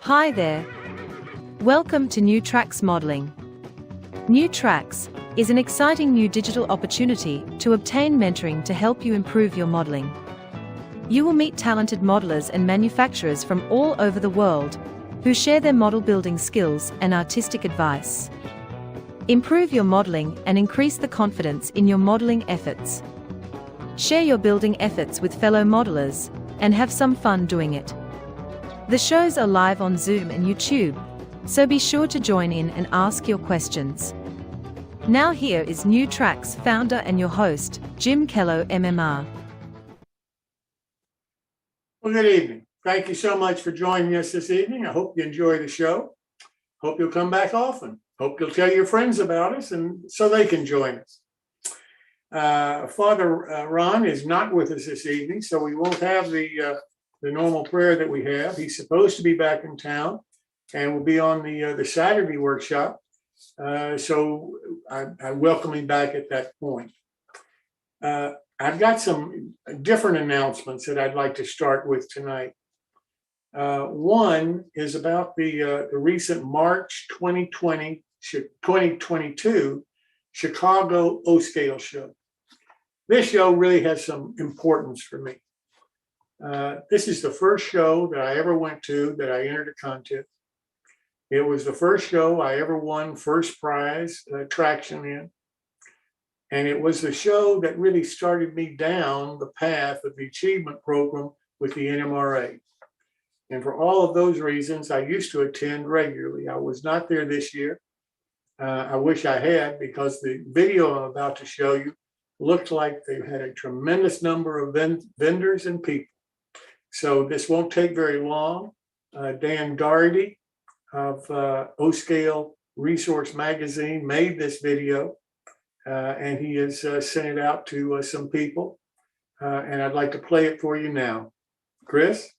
Hi there. Welcome to New Tracks Modeling. New Tracks is an exciting new digital opportunity to obtain mentoring to help you improve your modeling. You will meet talented modelers and manufacturers from all over the world who share their model building skills and artistic advice. Improve your modeling and increase the confidence in your modeling efforts. Share your building efforts with fellow modelers and have some fun doing it. The shows are live on Zoom and YouTube, so be sure to join in and ask your questions. Now here is New Tracks founder and your host, Jim Kellow, MMR. Well, good evening. Thank you so much for joining us this evening. I hope you enjoy the show. Hope you'll come back often. Hope you'll tell your friends about us and so they can join us. Father Ron is not with us this evening, so we won't have the normal prayer that we have. He's supposed to be back in town and will be on the Saturday workshop. So I welcome him back at that point. I've got some different announcements that I'd like to start with tonight. One is about the recent March 2022 Chicago O-Scale show. This show really has some importance for me. This is the first show that I ever went to that I entered a contest. It was the first show I ever won first prize traction in. And it was the show that really started me down the path of the achievement program with the NMRA. And for all of those reasons, I used to attend regularly. I was not there this year. I wish I had, because the video I'm about to show you looked like they had a tremendous number of vendors and people. So this won't take very long. Dan Doherty of O-Scale Resource Magazine made this video, and he has sent it out to some people. And I'd like to play it for you now. Chris?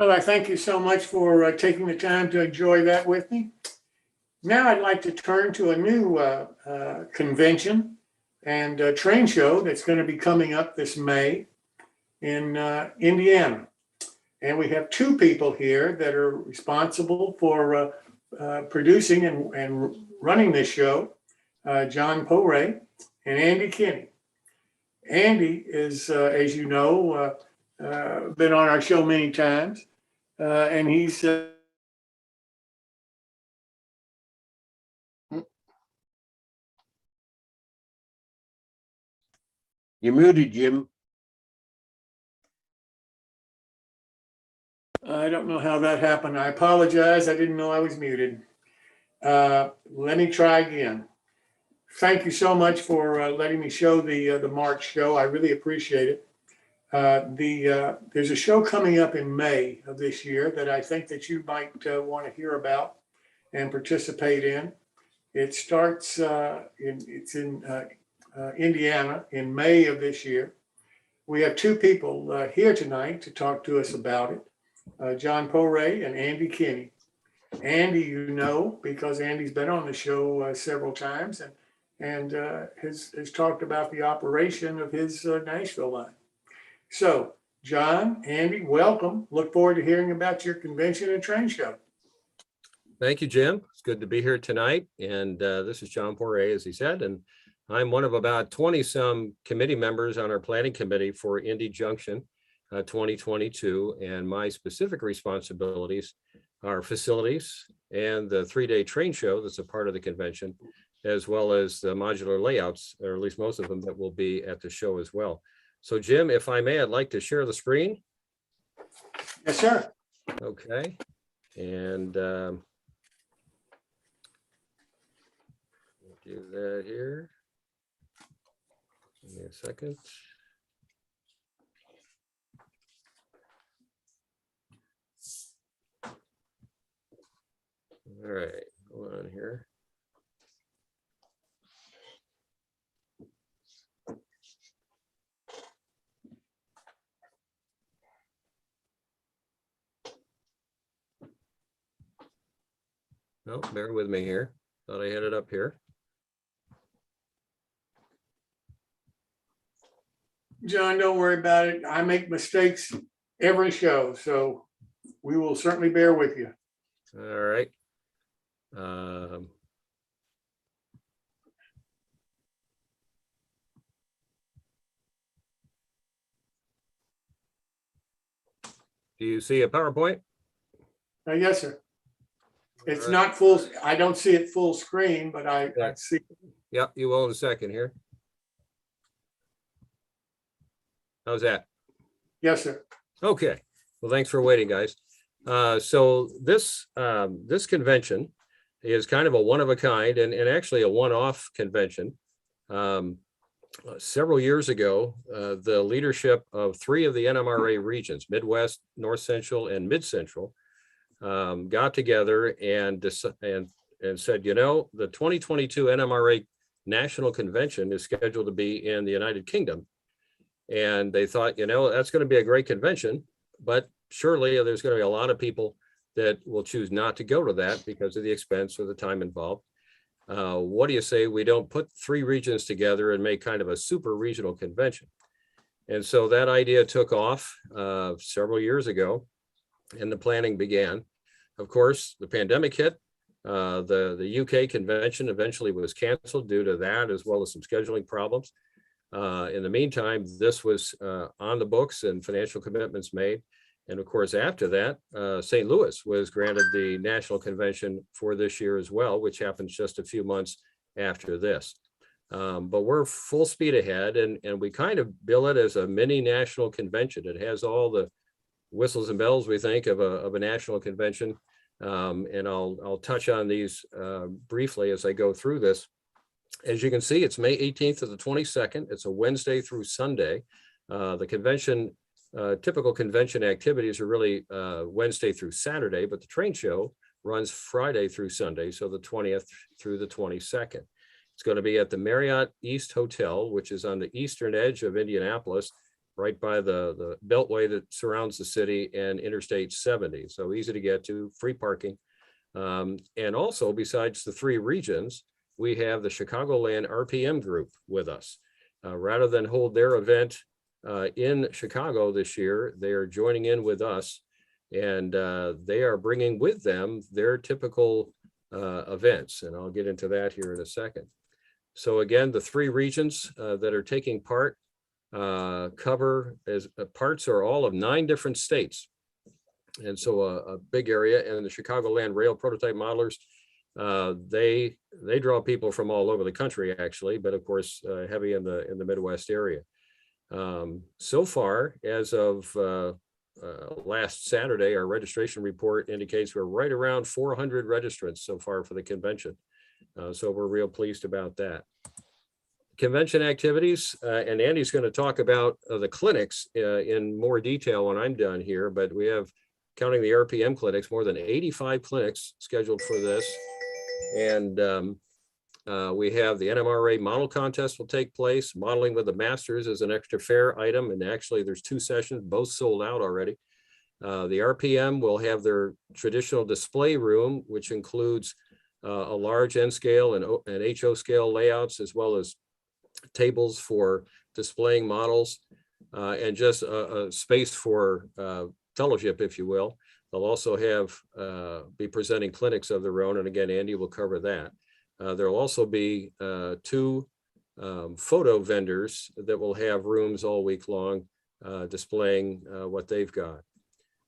Well, I thank you so much for taking the time to enjoy that with me. Now I'd like to turn to a new convention and train show that's going to be coming up this May in Indiana. And we have two people here that are responsible for producing and running this show, John Poray and Andy Kinney. Andy is, as you know, been on our show many times, and he's You're muted, Jim. I don't know how that happened. I apologize. I didn't know I was muted. Let me try again. Thank you so much for letting me show the March show. I really appreciate it. There's a show coming up in May of this year that I think that you might want to hear about and participate in. It starts it's in Indiana in May of this year. We have two people here tonight to talk to us about it, John Poray and Andy Kinney. Andy, you know, because Andy's been on the show several times and has talked about the operation of his Nashville line. So, John, Andy, welcome. Look forward to hearing about your convention and train show. Thank you, Jim. It's good to be here tonight. And this is John Poray, as he said, and I'm one of about 20-some committee members on our planning committee for Indy Junction 2022. And my specific responsibilities are facilities and the 3-day train show that's a part of the convention, as well as the modular layouts, or at least most of them, that will be at the show as well. So, Jim, if I may, I'd like to share the screen. Yes, sir. Okay. And do that here. Give me a second. All right, hold on here. No, bear with me here. Thought I had it up here. John, don't worry about it. I make mistakes every show, so we will certainly bear with you. All right. Do you see a PowerPoint? Yes, sir. It's All right. not full. I don't see it full screen, but I see. Yep, you will in a second here. How's that? Yes, sir. Okay. Well, thanks for waiting, guys. So this convention is kind of a one of a kind and actually a one-off convention. Several years ago, the leadership of 3 of the NMRA regions, Midwest, North Central, and Mid Central, got together and said, you know, the 2022 NMRA National Convention is scheduled to be in the United Kingdom. And they thought, you know, that's going to be a great convention, but surely there's going to be a lot of people that will choose not to go to that because of the expense or the time involved. What do you say we don't put 3 regions together and make kind of a super regional convention? And so that idea took off several years ago, and the planning began. Of course, the pandemic hit. The UK convention eventually was canceled due to that, as well as some scheduling problems. In the meantime, this was on the books and financial commitments made. And of course, after that, St. Louis was granted the national convention for this year as well, which happens just a few months after this. But we're full speed ahead, and we kind of bill it as a mini national convention. It has all the whistles and bells, we think, of a national convention. And I'll touch on these briefly as I go through this. As you can see, it's May 18th to the 22nd. It's a Wednesday through Sunday. The convention, typical convention activities are really Wednesday through Saturday, but the train show runs Friday through Sunday, so the 20th through the 22nd. It's going to be at the Marriott East Hotel, which is on the eastern edge of Indianapolis. right by the beltway that surrounds the city and Interstate 70. So easy to get to, free parking. And also, besides the three regions, we have the Chicagoland RPM group with us. Rather than hold their event in Chicago this year, they are joining in with us, and they are bringing with them their typical events. And I'll get into that here in a second. So again, the three regions that are taking part cover as parts are all of 9 different states. And so a big area. And the Chicagoland Rail Prototype Modelers, they draw people from all over the country, actually, but of course, heavy in the Midwest area. So far, as of last Saturday, our registration report indicates we're right around 400 registrants so far for the convention. So we're real pleased about that. Convention activities, and Andy's going to talk about the clinics in more detail when I'm done here, but we have, counting the RPM clinics, more than 85 clinics scheduled for this. And we have the NMRA model contest will take place. Modeling with the Masters is an extra fair item. And actually there's 2 sessions, both sold out already. The RPM will have their traditional display room, which includes a large N scale and HO scale layouts, as well as tables for displaying models and just a space for fellowship, if you will. They'll also have be presenting clinics of their own. And again, Andy will cover that. There'll also be 2 photo vendors that will have rooms all week long displaying what they've got.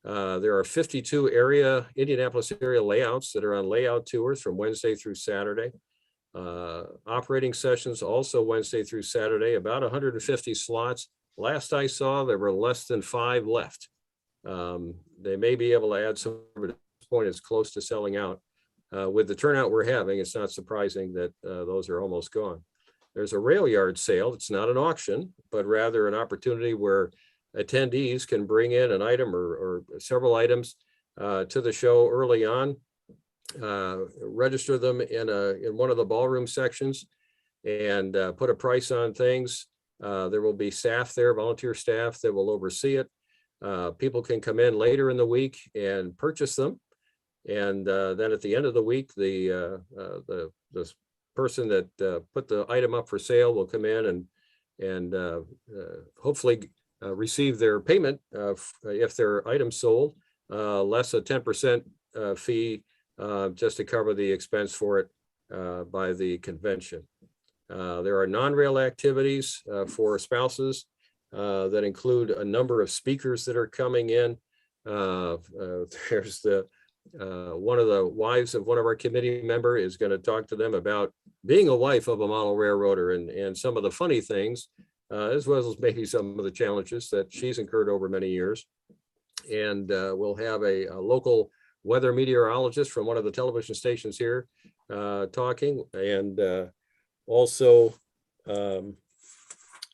There are 52 Indianapolis area layouts that are on layout tours from Wednesday through Saturday. Operating sessions also Wednesday through Saturday, about 150 slots. Last I saw, there were less than 5 left. They may be able to add some, but at this point it's close to selling out. With the turnout we're having, it's not surprising that those are almost gone. There's a rail yard sale. It's not an auction, but rather an opportunity where attendees can bring in an item or several items to the show early on, register them in one of the ballroom sections, and put a price on things. There will be staff there, volunteer staff, that will oversee it. People can come in later in the week and purchase them. And then at the end of the week, the person that put the item up for sale will come in and hopefully receive their payment if their item sold, less a 10% fee just to cover the expense for it by the convention. There are non-rail activities for spouses that include a number of speakers that are coming in. There's one of the wives of one of our committee member is going to talk to them about being a wife of a model railroader and some of the funny things, as well as maybe some of the challenges that she's incurred over many years. And we'll have a local weather meteorologist from one of the television stations here talking, and also a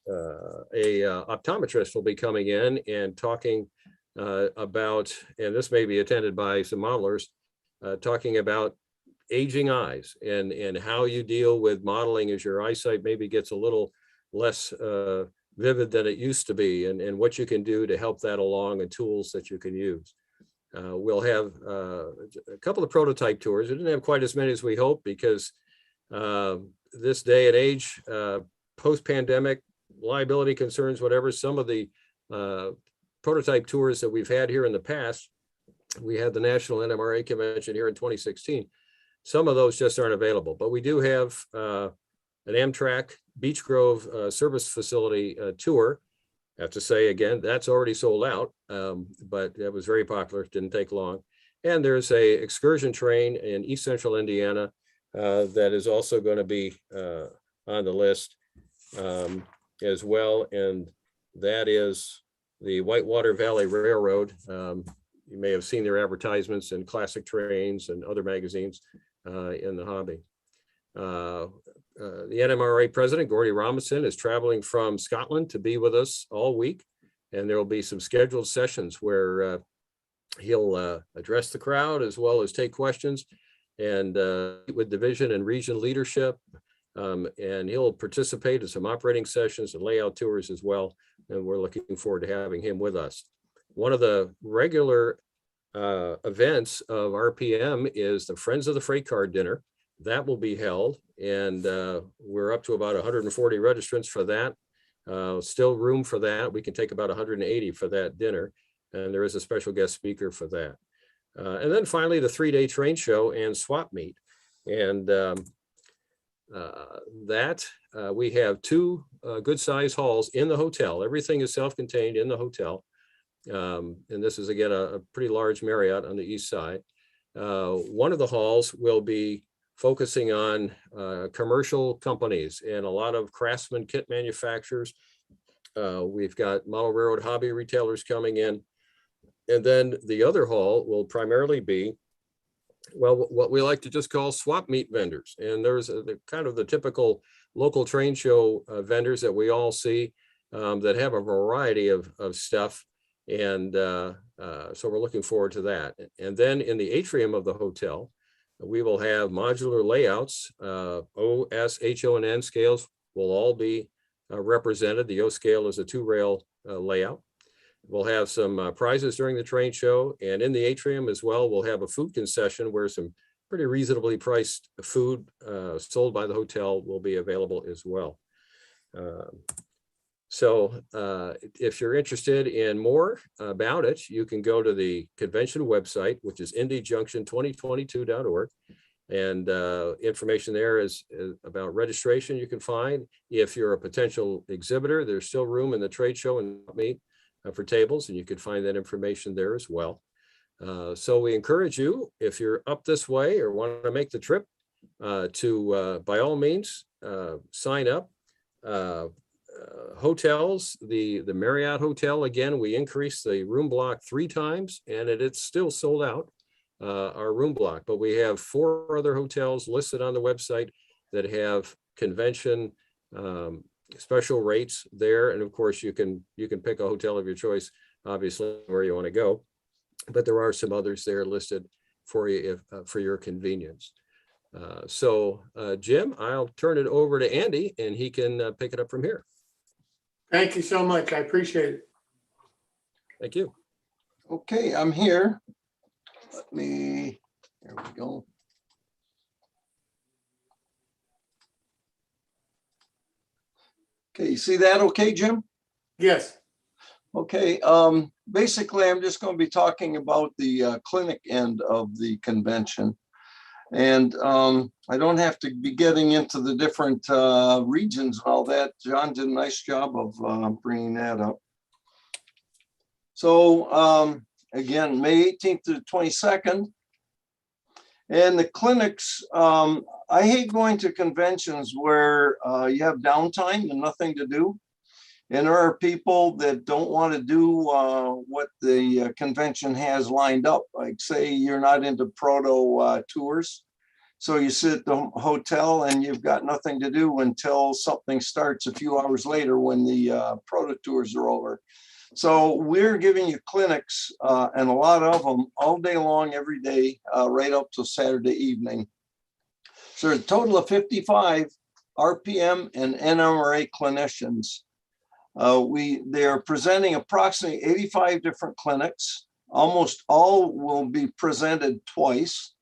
optometrist will be coming in and talking about, and this may be attended by some modelers, talking about aging eyes and how you deal with modeling as your eyesight maybe gets a little less vivid than it used to be, and what you can do to help that along and tools that you can use. We'll have a couple of prototype tours. We didn't have quite as many as we hoped because this day and age, post-pandemic, liability concerns, whatever, some of the prototype tours that we've had here in the past, we had the National NMRA Convention here in 2016. Some of those just aren't available, but we do have an Amtrak Beech Grove service facility tour. I have to say again, that's already sold out, but it was very popular, didn't take long. And there's a excursion train in East Central Indiana that is also going to be on the list as well. And that is the Whitewater Valley Railroad. You may have seen their advertisements in Classic Trains and other magazines in the hobby. The NMRA president, Gordy Robinson, is traveling from Scotland to be with us all week. And there will be some scheduled sessions where he'll address the crowd as well as take questions and with division and region leadership And he'll participate in some operating sessions and layout tours as well. And we're looking forward to having him with us. One of the regular events of RPM is the Friends of the Freight Car Dinner. That will be held, and we're up to about 140 registrants for that. Still room for that. We can take about 180 for that dinner, and there is a special guest speaker for that. And then finally, the 3-day train show and swap meet. And we have 2 good size halls in the hotel. Everything is self-contained in the hotel. And this is again a pretty large Marriott on the east side. One of the halls will be focusing on commercial companies and a lot of craftsman kit manufacturers. We've got model railroad hobby retailers coming in. And then the other hall will primarily be, well, what we like to just call swap meet vendors. And there's kind of the typical local train show vendors that we all see that have a variety of stuff. And so we're looking forward to that. And then in the atrium of the hotel, we will have modular layouts. O, S, H, O, and N scales will all be represented. The O scale is a 2-rail layout. We'll have some prizes during the train show, and in the atrium as well, we'll have a food concession where some pretty reasonably priced food sold by the hotel will be available as well. So if you're interested in more about it, you can go to the convention website, which is indyjunction2022.org. And information there is about registration you can find. If you're a potential exhibitor, there's still room in the trade show and meet for tables, and you can find that information there as well. So we encourage you, if you're up this way or want to make the trip, to by all means sign up. Hotels, the Marriott Hotel, again, we increased the room block 3 times, and it's still sold out, our room block. But we have 4 other hotels listed on the website that have convention special rates there. And of course, you can pick a hotel of your choice, obviously, where you want to go. But there are some others there listed for you for your convenience. So Jim, I'll turn it over to Andy, and he can pick it up from here. Thank you so much. I appreciate it. Thank you. Okay, I'm here. There we go. Okay, you see that okay, Jim? Yes. Okay, basically, I'm just going to be talking about the clinic end of the convention. And I don't have to be getting into the different regions and all that. John did a nice job of bringing that up. So again, May 18th to the 22nd. And the clinics, I hate going to conventions where you have downtime and nothing to do. And there are people that don't want to do what the convention has lined up. Like say you're not into proto tours. So you sit at the hotel and you've got nothing to do until something starts a few hours later when the proto tours are over. So we're giving you clinics and a lot of them all day long, every day, right up till Saturday evening. So there's a total of 55 RPM and NMRA clinicians. They are presenting approximately 85 different clinics. Almost all will be presented twice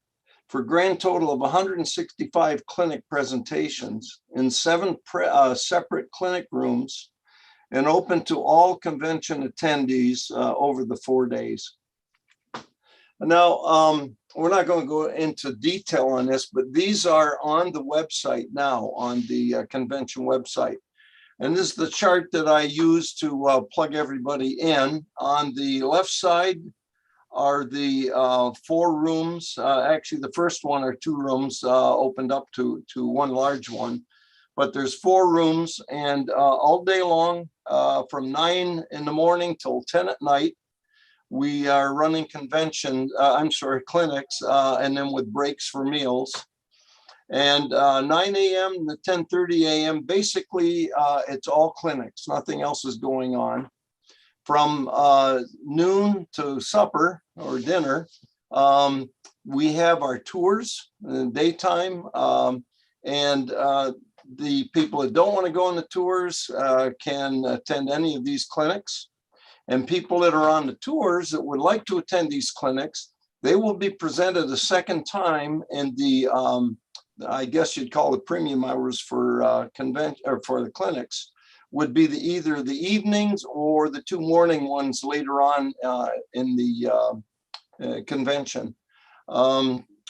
for a grand total of 165 clinic presentations in 7 separate clinic rooms and open to all convention attendees over the 4 days. Now, we're not going to go into detail on this, but these are on the website now, on the convention website. And this is the chart that I use to plug everybody in. On the left side are the 4 rooms. Actually, the first one are 2 rooms opened up to one large one. But there's 4 rooms, and all day long, from 9 in the morning till 10 at night, we are running clinics, and then with breaks for meals. And 9 a.m. to 10:30 a.m., basically, it's all clinics. Nothing else is going on. From noon to supper or dinner, we have our tours in the daytime, and The people that don't want to go on the tours can attend any of these clinics. And people that are on the tours that would like to attend these clinics, they will be presented a second time in the, I guess you'd call it premium hours for convention or for the clinics, would be either the evenings or the 2 morning ones later on in the convention.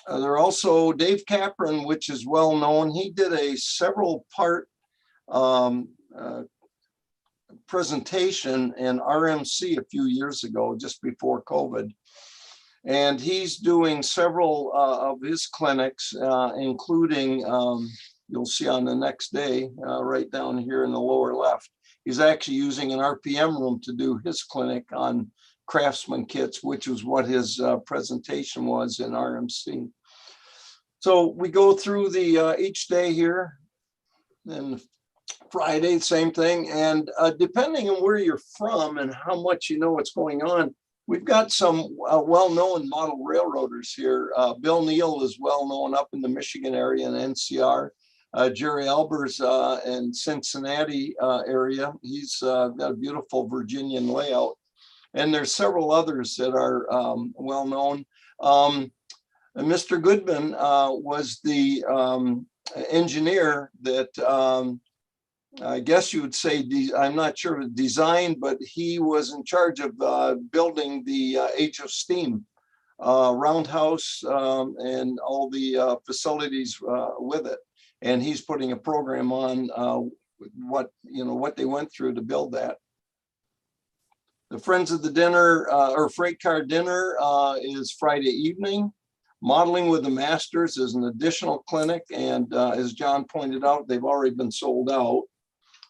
There are also Dave Capron, which is well known. He did a several part presentation in RMC a few years ago, just before COVID. And he's doing several of his clinics, including, you'll see on the next day, right down here in the lower left. He's actually using an RPM room to do his clinic on Craftsman kits, which was what his presentation was in RMC. So we go through the each day here, and Friday, same thing. And depending on where you're from and how much you know what's going on, we've got some well-known model railroaders here. Bill Neal is well-known up in the Michigan area and NCR. Jerry Albers in Cincinnati area. He's got a beautiful Virginian layout. And there's several others that are well-known. Mr. Goodman was the engineer that I guess you would say, I'm not sure of design, but he was in charge of building the Age of Steam roundhouse and all the facilities with it. And he's putting a program on what they went through to build that. The Friends of the Dinner or Freight Car Dinner is Friday evening. Modeling with the Masters is an additional clinic. And as John pointed out, they've already been sold out.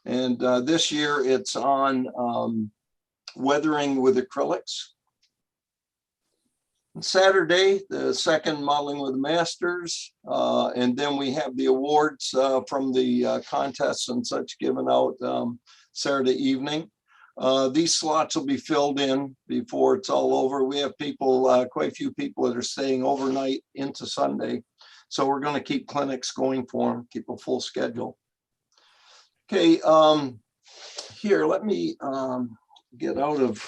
And this year it's on weathering with acrylics. And Saturday, the second Modeling with the Masters. And then we have the awards from the contests and such given out Saturday evening. These slots will be filled in before it's all over. We have people, quite a few people that are staying overnight into Sunday. So we're going to keep clinics going for them, keep a full schedule. Okay, here, let me get out of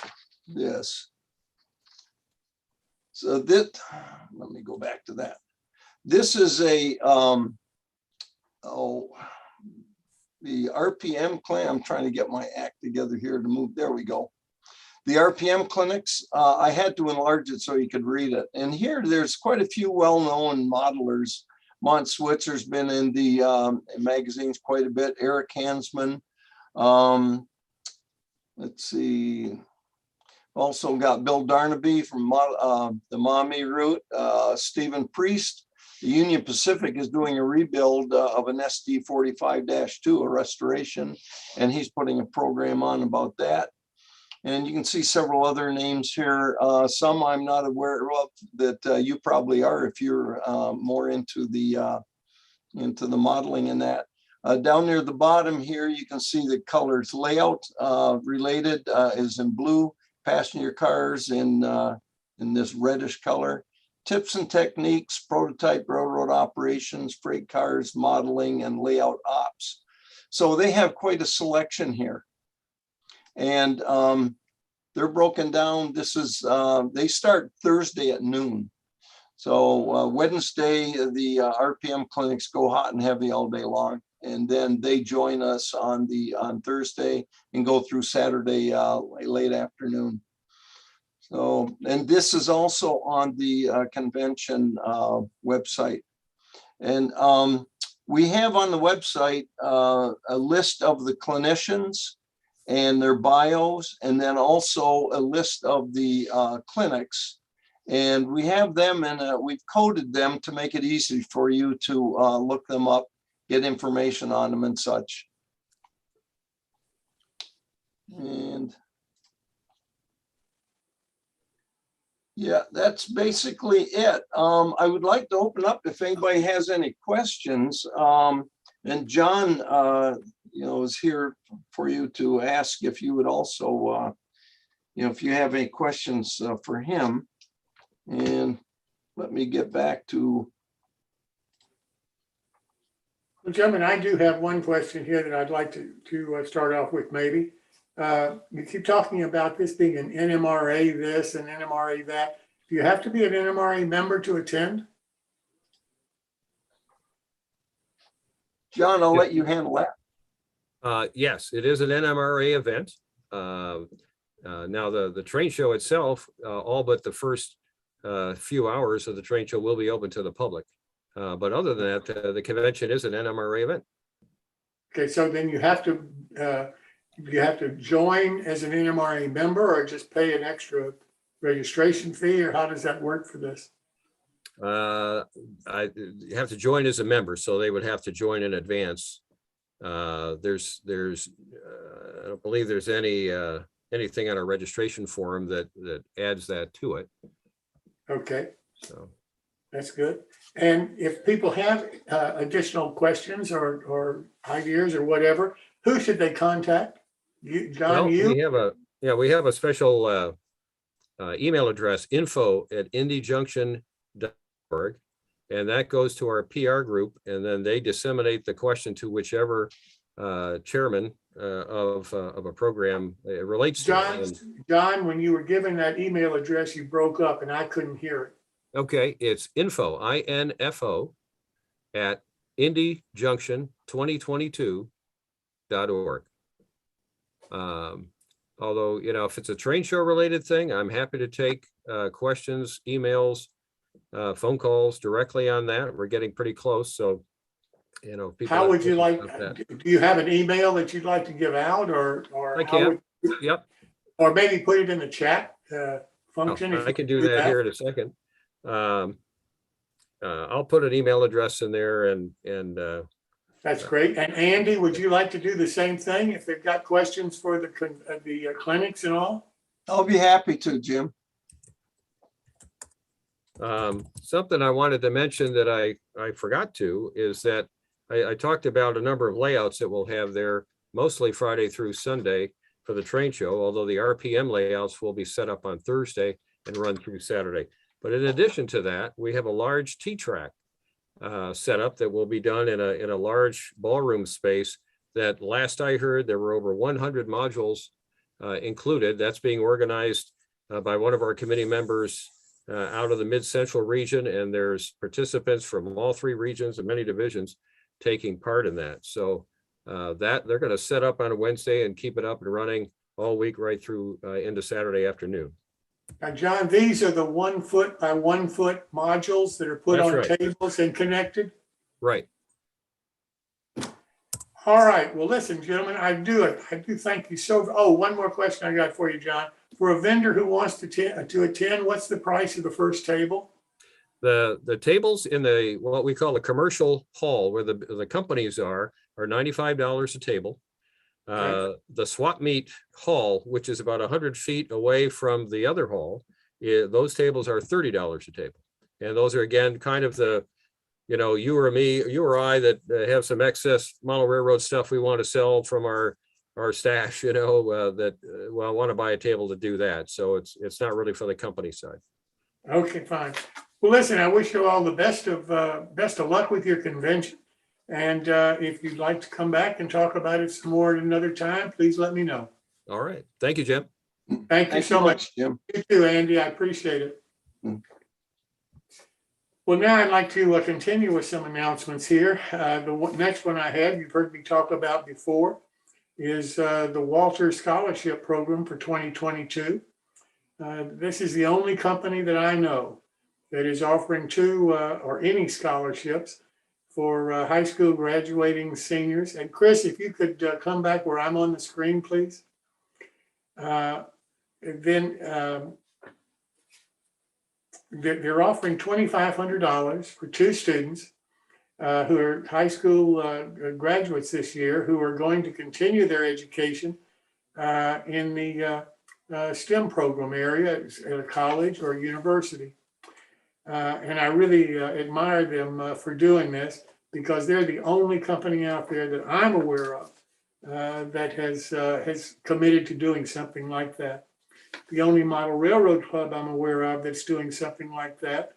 this. So that, let me go back to that. This is a, the RPM clinic. I'm trying to get my act together here to move. There we go. The RPM clinics, I had to enlarge it so you could read it. And here there's quite a few well-known modelers. Mont Switzer's been in the magazines quite a bit. Eric Hansman. Let's see. Also got Bill Darnaby from the Maumee route. Stephen Priest. The Union Pacific is doing a rebuild of an SD 45-2, a restoration, and he's putting a program on about that. And you can see several other names here. Some I'm not aware of that you probably are if you're more into the modeling in that. Down near the bottom here, you can see the colors. Layout related is in blue. Passenger cars in this reddish color. Tips and techniques, prototype railroad operations, freight cars, modeling, and layout ops. So they have quite a selection here. And they're broken down. This is, they start Thursday at noon. So Wednesday, the RPM clinics go hot and heavy all day long. And then they join us on Thursday and go through Saturday late afternoon. So, and this is also on the convention website. And we have on the website a list of the clinicians and their bios, and then also a list of the clinics. And we have them and we've coded them to make it easy for you to look them up, get information on them and such. And yeah, that's basically it. I would like to open up if anybody has any questions. And John, is here for you to ask if you would also, if you have any questions for him. And let me get back to Well, gentlemen, I do have one question here that I'd like to start off with maybe. You keep talking about this being an NMRA this and NMRA that. Do you have to be an NMRA member to attend? John, I'll let you handle that. Yes, it is an NMRA event. Now, the train show itself, all but the first few hours of the train show will be open to the public. But other than that, the convention is an NMRA event. Okay, so then you have to join as an NMRA member or just pay an extra registration fee, or how does that work for this? You have to join as a member, so they would have to join in advance. I don't believe there's anything on our registration form that adds that to it. Okay, So that's good. And if people have additional questions or ideas or whatever, who should they contact? You, John, well, you? we have a special email address, info@indyjunction.org, and that goes to our PR group, and then they disseminate the question to whichever chairman of a program it relates to. John, when you were given that email address, you broke up and I couldn't hear it. Okay, it's info, INFO, at indyjunction2022.org. Although, if it's a train show related thing, I'm happy to take questions, emails, phone calls directly on that. We're getting pretty close, so people. How would you like, that. do you have an email that you'd like to give out or I how can. would- Yep. or maybe put it in the chat function? if I you can do that here in a second. I'll put an email address in there and That's great. And Andy, would you like to do the same thing if they've got questions for the clinics and all? I'll be happy to, Jim. something I wanted to mention that I forgot to is that I talked about a number of layouts that we'll have there, mostly Friday through Sunday for the train show, although the RPM layouts will be set up on Thursday and run through Saturday. But in addition to that, we have a large T-track setup that will be done in a large ballroom space that last I heard, there were over 100 modules included. That's being organized by one of our committee members out of the Mid-Central region, and there's participants from all three regions and many divisions taking part in that. So that they're going to set up on a Wednesday and keep it up and running all week right through into Saturday afternoon. Now, John, these are the 1 foot by 1 foot modules that are put That's on right. tables and connected. Right. All right. Well, listen, gentlemen, I do thank you so. Oh, one more question I got for you, John. For a vendor who wants to attend, what's the price of the first table? The tables in the what we call the commercial hall where the companies are $95 a table. The swap meet hall, which is about 100 feet away from the other hall, those tables are $30 a table. And those are, again, kind of the, you or me, you or I that have some excess model railroad stuff we want to sell from our stash, that want to buy a table to do that. So it's not really for the company side. Okay, fine. Well, listen, I wish you all the best of luck with your convention. And if you'd like to come back and talk about it some more at another time, please let me know. All right. Thank you, Jim. Thank you so much. Jim. You too, Andy. I appreciate it. Well, now I'd like to continue with some announcements here. The next one I have, you've heard me talk about before, is the Walter Scholarship Program for 2022. This is the only company that I know that is offering two or any scholarships for high school graduating seniors. And Chris, if you could come back where I'm on the screen, please. They're offering $2,500 for two students who are high school graduates this year who are going to continue their education in the STEM program area at a college or a university. And I really admire them for doing this because they're the only company out there that I'm aware of that has committed to doing something like that. The only model railroad club I'm aware of that's doing something like that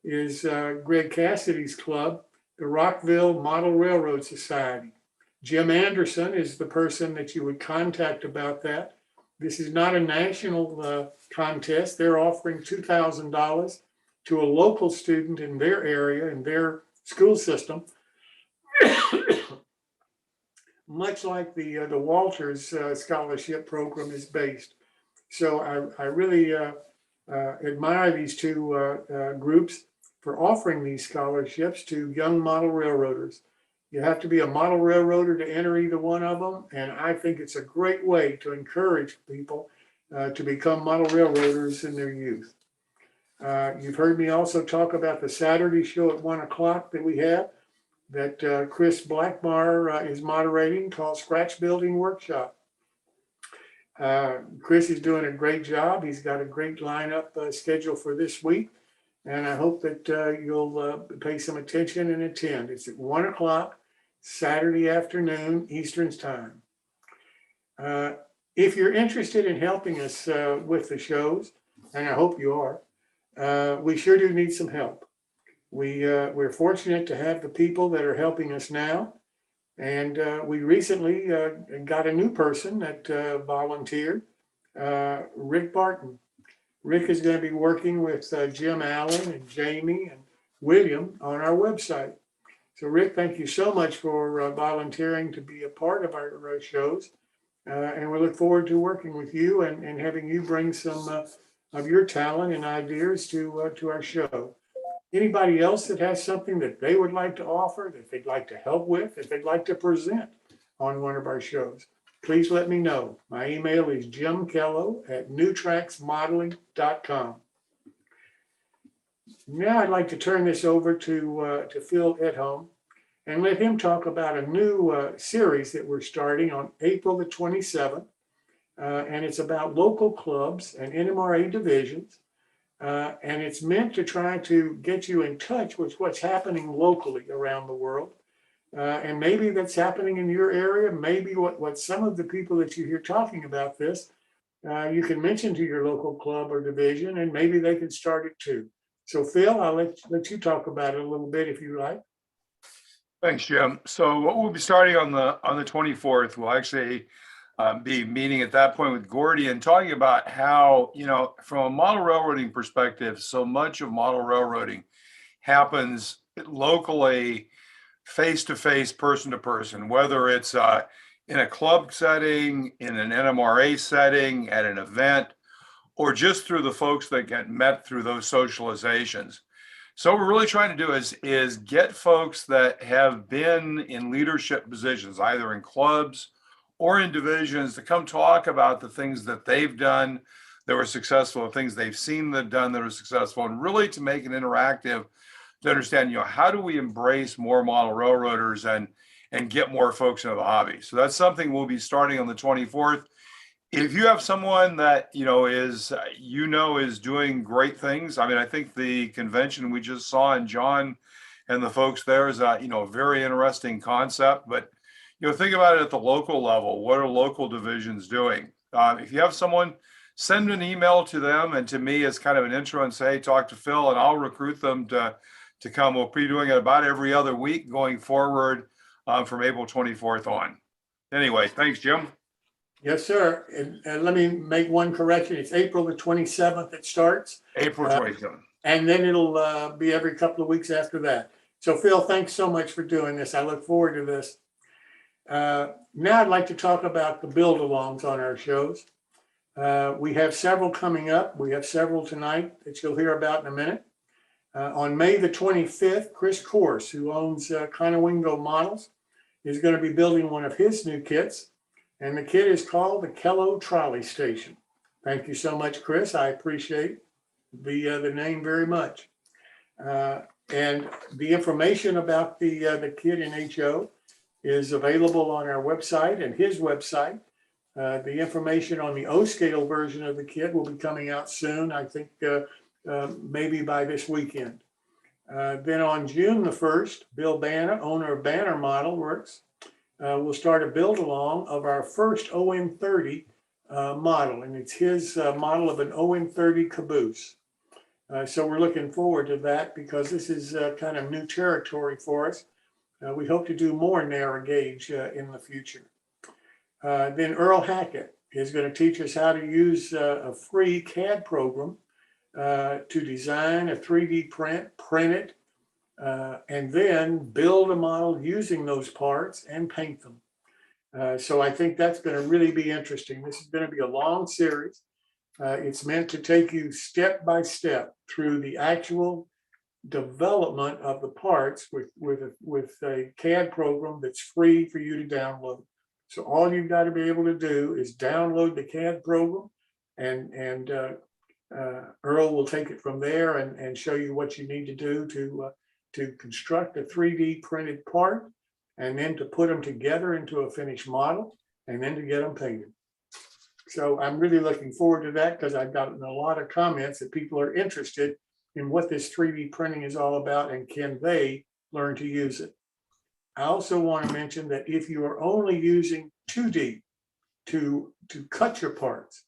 is Greg Cassidy's club, the Rockville Model Railroad Society. Jim Anderson is the person that you would contact about that. This is not a national contest. They're offering $2,000 to a local student in their area, in their school system, much like the Walters Scholarship Program is based. So I really admire these two groups for offering these scholarships to young model railroaders. You have to be a model railroader to enter either one of them, and I think it's a great way to encourage people to become model railroaders in their youth. You've heard me also talk about the Saturday show at 1 o'clock that we have, that Chris Blackmar is moderating, called Scratch Building Workshop. Chris is doing a great job. He's got a great lineup scheduled for this week, and I hope that you'll pay some attention and attend. It's at 1 o'clock, Saturday afternoon, Eastern Time. If you're interested in helping us with the shows, and I hope you are, we sure do need some help. We're fortunate to have the people that are helping us now. And we recently got a new person that volunteered, Rick Barton. Rick is going to be working with Jim Allen and Jamie and William on our website. So Rick, thank you so much for volunteering to be a part of our shows. And we look forward to working with you and having you bring some of your talent and ideas to our show. Anybody else that has something that they would like to offer, that they'd like to help with, that they'd like to present on one of our shows, please let me know. My email is jimkellow@newtracksmodeling.com. Now I'd like to turn this over to Phil Edholm and let him talk about a new series that we're starting on April the 27th. And it's about local clubs and NMRA divisions. And it's meant to try to get you in touch with what's happening locally around the world. And maybe that's happening in your area. Maybe what some of the people that you hear talking about this, you can mention to your local club or division, and maybe they can start it too. So Phil, I'll let you talk about it a little bit if you like. Thanks, Jim. So what we'll be starting on the 24th, we'll actually be meeting at that point with Gordy and talking about how, from a model railroading perspective, so much of model railroading happens locally, face-to-face, person-to-person, whether it's in a club setting, in an NMRA setting, at an event, or just through the folks that get met through those socializations. So what we're really trying to do is get folks that have been in leadership positions, either in clubs or in divisions, to come talk about the things that they've done that were successful, the things they've seen that done that are successful, and really to make it interactive, to understand, how do we embrace more model railroaders and get more folks into the hobby. So that's something we'll be starting on the 24th. If you have someone that, is doing great things, I think the convention we just saw in John and the folks there is a very interesting concept, but think about it at the local level. What are local divisions doing? If you have someone, send an email to them and to me as kind of an intro and say, hey, talk to Phil, and I'll recruit them to come. We'll be doing it about every other week going forward from April 24th on. Anyway, thanks, Jim. Yes, sir. And let me make one correction. It's April the 27th it starts. April 27th. And then it'll be every couple of weeks after that. So Phil, thanks so much for doing this. I look forward to this. Now I'd like to talk about the build-alongs on our shows. We have several coming up. We have several tonight that you'll hear about in a minute. On May the 25th, Chris Corse, who owns Conowingo Models, is going to be building one of his new kits. And the kit is called the Kellow Trolley Station. Thank you so much, Chris. I appreciate the name very much. And the information about the kit in HO is available on our website and his website. The information on the O-scale version of the kit will be coming out soon, I think maybe by this weekend. Then on June the 1st, Bill Banner, owner of Banner Model Works, will start a build along of our first OM30 model, and it's his model of an OM30 caboose. So we're looking forward to that because this is kind of new territory for us. We hope to do more narrow gauge in the future. Then Earl Hackett is going to teach us how to use a free CAD program to design a 3D print it, and then build a model using those parts and paint them. So I think that's going to really be interesting. This is going to be a long series. It's meant to take you step by step through the actual development of the parts with a CAD program that's free for you to download. So all you've got to be able to do is download the CAD program, and Earl will take it from there and show you what you need to do to construct a 3D printed part, and then to put them together into a finished model, and then to get them painted. So I'm really looking forward to that because I've gotten a lot of comments that people are interested in what this 3D printing is all about and can they learn to use it. I also want to mention that if you are only using 2D to cut your parts,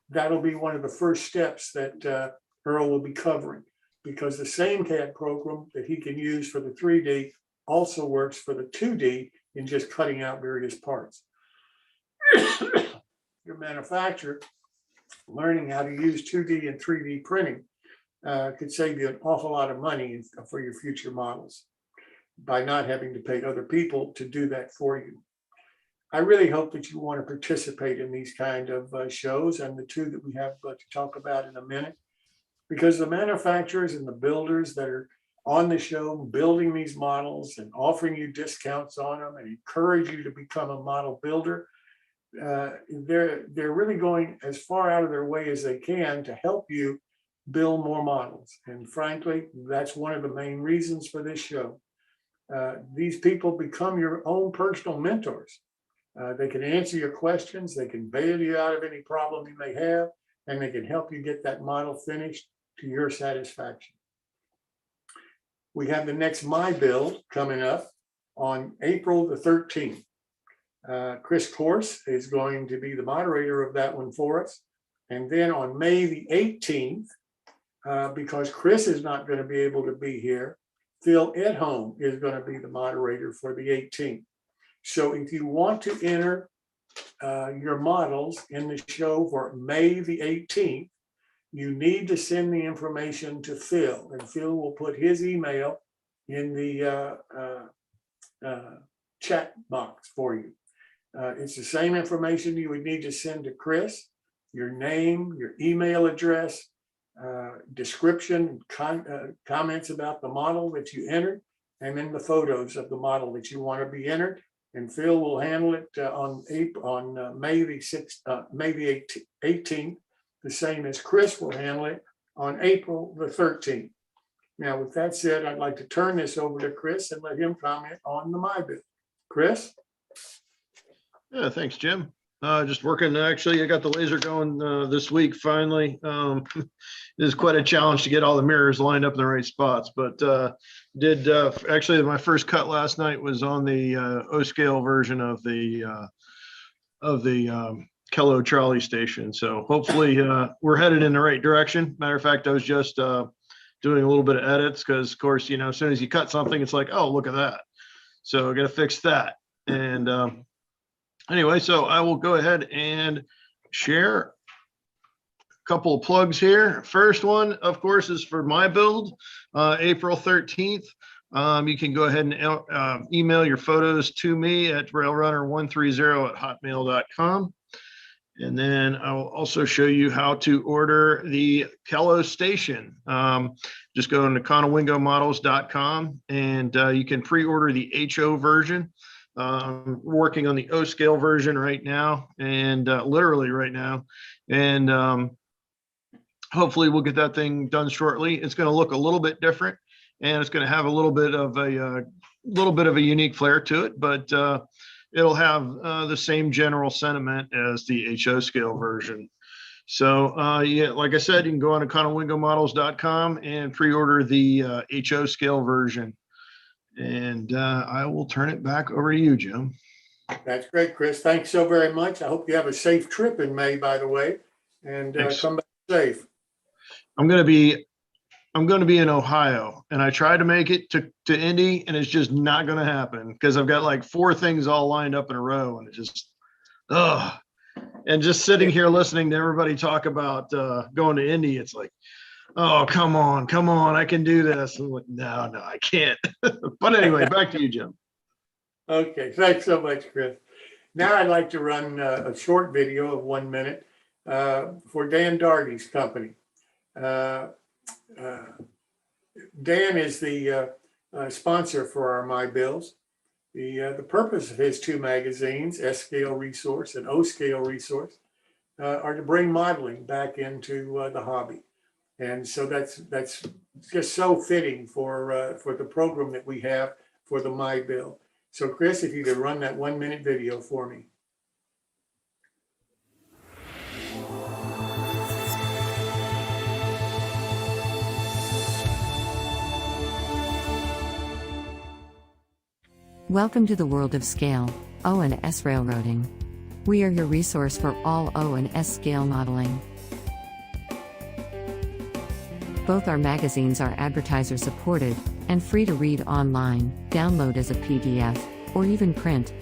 that'll be one of the first steps that Earl will be covering, because the same CAD program that he can use for the 3D also works for the 2D in just cutting out various parts. Your manufacturer learning how to use 2D and 3D printing could save you an awful lot of money for your future models by not having to pay other people to do that for you. I really hope that you want to participate in these kind of shows, and the two that we have to talk about in a minute, because the manufacturers and the builders that are on the show building these models and offering you discounts on them and encourage you to become a model builder, they're really going as far out of their way as they can to help you build more models. And frankly, that's one of the main reasons for this show. These people become your own personal mentors. They can answer your questions, they can bail you out of any problem you may have, and they can help you get that model finished to your satisfaction. We have the next My Build coming up on April the 13th. Chris Corse is going to be the moderator of that one for us. And then on May the 18th, because Chris is not going to be able to be here, Phil Edholm is going to be the moderator for the 18th. So if you want to enter your models in the show for May the 18th, you need to send the information to Phil, and Phil will put his email in the chat box for you. It's the same information you would need to send to Chris: your name, your email address, description, comments about the model that you entered, and then the photos of the model that you want to be entered. And Phil will handle it on May the 18th, the same as Chris will handle it on April the 13th. Now, with that said, I'd like to turn this over to Chris and let him comment on the My Build. Chris? Yeah, thanks, Jim. Just working. Actually, I got the laser going this week finally. It is quite a challenge to get all the mirrors lined up in the right spots, but actually my first cut last night was on the O scale version of the Kellow trolley station. So hopefully we're headed in the right direction. Matter of fact, I was just doing a little bit of edits because, of course, you know, as soon as you cut something, it's like, oh, look at that. So I got to fix that. And anyway, so I will go ahead and share a couple of plugs here. First one, of course, is for My Build, April 13th. You can go ahead and email your photos to me at railrunner130@hotmail.com. And then I will also show you how to order the Kellow station. Just go into conowingomodels.com and you can pre-order the HO version. We're working on the O scale version right now, and literally right now. And hopefully we'll get that thing done shortly. It's going to look a little bit different, and it's going to have a little bit of a unique flair to it, but it'll have the same general sentiment as the HO scale version. So yeah, like I said, you can go on to conowingomodels.com and pre-order the HO scale version. And I will turn it back over to you, Jim. That's great, Chris. Thanks so very much. I hope you have a safe trip in May, by the way, and come back safe. I'm going to be I'm going to be in Ohio, and I tried to make it to Indy, and it's just not going to happen because I've got like 4 things all lined up in a row, and it just, ugh. And just sitting here listening to everybody talk about going to Indy, it's like, oh, come on, I can do this. I'm like, no, I can't. But anyway, back to you, Jim. Okay, thanks so much, Chris. Now I'd like to run a short video of 1 minute for Dan Darty's company. Dan is the sponsor for our My Bills. The purpose of his 2 magazines, S-Scale Resource and O-Scale Resource, are to bring modeling back into the hobby. And so that's just so fitting for the program that we have for the My Bill. So Chris, if you could run that 1 minute video for me. Welcome to the world of scale, O and S railroading. We are your resource for all O and S scale modeling. Both our magazines are advertiser supported and free to read online, download as a PDF, or even print.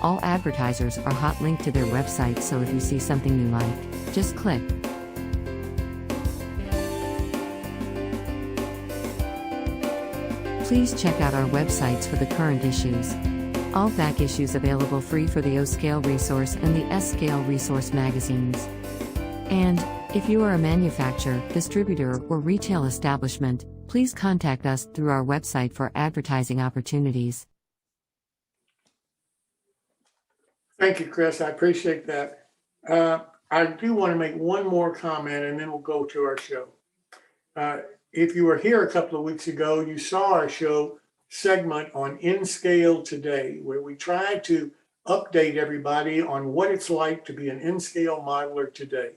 All advertisers are hot linked to their website, so if you see something you like, just click. Please check out our websites for the current issues. All back issues available free for the O-Scale Resource and the S-Scale Resource magazines. And, if you are a manufacturer, distributor, or retail establishment, please contact us through our website for advertising opportunities. Thank you, Chris. I appreciate that. I do want to make one more comment and then we'll go to our show. If you were here a couple of weeks ago, you saw our show segment on In Scale Today, where we tried to update everybody on what it's like to be an in-scale modeler today.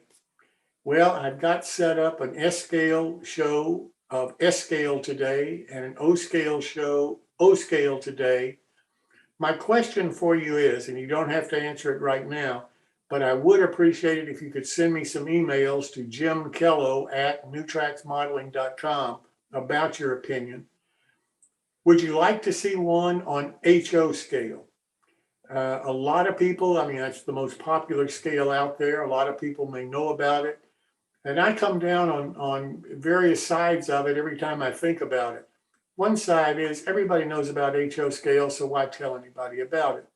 Well, I've got set up an S-Scale show of S-Scale Today and an O-Scale show, O-Scale Today. My question for you is, and you don't have to answer it right now, but I would appreciate it if you could send me some emails to Jim Kellow at newtracksmodeling.com about your opinion. Would you like to see one on HO scale? A lot of people, I mean, that's the most popular scale out there. A lot of people may know about it. And I come down on various sides of it every time I think about it. One side is everybody knows about HO scale, so why tell anybody about it?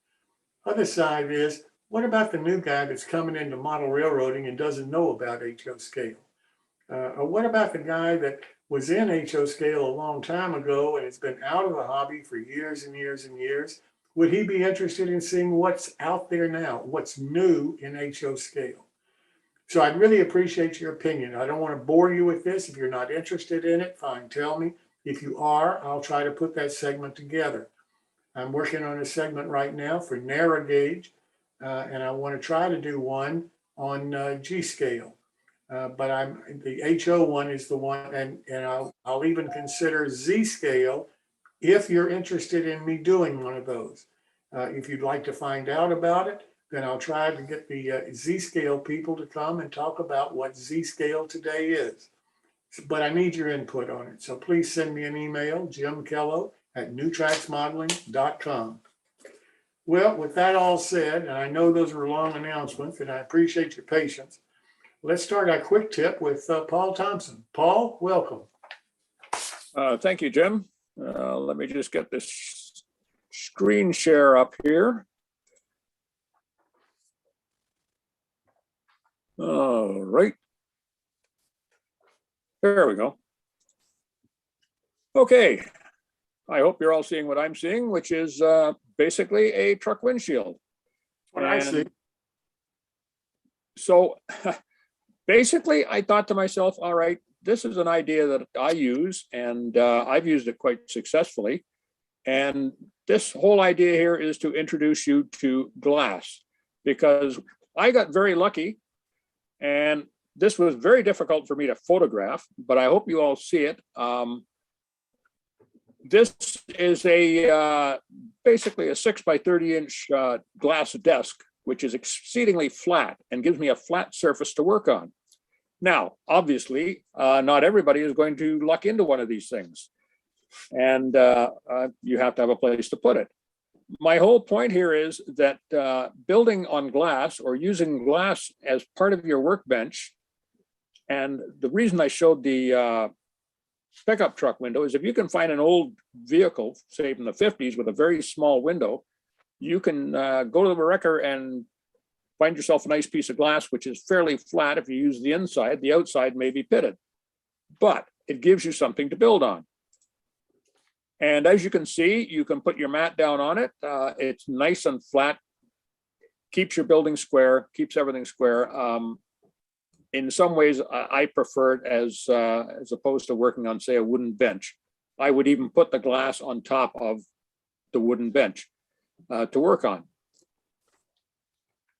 Other side is, what about the new guy that's coming into model railroading and doesn't know about HO scale? Or what about the guy that was in HO scale a long time ago and has been out of the hobby for years and years and years? Would he be interested in seeing what's out there now, what's new in HO scale? So I'd really appreciate your opinion. I don't want to bore you with this. If you're not interested in it, fine, tell me. If you are, I'll try to put that segment together. I'm working on a segment right now for narrow gauge, and I want to try to do one on G scale. But the HO one is the one, and I'll even consider Z scale if you're interested in me doing one of those. If you'd like to find out about it, then I'll try to get the Z-scale people to come and talk about what Z-scale today is. But I need your input on it. So please send me an email, Jim Kellow at newtracksmodeling.com. Well, with that all said, and I know those were long announcements, and I appreciate your patience, let's start our quick tip with Paul Thompson. Paul, welcome. Thank you, Jim. Let me just get this screen share up here. All right. There we go. Okay. I hope you're all seeing what I'm seeing, which is basically a truck windshield. What I see. So basically, I thought to myself, all right, this is an idea that I use, and I've used it quite successfully. And this whole idea here is to introduce you to glass, because I got very lucky, and this was very difficult for me to photograph, but I hope you all see it. This is a basically a 6 by 30 inch glass desk, which is exceedingly flat and gives me a flat surface to work on. Now, obviously, not everybody is going to luck into one of these things. And you have to have a place to put it. My whole point here is that building on glass or using glass as part of your workbench, and the reason I showed the pickup truck window is if you can find an old vehicle, say from the 50s with a very small window, you can go to the wrecker and find yourself a nice piece of glass, which is fairly flat if you use the inside. The outside may be pitted, but it gives you something to build on. And as you can see, you can put your mat down on it. It's nice and flat, keeps your building square, keeps everything square. In some ways, I prefer it as opposed to working on, say, a wooden bench. I would even put the glass on top of the wooden bench to work on.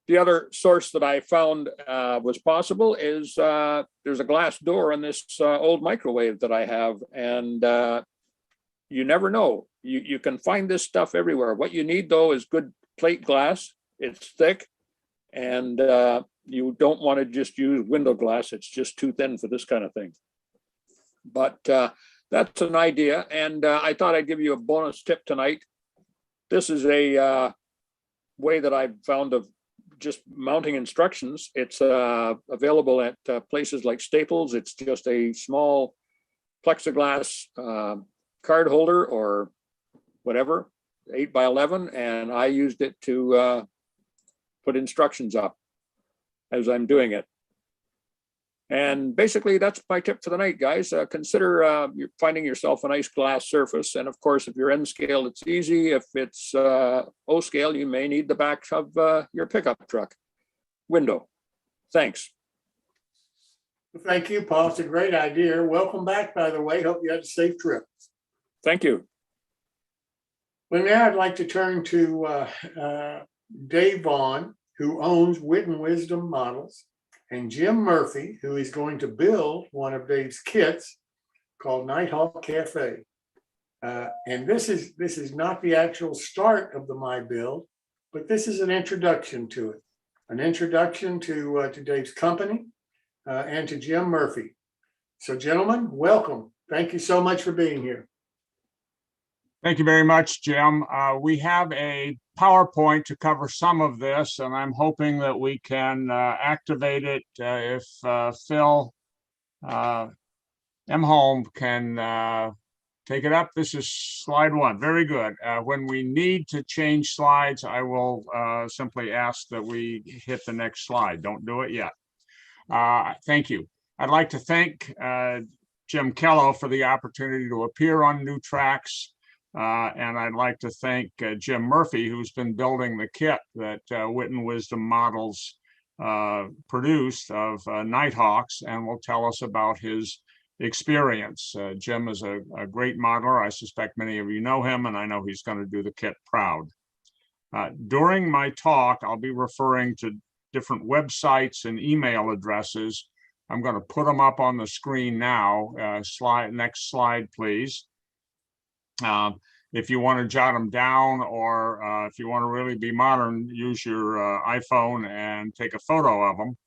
The other source that I found was possible is there's a glass door in this old microwave that I have, and you never know. You can find this stuff everywhere. What you need, though, is good plate glass. It's thick, and you don't want to just use window glass. It's just too thin for this kind of thing. But that's an idea, and I thought I'd give you a bonus tip tonight. This is a way that I've found of just mounting instructions. It's available at places like Staples. It's just a small plexiglass card holder or whatever, 8x11, and I used it to put instructions up as I'm doing it. And basically, that's my tip for the night, guys. Consider finding yourself a nice glass surface. And of course, if you're N scale, it's easy. If it's O scale, you may need the back of your pickup truck window. Thanks. Thank you, Paul. It's a great idea. Welcome back, by the way. Hope you had a safe trip. Thank you. Well, now I'd like to turn to Dave Vaughn, who owns Wit and Wisdom Models, and Jim Murphy, who is going to build one of Dave's kits called Nighthawk Cafe. And this is not the actual start of the My Build, but this is an introduction to it, an introduction to Dave's company and to Jim Murphy. So, gentlemen, welcome. Thank you so much for being here. Thank you very much, Jim. We have a PowerPoint to cover some of this, and I'm hoping that we can activate it if Phil M. Holm can take it up. This is slide 1. Very good. When we need to change slides, I will simply ask that we hit the next slide. Don't do it yet. Thank you. I'd like to thank Jim Kellow for the opportunity to appear on New Tracks. And I'd like to thank Jim Murphy, who's been building the kit that Wit and Wisdom Models produced of Nighthawks, and will tell us about his experience. Jim is a great modeler. I suspect many of you know him, and I know he's going to do the kit proud. During my talk, I'll be referring to different websites and email addresses. I'm going to put them up on the screen now. Next slide, please. If you want to jot them down, or if you want to really be modern, use your iPhone and take a photo of them.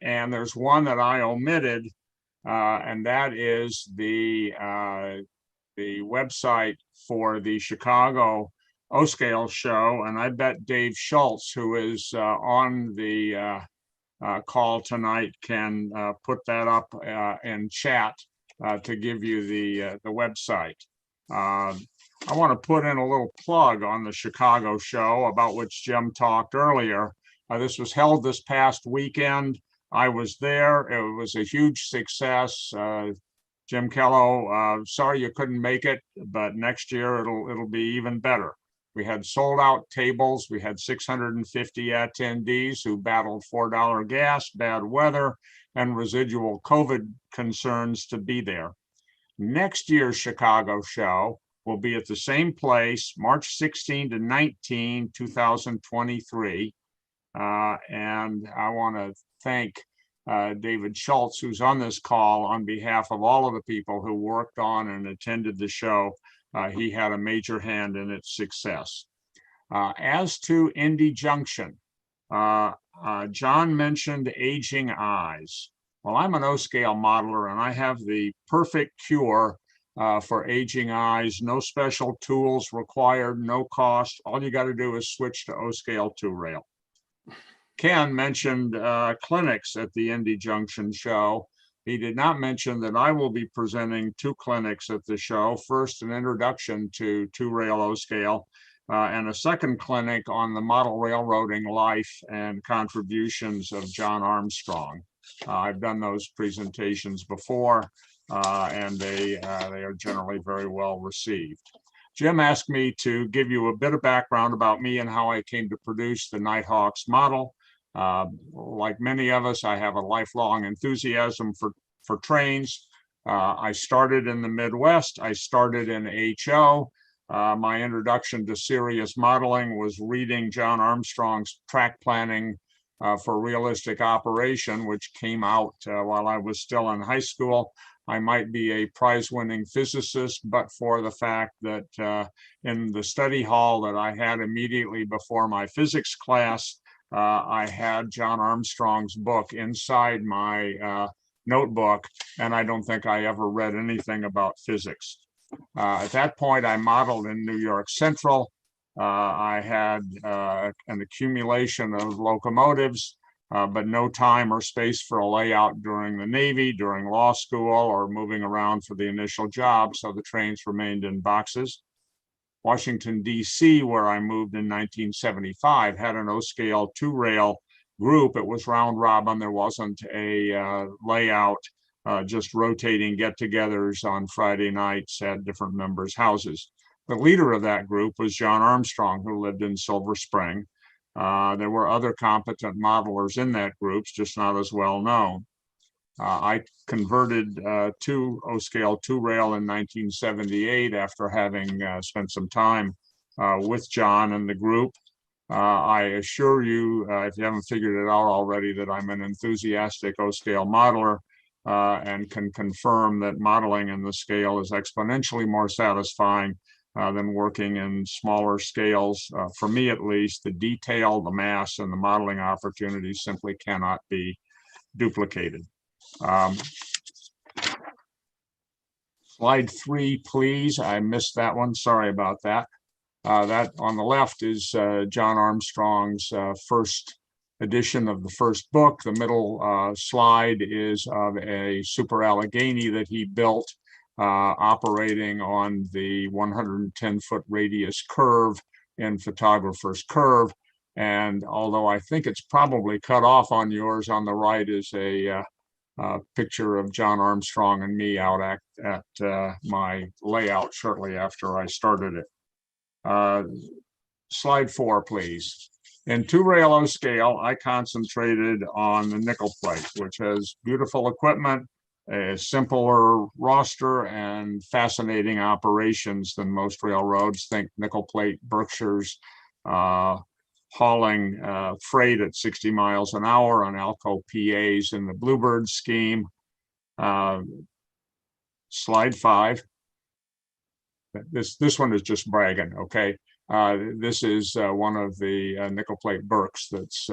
And there's one that I omitted, and that is the website for the Chicago O-Scale show. And I bet Dave Schultz, who is on the call tonight, can put that up in chat to give you the website. I want to put in a little plug on the Chicago show, about which Jim talked earlier. This was held this past weekend. I was there. It was a huge success. Jim Kellow, sorry you couldn't make it, but next year it'll be even better. We had sold out tables. We had 650 attendees who battled $4 gas, bad weather, and residual COVID concerns to be there. Next year's Chicago show will be at the same place, March 16 to 19, 2023. And I want to thank David Schultz, who's on this call, on behalf of all of the people who worked on and attended the show. He had a major hand in its success. As to Indy Junction, John mentioned aging eyes. Well, I'm an O-scale modeler and I have the perfect cure for aging eyes. No special tools required, no cost. All you got to do is switch to O-scale 2-rail. Ken mentioned clinics at the Indy Junction show. He did not mention that I will be presenting 2 clinics at the show. First, an introduction to 2-rail O-scale, and a second clinic on the model railroading life and contributions of John Armstrong. I've done those presentations before, and they are generally very well received. Jim asked me to give you a bit of background about me and how I came to produce the Nighthawks model. Like many of us, I have a lifelong enthusiasm for trains. I started in the Midwest. I started in HO. My introduction to serious modeling was reading John Armstrong's Track Planning for Realistic Operation, which came out while I was still in high school. I might be a prize-winning physicist, but for the fact that in the study hall that I had immediately before my physics class, I had John Armstrong's book inside my notebook, and I don't think I ever read anything about physics. At that point, I modeled in New York Central. I had an accumulation of locomotives, but no time or space for a layout during the Navy, during law school, or moving around for the initial job, so the trains remained in boxes. Washington, D.C., where I moved in 1975, had an O-scale 2-rail group. It was round robin. There wasn't a layout, just rotating get-togethers on Friday nights at different members' houses. The leader of that group was John Armstrong, who lived in Silver Spring. There were other competent modelers in that group, just not as well known. I converted to O-scale 2-rail in 1978 after having spent some time with John and the group. I assure you, if you haven't figured it out already, that I'm an enthusiastic O-scale modeler and can confirm that modeling in the scale is exponentially more satisfying than working in smaller scales. For me, at least, the detail, the mass, and the modeling opportunities simply cannot be duplicated. Slide 3, please. I missed that one. Sorry about that. That on the left is John Armstrong's first edition of the first book. The middle slide is of a Super Allegheny that he built, operating on the 110-foot radius curve in Photographer's Curve. And although I think it's probably cut off on yours, on the right is a picture of John Armstrong and me out at my layout shortly after I started it. Slide 4, please. In 2-rail O-scale, I concentrated on the nickel plate, which has beautiful equipment, a simpler roster, and fascinating operations than most railroads. Think nickel plate Berkshires, hauling freight at 60 miles an hour on Alco PAs in the Bluebird scheme. Slide 5. This one is just bragging, okay? This is one of the nickel plate Berks that's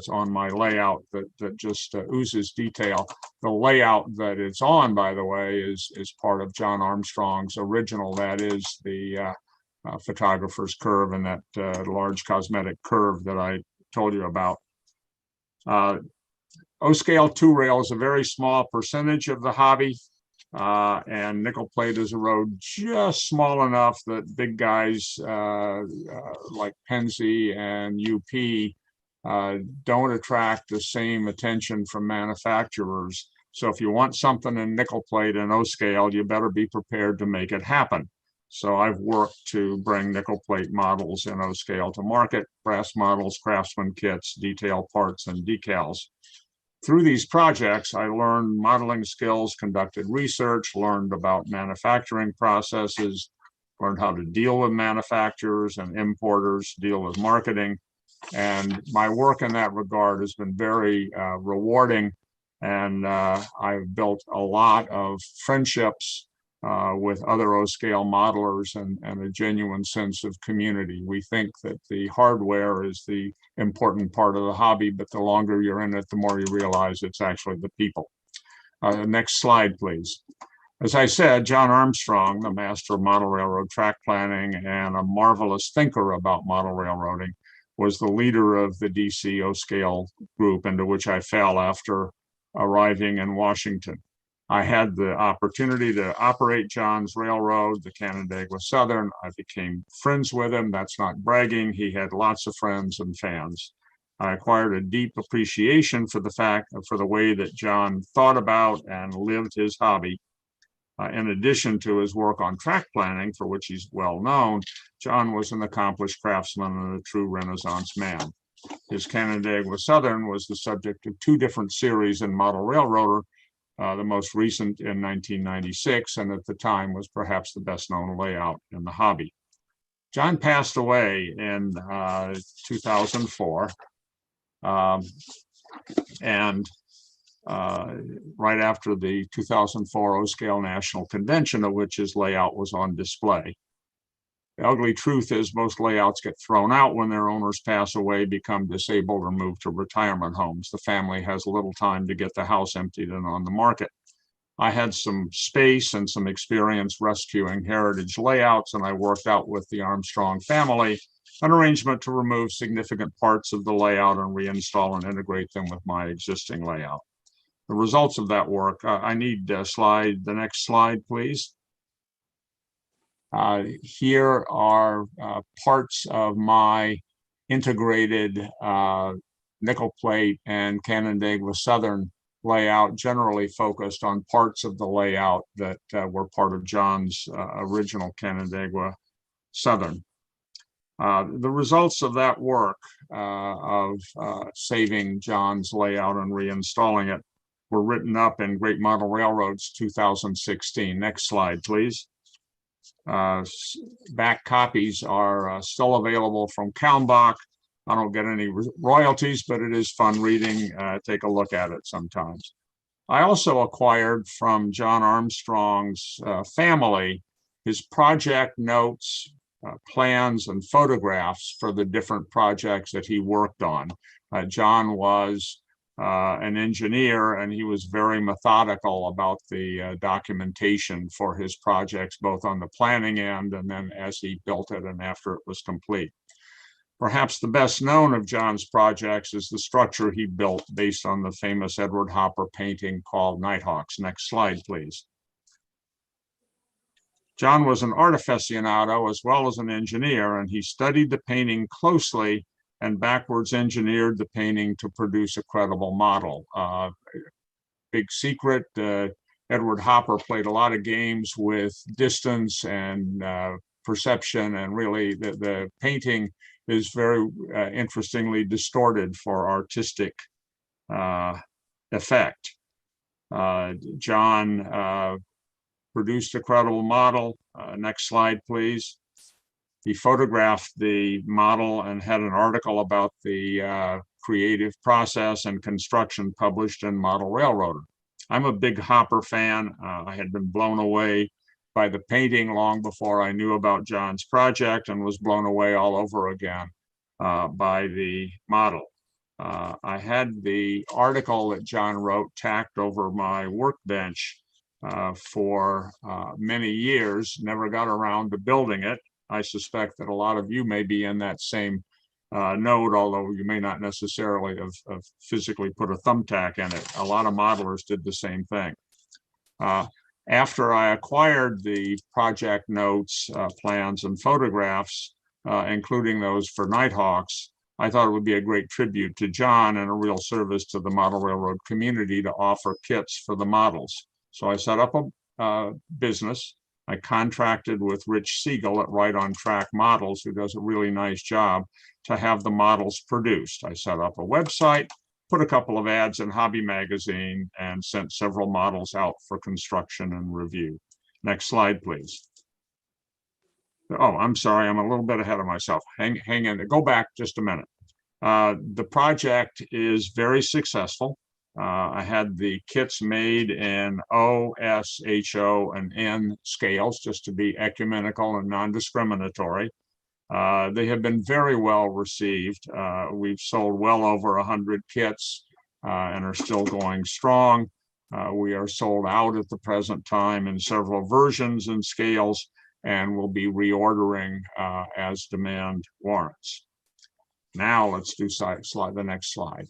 on my layout that just oozes detail. The layout that it's on, by the way, is part of John Armstrong's original. That is the Photographer's Curve and that large cosmetic curve that I told you about. O-scale 2-rail is a very small percentage of the hobby, and nickel plate is a road just small enough that big guys like Pennsy and UP don't attract the same attention from manufacturers. So if you want something in nickel plate and O-scale, you better be prepared to make it happen. So I've worked to bring nickel plate models in O-scale to market: brass models, craftsman kits, detail parts, and decals. Through these projects, I learned modeling skills, conducted research, learned about manufacturing processes, learned how to deal with manufacturers and importers, deal with marketing. And my work in that regard has been very rewarding. And I've built a lot of friendships with other O-scale modelers and a genuine sense of community. We think that the hardware is the important part of the hobby, but the longer you're in it, the more you realize it's actually the people. Next slide, please. As I said, John Armstrong, the master of model railroad track planning and a marvelous thinker about model railroading, was the leader of the DC O-scale group into which I fell after arriving in Washington. I had the opportunity to operate John's railroad, the Canandaigua Southern. I became friends with him. That's not bragging. He had lots of friends and fans. I acquired a deep appreciation for the way that John thought about and lived his hobby. In addition to his work on track planning, for which he's well known, John was an accomplished craftsman and a true Renaissance man. His Canandaigua Southern was the subject of 2 different series in Model Railroader, the most recent in 1996, and at the time was perhaps the best known layout in the hobby. John passed away in 2004, and right after the 2004 O-Scale National Convention, of which his layout was on display. The ugly truth is most layouts get thrown out when their owners pass away, become disabled, or move to retirement homes. The family has little time to get the house emptied and on the market. I had some space and some experience rescuing heritage layouts, and I worked out with the Armstrong family an arrangement to remove significant parts of the layout and reinstall and integrate them with my existing layout. The results of that work, I need the next slide, please. Here are parts of my integrated nickel plate and Canandaigua Southern layout, generally focused on parts of the layout that were part of John's original Canandaigua Southern. The results of that work of saving John's layout and reinstalling it were written up in Great Model Railroads 2016. Next slide, please. Back copies are still available from Kalmbach. I don't get any royalties, but it is fun reading. Take a look at it sometimes. I also acquired from John Armstrong's family his project notes, plans, and photographs for the different projects that he worked on. John was an engineer, and he was very methodical about the documentation for his projects, both on the planning end and then as he built it and after it was complete. Perhaps the best known of John's projects is the structure he built based on the famous Edward Hopper painting called Nighthawks. Next slide, please. John was an art aficionado as well as an engineer, and he studied the painting closely and backwards engineered the painting to produce a credible model. Big secret, Edward Hopper played a lot of games with distance and perception, and really the painting is very interestingly distorted for artistic effect. John produced a credible model. Next slide, please. He photographed the model and had an article about the creative process and construction published in Model Railroader. I'm a big Hopper fan. I had been blown away by the painting long before I knew about John's project, and was blown away all over again by the model. I had the article that John wrote tacked over my workbench for many years, never got around to building it. I suspect that a lot of you may be in that same node, although you may not necessarily have physically put a thumbtack in it. A lot of modelers did the same thing. After I acquired the project notes, plans, and photographs, including those for Nighthawks, I thought it would be a great tribute to John and a real service to the model railroad community to offer kits for the models. So I set up a business. I contracted with Rich Siegel at Right on Track Models, who does a really nice job, to have the models produced. I set up a website, put a couple of ads in Hobby Magazine, and sent several models out for construction and review. Next slide, please. Oh, I'm sorry, I'm a little bit ahead of myself. Hang in there, go back just a minute. The project is very successful. I had the kits made in O, S, HO, and N scales, just to be ecumenical and non-discriminatory. They have been very well received. We've sold well over 100 kits and are still going strong. We are sold out at the present time in several versions and scales, and will be reordering as demand warrants. Now let's do the next slide.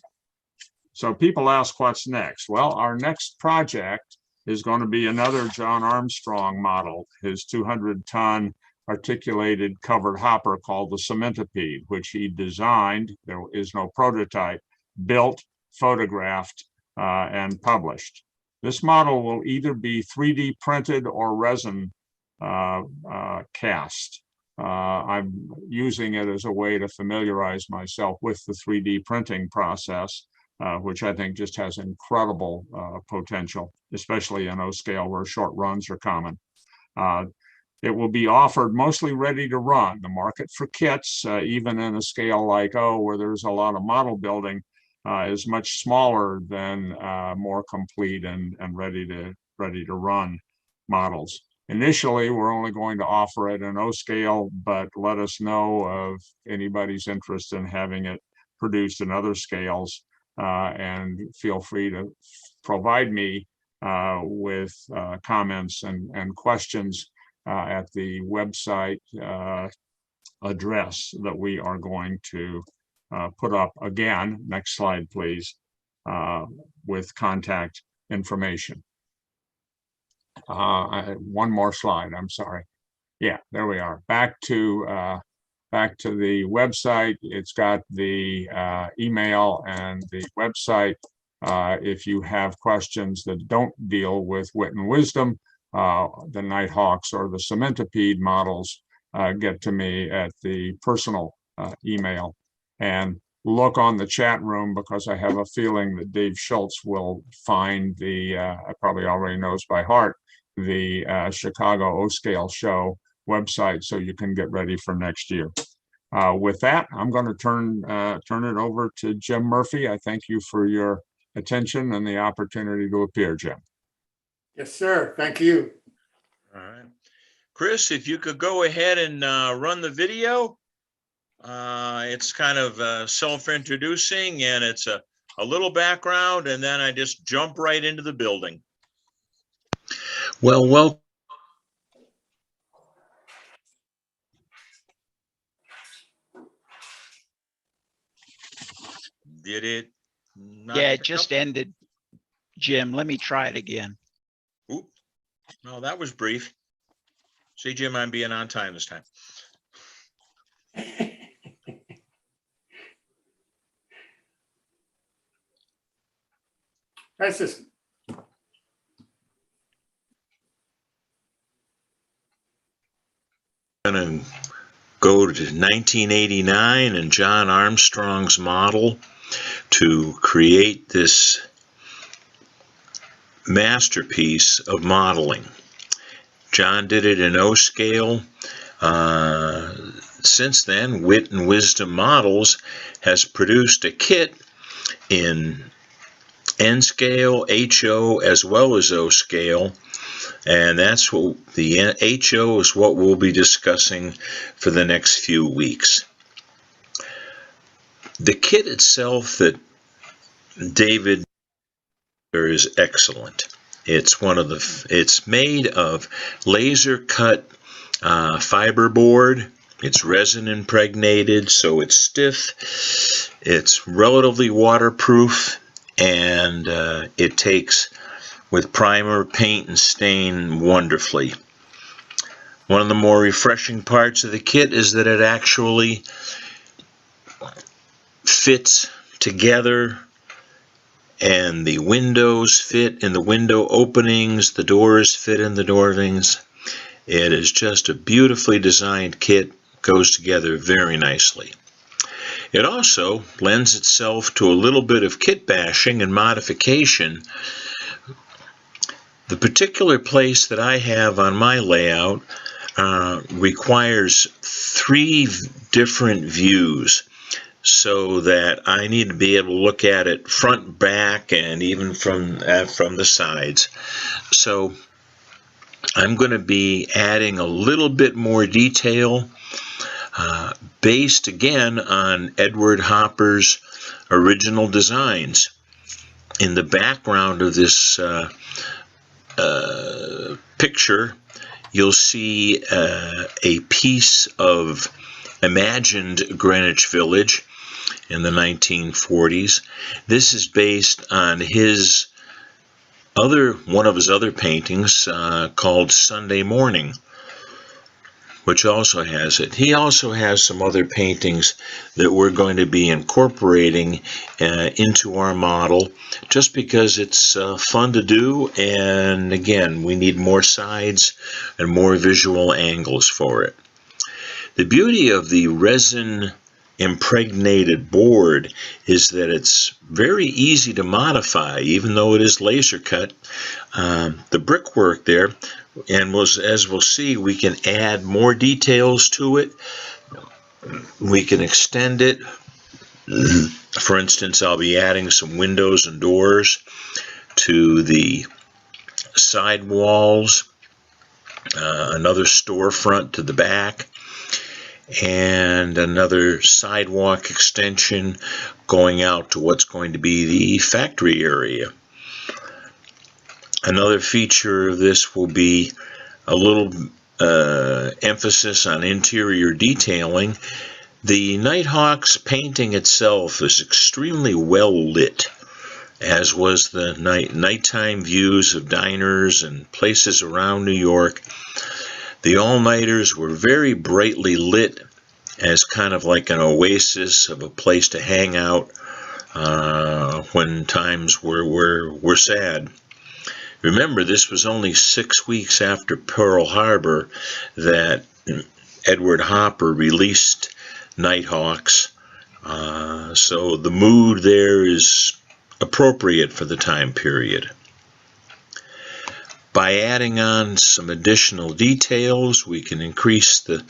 So people ask what's next. Well, our next project is going to be another John Armstrong model, his 200-ton articulated covered hopper called the Cementipede, which he designed. There is no prototype, built, photographed, and published. This model will either be 3D printed or resin cast. I'm using it as a way to familiarize myself with the 3D printing process, which I think just has incredible potential, especially in O scale where short runs are common. It will be offered mostly ready to run. The market for kits, even in a scale like O, where there's a lot of model building, is much smaller than more complete and ready to run models. Initially, we're only going to offer it in O scale, but let us know of anybody's interest in having it produced in other scales, and feel free to provide me with comments and questions at the website address that we are going to put up again. Next slide, please, with contact information. One more slide, I'm sorry. Yeah, there we are. Back to the website. It's got the email and the website. If you have questions that don't deal with wit and wisdom, the Nighthawks or the Cementipede models, get to me at the personal email. And look on the chat room, because I have a feeling that Dave Schultz will find probably already knows by heart, the Chicago O-Scale Show website, so you can get ready for next year. With that, I'm going to turn it over to Jim Murphy. I thank you for your attention and the opportunity to appear, Jim. Yes, sir. Thank you. All right. Chris, if you could go ahead and run the video. It's kind of self-introducing, and it's a little background, and then I just jump right into the building. Well, did it? Yeah, it just ended. Jim, let me try it again. Oop. No, that was brief. See, Jim, I'm being on time this time. That's just. Going to go to 1989 and John Armstrong's model to create this masterpiece of modeling. John did it in O scale. Since then, Wit and Wisdom Models has produced a kit in N scale, HO, as well as O scale. And that's what the HO is what we'll be discussing for the next few weeks. The kit itself that David is excellent. It's made of laser cut fiberboard. It's resin impregnated, so it's stiff. It's relatively waterproof, and it takes with primer, paint, and stain wonderfully. One of the more refreshing parts of the kit is that it actually fits together, and the windows fit in the window openings, the doors fit in the door openings. It is just a beautifully designed kit, goes together very nicely. It also lends itself to a little bit of kit bashing and modification. The particular place that I have on my layout requires 3 different views, so that I need to be able to look at it front, back, and even from the sides. So I'm going to be adding a little bit more detail based again on Edward Hopper's original designs. in the background of this picture, you'll see a piece of imagined Greenwich Village in the 1940s. This is based on one of his other paintings called Sunday Morning, which also has it. He also has some other paintings that we're going to be incorporating into our model, just because it's fun to do, and again, we need more sides and more visual angles for it. The beauty of the resin impregnated board is that it's very easy to modify, even though it is laser cut. The brickwork there, and as we'll see, we can add more details to it. We can extend it. For instance, I'll be adding some windows and doors to the side walls, another storefront to the back, and another sidewalk extension going out to what's going to be the factory area. Another feature of this will be a little emphasis on interior detailing. The Nighthawk's painting itself is extremely well lit, as was the nighttime views of diners and places around New York. The all-nighters were very brightly lit as kind of like an oasis of a place to hang out when times were sad. Remember, this was only 6 weeks after Pearl Harbor that Edward Hopper released Nighthawks, so the mood there is appropriate for the time period. By adding on some additional details, we can increase the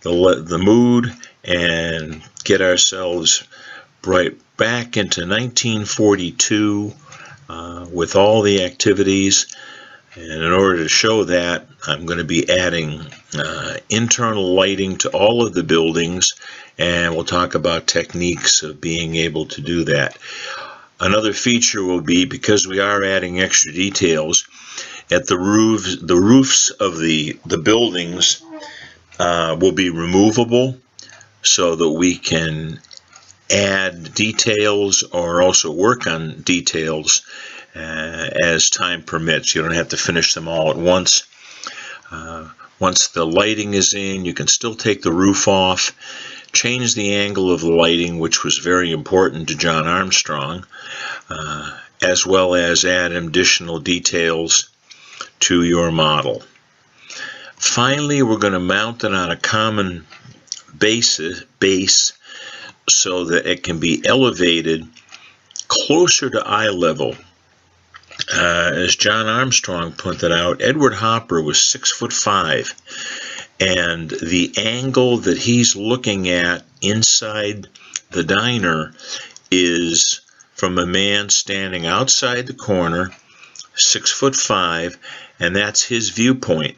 mood and get ourselves right back into 1942 with all the activities. And in order to show that, I'm going to be adding internal lighting to all of the buildings, and we'll talk about techniques of being able to do that. Another feature will be, because we are adding extra details, at the roofs of the buildings will be removable, so that we can add details or also work on details as time permits. You don't have to finish them all at once. Once the lighting is in, you can still take the roof off, change the angle of the lighting, which was very important to John Armstrong, as well as add additional details to your model. Finally, we're going to mount it on a common base so that it can be elevated closer to eye level. As John Armstrong pointed out, Edward Hopper was 6'5", and the angle that he's looking at inside the diner is from a man standing outside the corner, 6'5", and that's his viewpoint.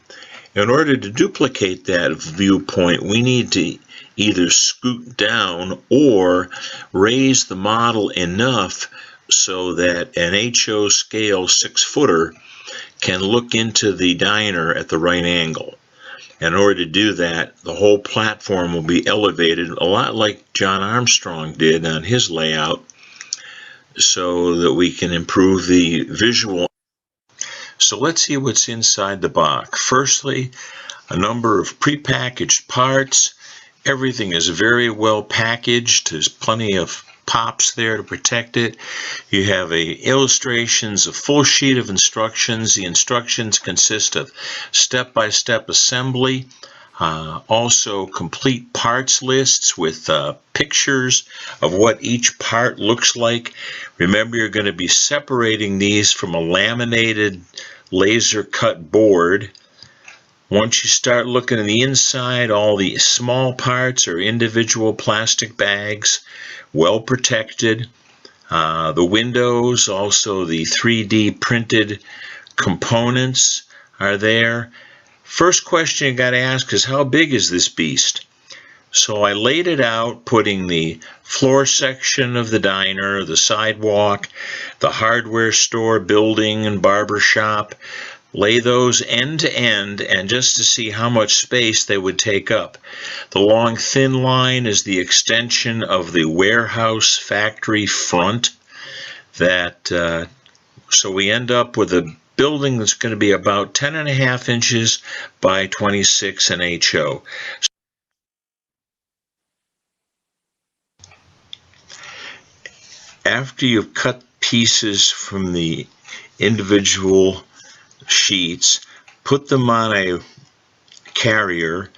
In order to duplicate that viewpoint, we need to either scoot down or raise the model enough so that an HO scale 6-footer can look into the diner at the right angle. In order to do that, the whole platform will be elevated a lot like John Armstrong did on his layout, so that we can improve the visual. So let's see what's inside the box. Firstly, a number of prepackaged parts. Everything is very well packaged. There's plenty of pops there to protect it. You have illustrations, a full sheet of instructions. The instructions consist of step-by-step assembly, also complete parts lists with pictures of what each part looks like. Remember, you're going to be separating these from a laminated laser cut board. Once you start looking at the inside, all the small parts are individual plastic bags, well protected. The windows, also the 3D printed components are there. First question you got to ask is, how big is this beast? So I laid it out, putting the floor section of the diner, the sidewalk, the hardware store, building, and barber shop, lay those end to end, and just to see how much space they would take up. The long thin line is the extension of the warehouse factory front. So we end up with a building that's going to be about 10.5 inches by 26 in HO. After you've cut pieces from the individual sheets, put them on a carrier,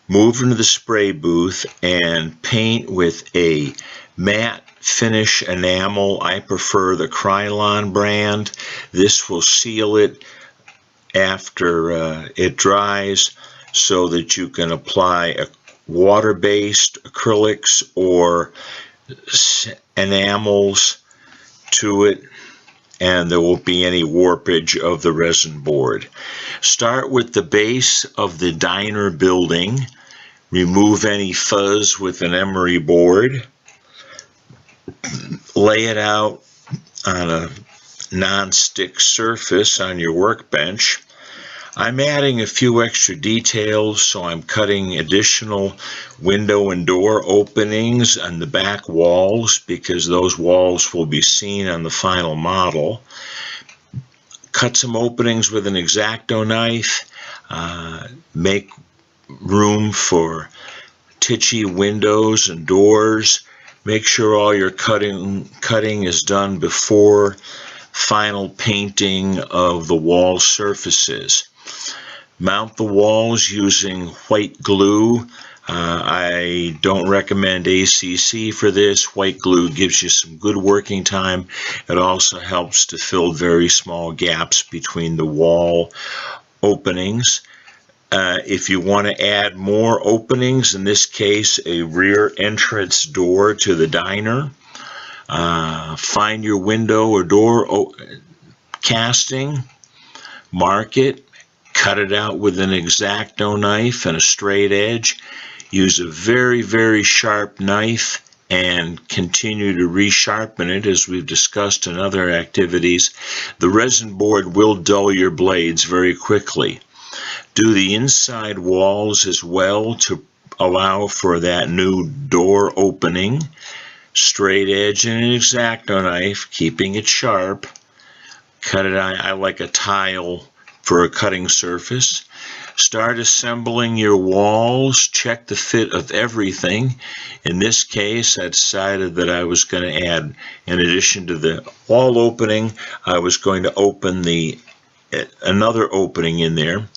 move into the spray booth, and paint with a matte finish enamel. I prefer the Krylon brand. This will seal it after it dries so that you can apply water-based acrylics or enamels to it, and there won't be any warpage of the resin board. Start with the base of the diner building. Remove any fuzz with an emery board. Lay it out on a non-stick surface on your workbench. I'm adding a few extra details, so I'm cutting additional window and door openings on the back walls because those walls will be seen on the final model. Cut some openings with an X-Acto knife. Make room for titchy windows and doors. Make sure all your cutting is done before final painting of the wall surfaces. Mount the walls using white glue. I don't recommend ACC for this. White glue gives you some good working time. It also helps to fill very small gaps between the wall openings. If you want to add more openings, in this case a rear entrance door to the diner, find your window or door casting, mark it, cut it out with an X-Acto knife and a straight edge. Use a very, very sharp knife and continue to resharpen it as we've discussed in other activities. The resin board will dull your blades very quickly. Do the inside walls as well to allow for that new door opening. Straight edge and an X-Acto knife, keeping it sharp. Cut it on, I like a tile for a cutting surface. Start assembling your walls. Check the fit of everything. In this case, I decided that I was going to add, in addition to the wall opening, I was going to open another opening in there.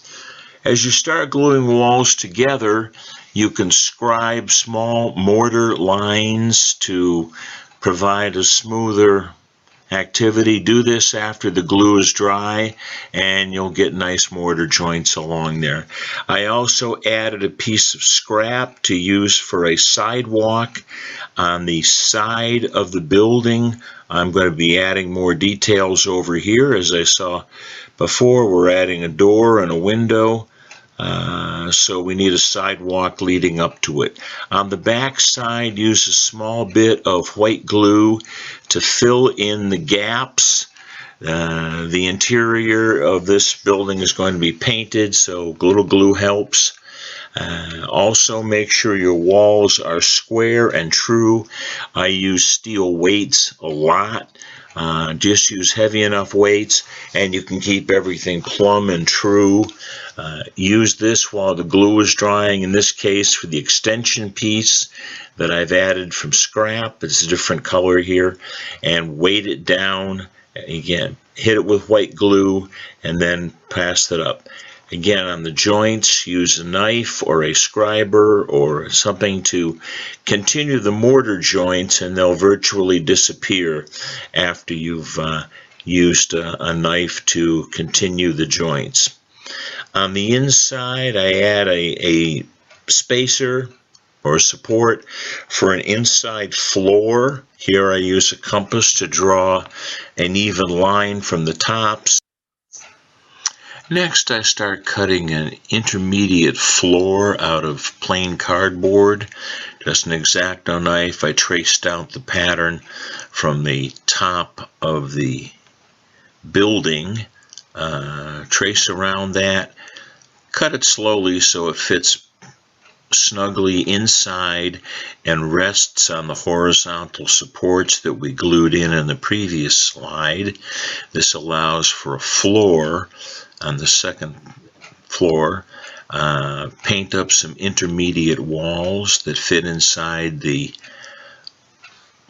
As you start gluing walls together, you can scribe small mortar lines to provide a smoother activity. Do this after the glue is dry and you'll get nice mortar joints along there. I also added a piece of scrap to use for a sidewalk on the side of the building. I'm going to be adding more details over here. As I saw before, we're adding a door and a window. So we need a sidewalk leading up to it. On the back side, use a small bit of white glue to fill in the gaps. The interior of this building is going to be painted, so a little glue helps. Also make sure your walls are square and true. I use steel weights a lot. Just use heavy enough weights and you can keep everything plumb and true. Use this while the glue is drying. In this case, for the extension piece that I've added from scrap, it's a different color here, and weight it down. Again, hit it with white glue and then pass it up. Again, on the joints, use a knife or a scriber or something to continue the mortar joints, and they'll virtually disappear after you've used a knife to continue the joints. On the inside, I add a spacer or support for an inside floor. Here I use a compass to draw an even line from the tops. Next, I start cutting an intermediate floor out of plain cardboard. Just an X-Acto knife. I traced out the pattern from the top of the building, trace around that, cut it slowly so it fits snugly inside and rests on the horizontal supports that we glued in the previous slide. This allows for a floor on the second floor. Paint up some intermediate walls that fit inside the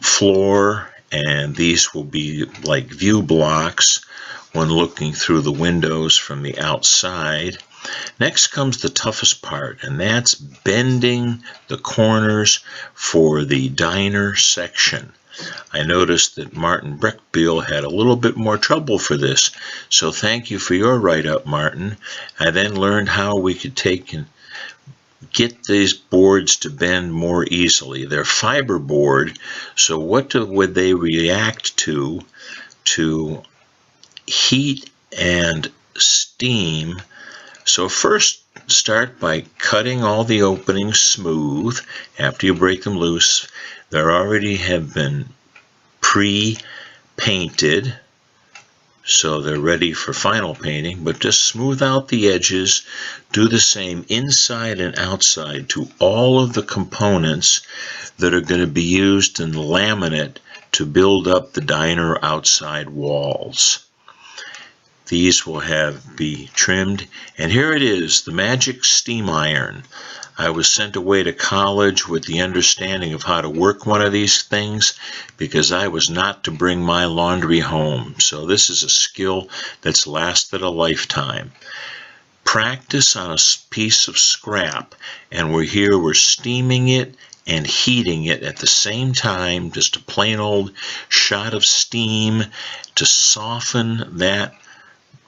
floor, and these will be like view blocks when looking through the windows from the outside. Next comes the toughest part, and that's bending the corners for the diner section. I noticed that Martin Breckbiel had a little bit more trouble for this, so thank you for your write-up, Martin. I then learned how we could take and get these boards to bend more easily. They're fiberboard, so what would they react to heat and steam? So first, start by cutting all the openings smooth. After you break them loose, they already have been pre-painted, so they're ready for final painting, but just smooth out the edges. Do the same inside and outside to all of the components that are going to be used in the laminate to build up the diner outside walls. These will be trimmed, and here it is, the magic steam iron. I was sent away to college with the understanding of how to work one of these things because I was not to bring my laundry home. So this is a skill that's lasted a lifetime. Practice on a piece of scrap, and we're steaming it and heating it at the same time, just a plain old shot of steam to soften that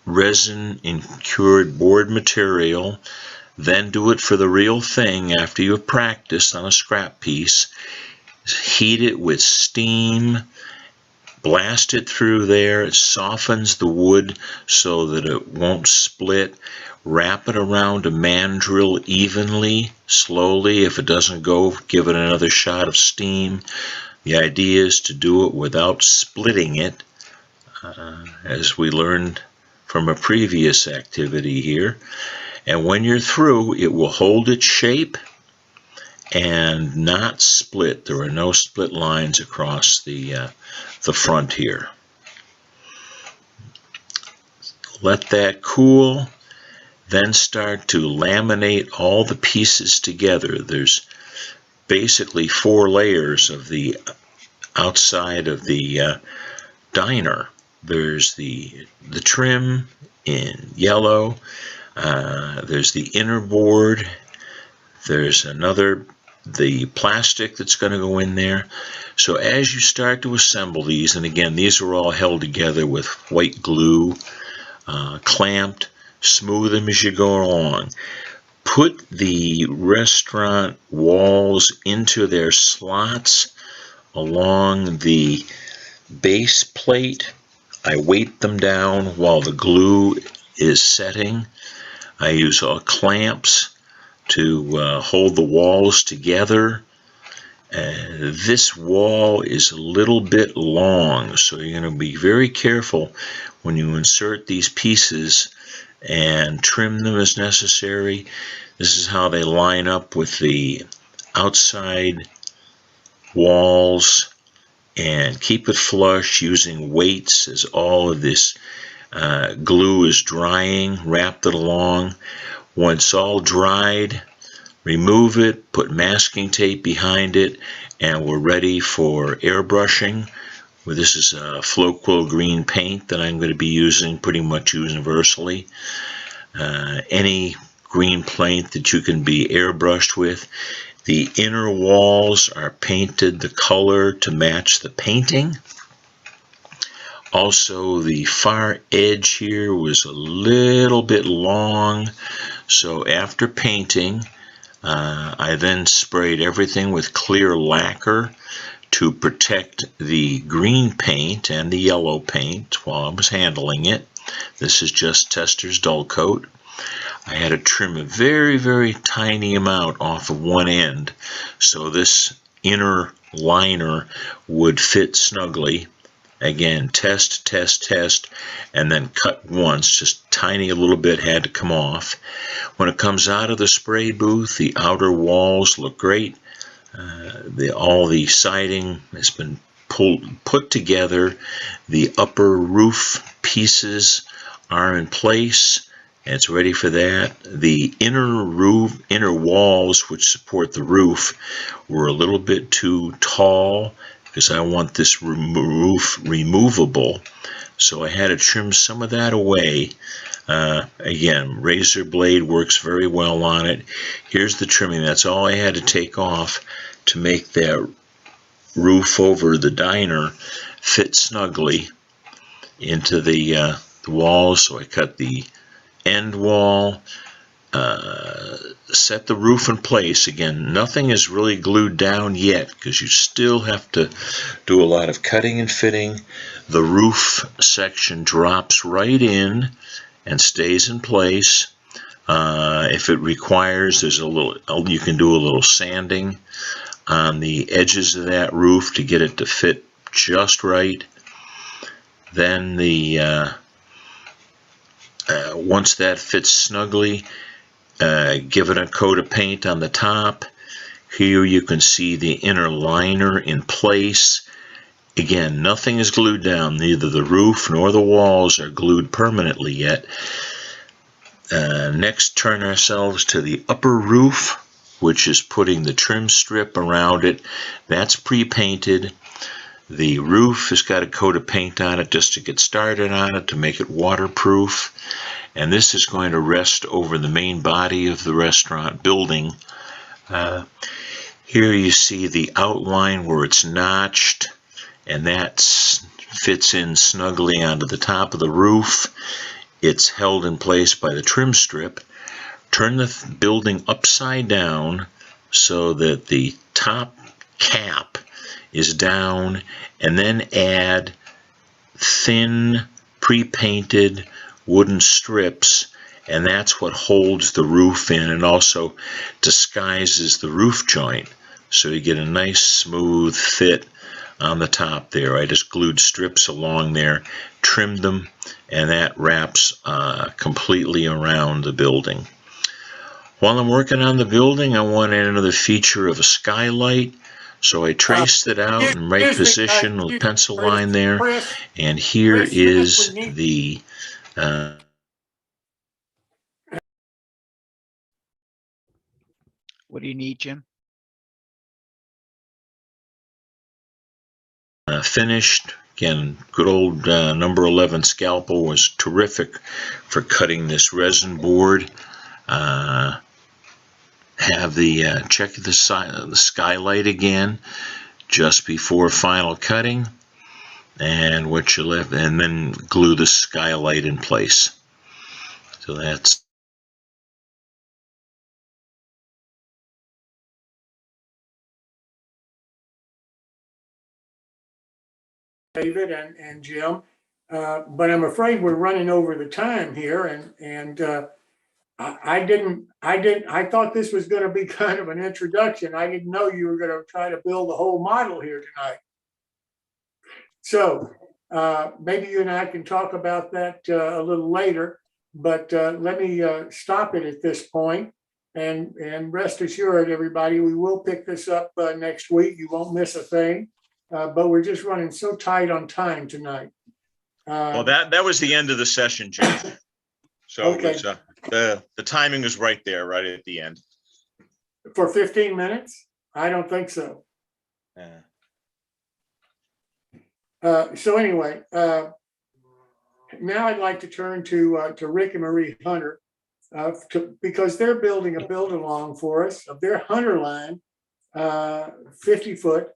resin cured board material. Then do it for the real thing after you've practiced on a scrap piece. Heat it with steam, blast it through there. It softens the wood so that it won't split. Wrap it around a mandrel evenly, slowly. If it doesn't go, give it another shot of steam. The idea is to do it without splitting it, as we learned from a previous activity here. And when you're through, it will hold its shape and not split. There are no split lines across the front here. Let that cool, then start to laminate all the pieces together. There's basically 4 layers of the outside of the diner. There's the trim in yellow. There's the inner board. There's the plastic that's going to go in there. So as you start to assemble these, and again, these are all held together with white glue, clamped, smooth them as you go along. Put the restaurant walls into their slots along the base plate. I weight them down while the glue is setting. I use clamps to hold the walls together. This wall is a little bit long, so you're going to be very careful when you insert these pieces and trim them as necessary. This is how they line up with the outside walls, and keep it flush using weights as all of this glue is drying. Wrap it along. Once all dried, remove it, put masking tape behind it, and we're ready for airbrushing. Well, this is a Floquil green paint that I'm going to be using pretty much universally. Any green paint that you can be airbrushed with. The inner walls are painted the color to match the painting. Also, the far edge here was a little bit long, so after painting, I then sprayed everything with clear lacquer to protect the green paint and the yellow paint while I was handling it. This is just Tester's dull coat. I had to trim a very, very tiny amount off of one end so this inner liner would fit snugly. Again, test, and then cut once. Just tiny little bit had to come off. When it comes out of the spray booth, the outer walls look great. All the siding has been put together. The upper roof pieces are in place. And it's ready for that. The inner walls, which support the roof, were a little bit too tall because I want this roof removable. So I had to trim some of that away. Again, razor blade works very well on it. Here's the trimming. That's all I had to take off to make that roof over the diner fit snugly into the walls. So I cut the end wall, set the roof in place. Again, nothing is really glued down yet because you still have to do a lot of cutting and fitting. The roof section drops right in and stays in place. If it requires, you can do a little sanding on the edges of that roof to get it to fit just right. Then once that fits snugly, give it a coat of paint on the top. Here you can see the inner liner in place. Again, nothing is glued down. Neither the roof nor the walls are glued permanently yet. Next, turn ourselves to the upper roof, which is putting the trim strip around it. That's pre-painted. The roof has got a coat of paint on it just to get started on it to make it waterproof. And this is going to rest over the main body of the restaurant building. Here you see the outline where it's notched, and that fits in snugly onto the top of the roof. It's held in place by the trim strip. Turn the building upside down so that the top cap is down, and then add thin pre-painted wooden strips, and that's what holds the roof in and also disguises the roof joint, so you get a nice smooth fit on the top there. I just glued strips along there, trimmed them, and that wraps completely around the building. While I'm working on the building, I wanted another feature of a skylight. So I traced it out in right position with pencil line there, and here is the What do you need, Jim? finished. Again, good old number 11 scalpel was terrific for cutting this resin board. Have the check the skylight again just before final cutting, and what you left, and then glue the skylight in place. So that's David and Jim, but I'm afraid we're running over the time here, and I thought this was going to be kind of an introduction. I didn't know you were going to try to build the whole model here tonight. So maybe you and I can talk about that a little later, but let me stop it at this point, and rest assured, everybody, we will pick this up next week. You won't miss a thing, but we're just running so tight on time tonight. Well, that was the end of the session, Jim. So okay. It was, the timing was right there, right at the end. For 15 minutes? I don't think so. So anyway, now I'd like to turn to Rick and Maureen Hunter, because they're building a build-along for us of their Hunterline 50-foot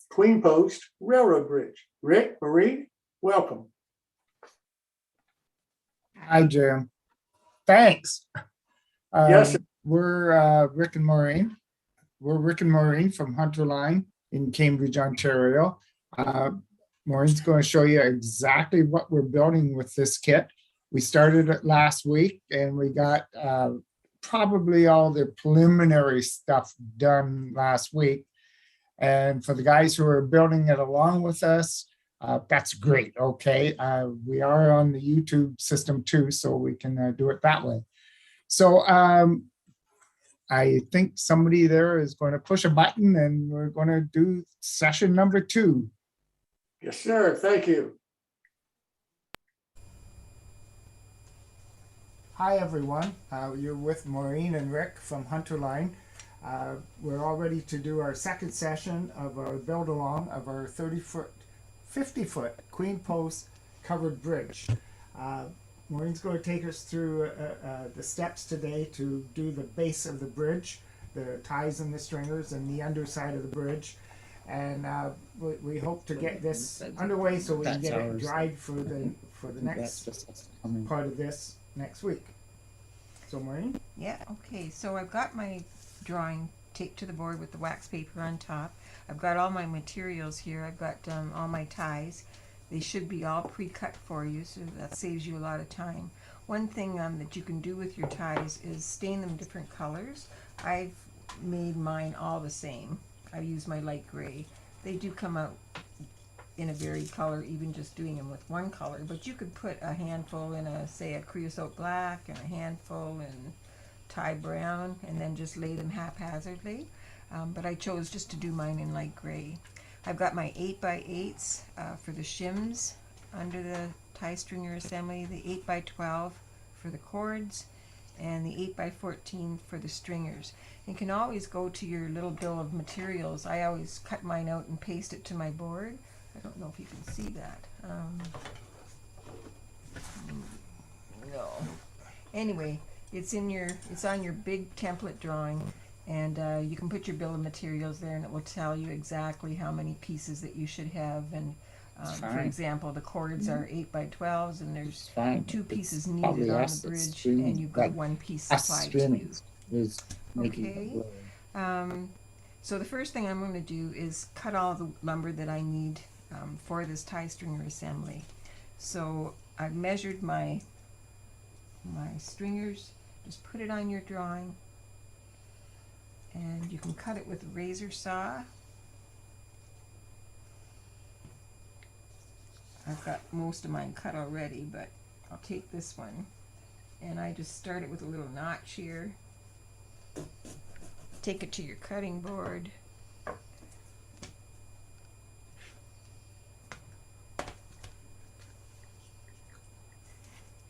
Queen Post Railroad Bridge. Rick, Maureen, welcome. Hi, Jim. Thanks. Yes. We're Rick and Maureen. We're Rick and Maureen from Hunterline in Cambridge, Ontario. Maureen's going to show you exactly what we're building with this kit. We started it last week and we got probably all the preliminary stuff done last week. And for the guys who are building it along with us, that's great. Okay. We are on the YouTube system too, so we can do it that way. So I think somebody there is going to push a button and we're going to do session number 2. Yes, sir. Thank you. Hi, everyone. You're with Maureen and Rick from Hunterline. We're all ready to do our second session of our build along of our 30-foot, 50-foot queen post covered bridge. Maureen's going to take us through the steps today to do the base of the bridge, the ties and the stringers and the underside of the bridge. And we hope to get this underway so we can get it dried for the next part of this next week. So Maureen? Yeah, okay. So I've got my drawing taped to the board with the wax paper on top. I've got all my materials here. I've got all my ties. They should be all pre-cut for you, so that saves you a lot of time. One thing that you can do with your ties is stain them different colors. I've made mine all the same. I use my light gray. They do come out in a varied color, even just doing them with one color, but you could put a handful in say a creosote black and a handful in tie brown and then just lay them haphazardly. But I chose just to do mine in light gray. I've got my 8x8s for the shims under the tie stringer assembly, the 8x12 for the cords, and the 8x14 for the stringers. You can always go to your little bill of materials. I always cut mine out and paste it to my board. I don't know if you can see that. No. Anyway, it's on your big template drawing, and you can put your bill of materials there, and it will tell you exactly how many pieces that you should have. And for example, the cords are 8x12s, and there's 2 pieces needed on the bridge, and you've got 1 piece supplied to you. Okay. So the first thing I'm going to do is cut all the lumber that I need for this tie stringer assembly. So I've measured my stringers. Just put it on your drawing, and you can cut it with a razor saw. I've got most of mine cut already, but I'll take this one, and I just start it with a little notch here. Take it to your cutting board.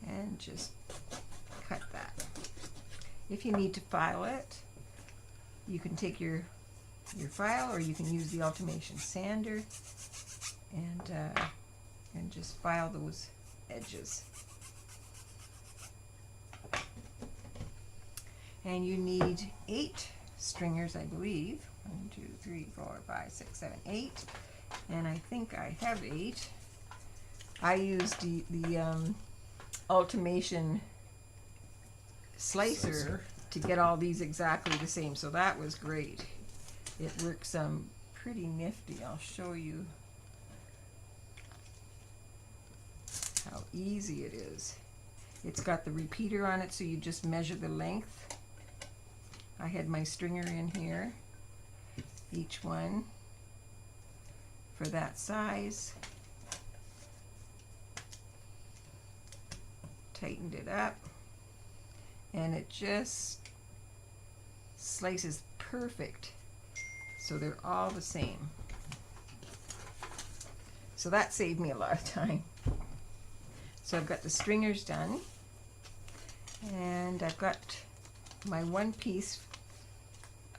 And just cut that. If you need to file it, you can take your file, or you can use the Ultimation sander and just file those edges. And you need 8 stringers, I believe. 1, 2, 3, 4, 5, 6, 7, 8. And I think I have 8. I used the Ultimation slicer to get all these exactly the same, so that was great. It works pretty nifty. I'll show you how easy it is. It's got the repeater on it, so you just measure the length. I had my stringer in here, each one for that size. Tightened it up, and it just slices perfect, so they're all the same. So that saved me a lot of time. So I've got the stringers done, and I've got my 1 piece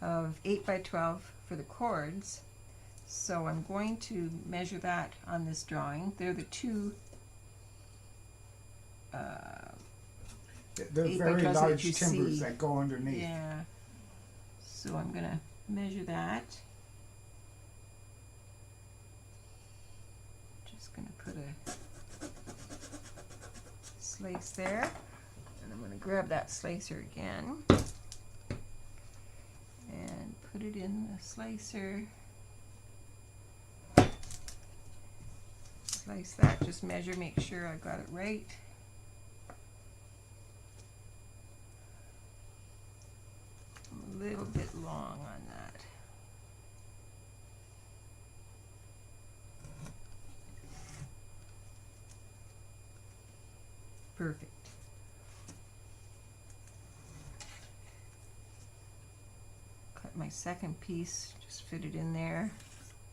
of 8x12 for the cords. So I'm going to measure that on this drawing. They're the 2 they're very large timbers that go underneath. Yeah. So I'm going to measure that. Just going to put a slice there. And I'm going to grab that slicer again and put it in the slicer. slice that, just measure, make sure I got it right. I'm a little bit long on that. Perfect. Cut my second piece, just fit it in there.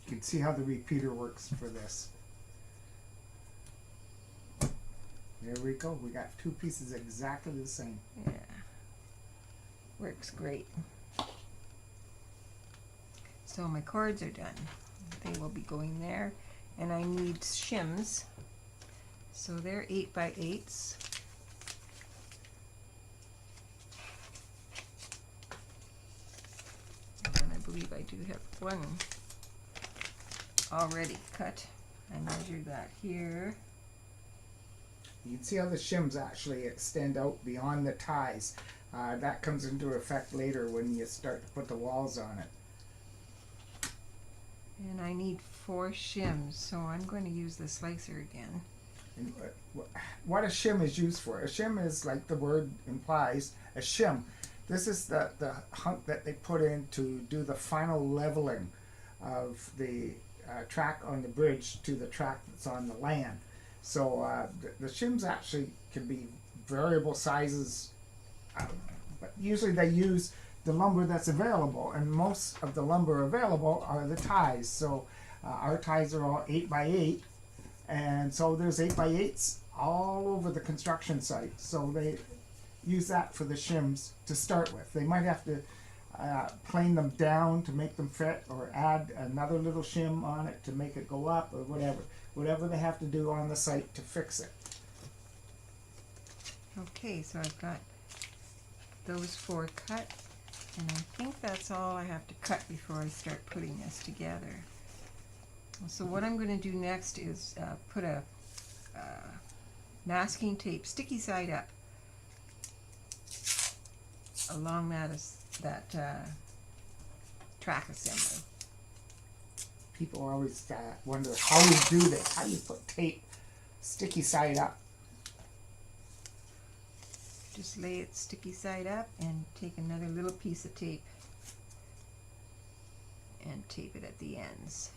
You can see how the repeater works for this. There we go. We got two pieces exactly the same. Yeah. Works great. So my cords are done. They will be going there. And I need shims. So they're 8x8s. And I believe I do have one already cut. I measured that here. You can see how the shims actually extend out beyond the ties. That comes into effect later when you start to put the walls on it. And I need 4 shims, so I'm going to use the slicer again. And what a shim is used for. A shim is, like the word implies, a shim. This is the hunk that they put in to do the final leveling of the track on the bridge to the track that's on the land. So the shims actually can be variable sizes, but usually they use the lumber that's available, and most of the lumber available are the ties. So our ties are all 8x8, and so there's 8x8s all over the construction site. So they use that for the shims to start with. They might have to plane them down to make them fit, or add another little shim on it to make it go up, or whatever they have to do on the site to fix it. Okay, so I've got those 4 cut, and I think that's all I have to cut before I start putting this together. So what I'm going to do next is put a masking tape, sticky side up, along that track assembly. People always wonder how you do this, how you put tape sticky side up. Just lay it sticky side up and take another little piece of tape and tape it at the ends.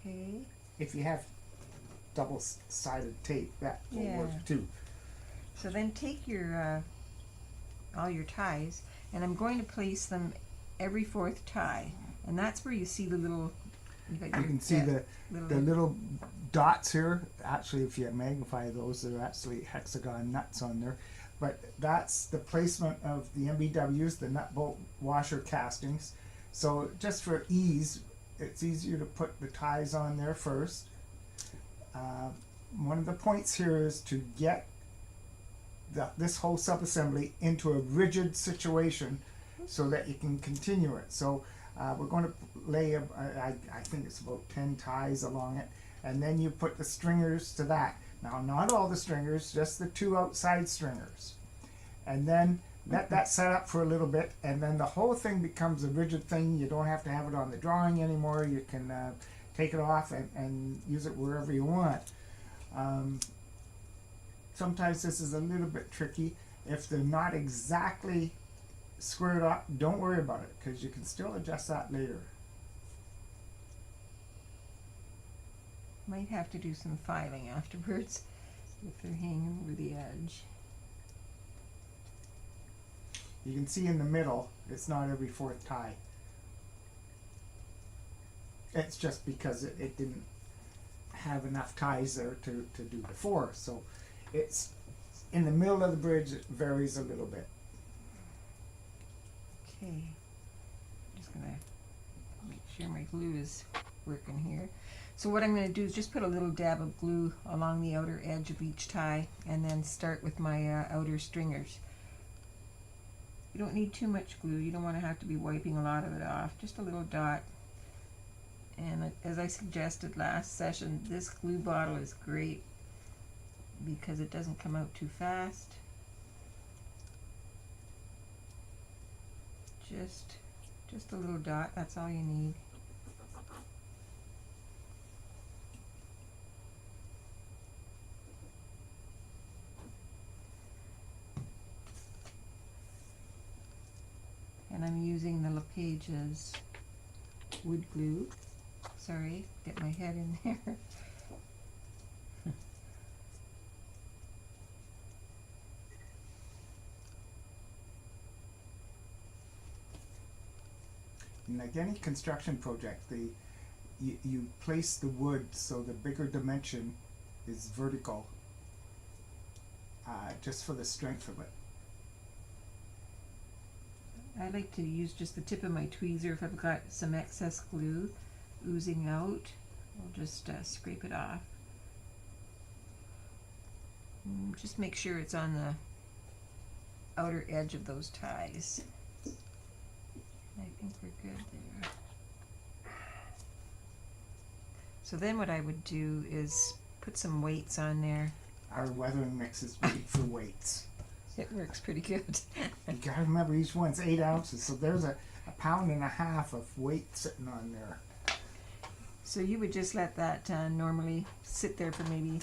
Okay. If you have double-sided tape, that will work too. So then take your all your ties, and I'm going to place them every 4th tie, and that's where you see the little. You can see the little dots here. Actually, if you magnify those, they're actually hexagon nuts on there. But that's the placement of the MBWs, the nut bolt washer castings. So just for ease, it's easier to put the ties on there first. One of the points here is to get this whole subassembly into a rigid situation so that you can continue it. So we're going to lay, I think it's about 10 ties along it, and then you put the stringers to that. Now, not all the stringers, just the 2 outside stringers. And then let that set up for a little bit, and then the whole thing becomes a rigid thing. You don't have to have it on the drawing anymore. You can take it off and use it wherever you want. Sometimes this is a little bit tricky. If they're not exactly squared up, don't worry about it, because you can still adjust that later. Might have to do some filing afterwards if they're hanging over the edge. You can see in the middle, it's not every 4th tie. It's just because it didn't have enough ties there to do the 4. So it's in the middle of the bridge, it varies a little bit. Okay, I'm just gonna make sure my glue is working here. So what I'm going to do is just put a little dab of glue along the outer edge of each tie, and then start with my outer stringers. You don't need too much glue. You don't want to have to be wiping a lot of it off. Just a little dot. And as I suggested last session, this glue bottle is great because it doesn't come out too fast. Just a little dot, that's all you need. And I'm using the LePage's wood glue. Sorry, get my head in there. Like any construction project, you place the wood so the bigger dimension is vertical, just for the strength of it. I like to use just the tip of my tweezer if I've got some excess glue oozing out. I'll just scrape it off. Just make sure it's on the outer edge of those ties. I think we're good there. So then what I would do is put some weights on there. Our weathering mix is made for weights. It works pretty good. You gotta remember each one's 8 ounces, so there's a pound and a half of weight sitting on there. So you would just let that normally sit there for maybe,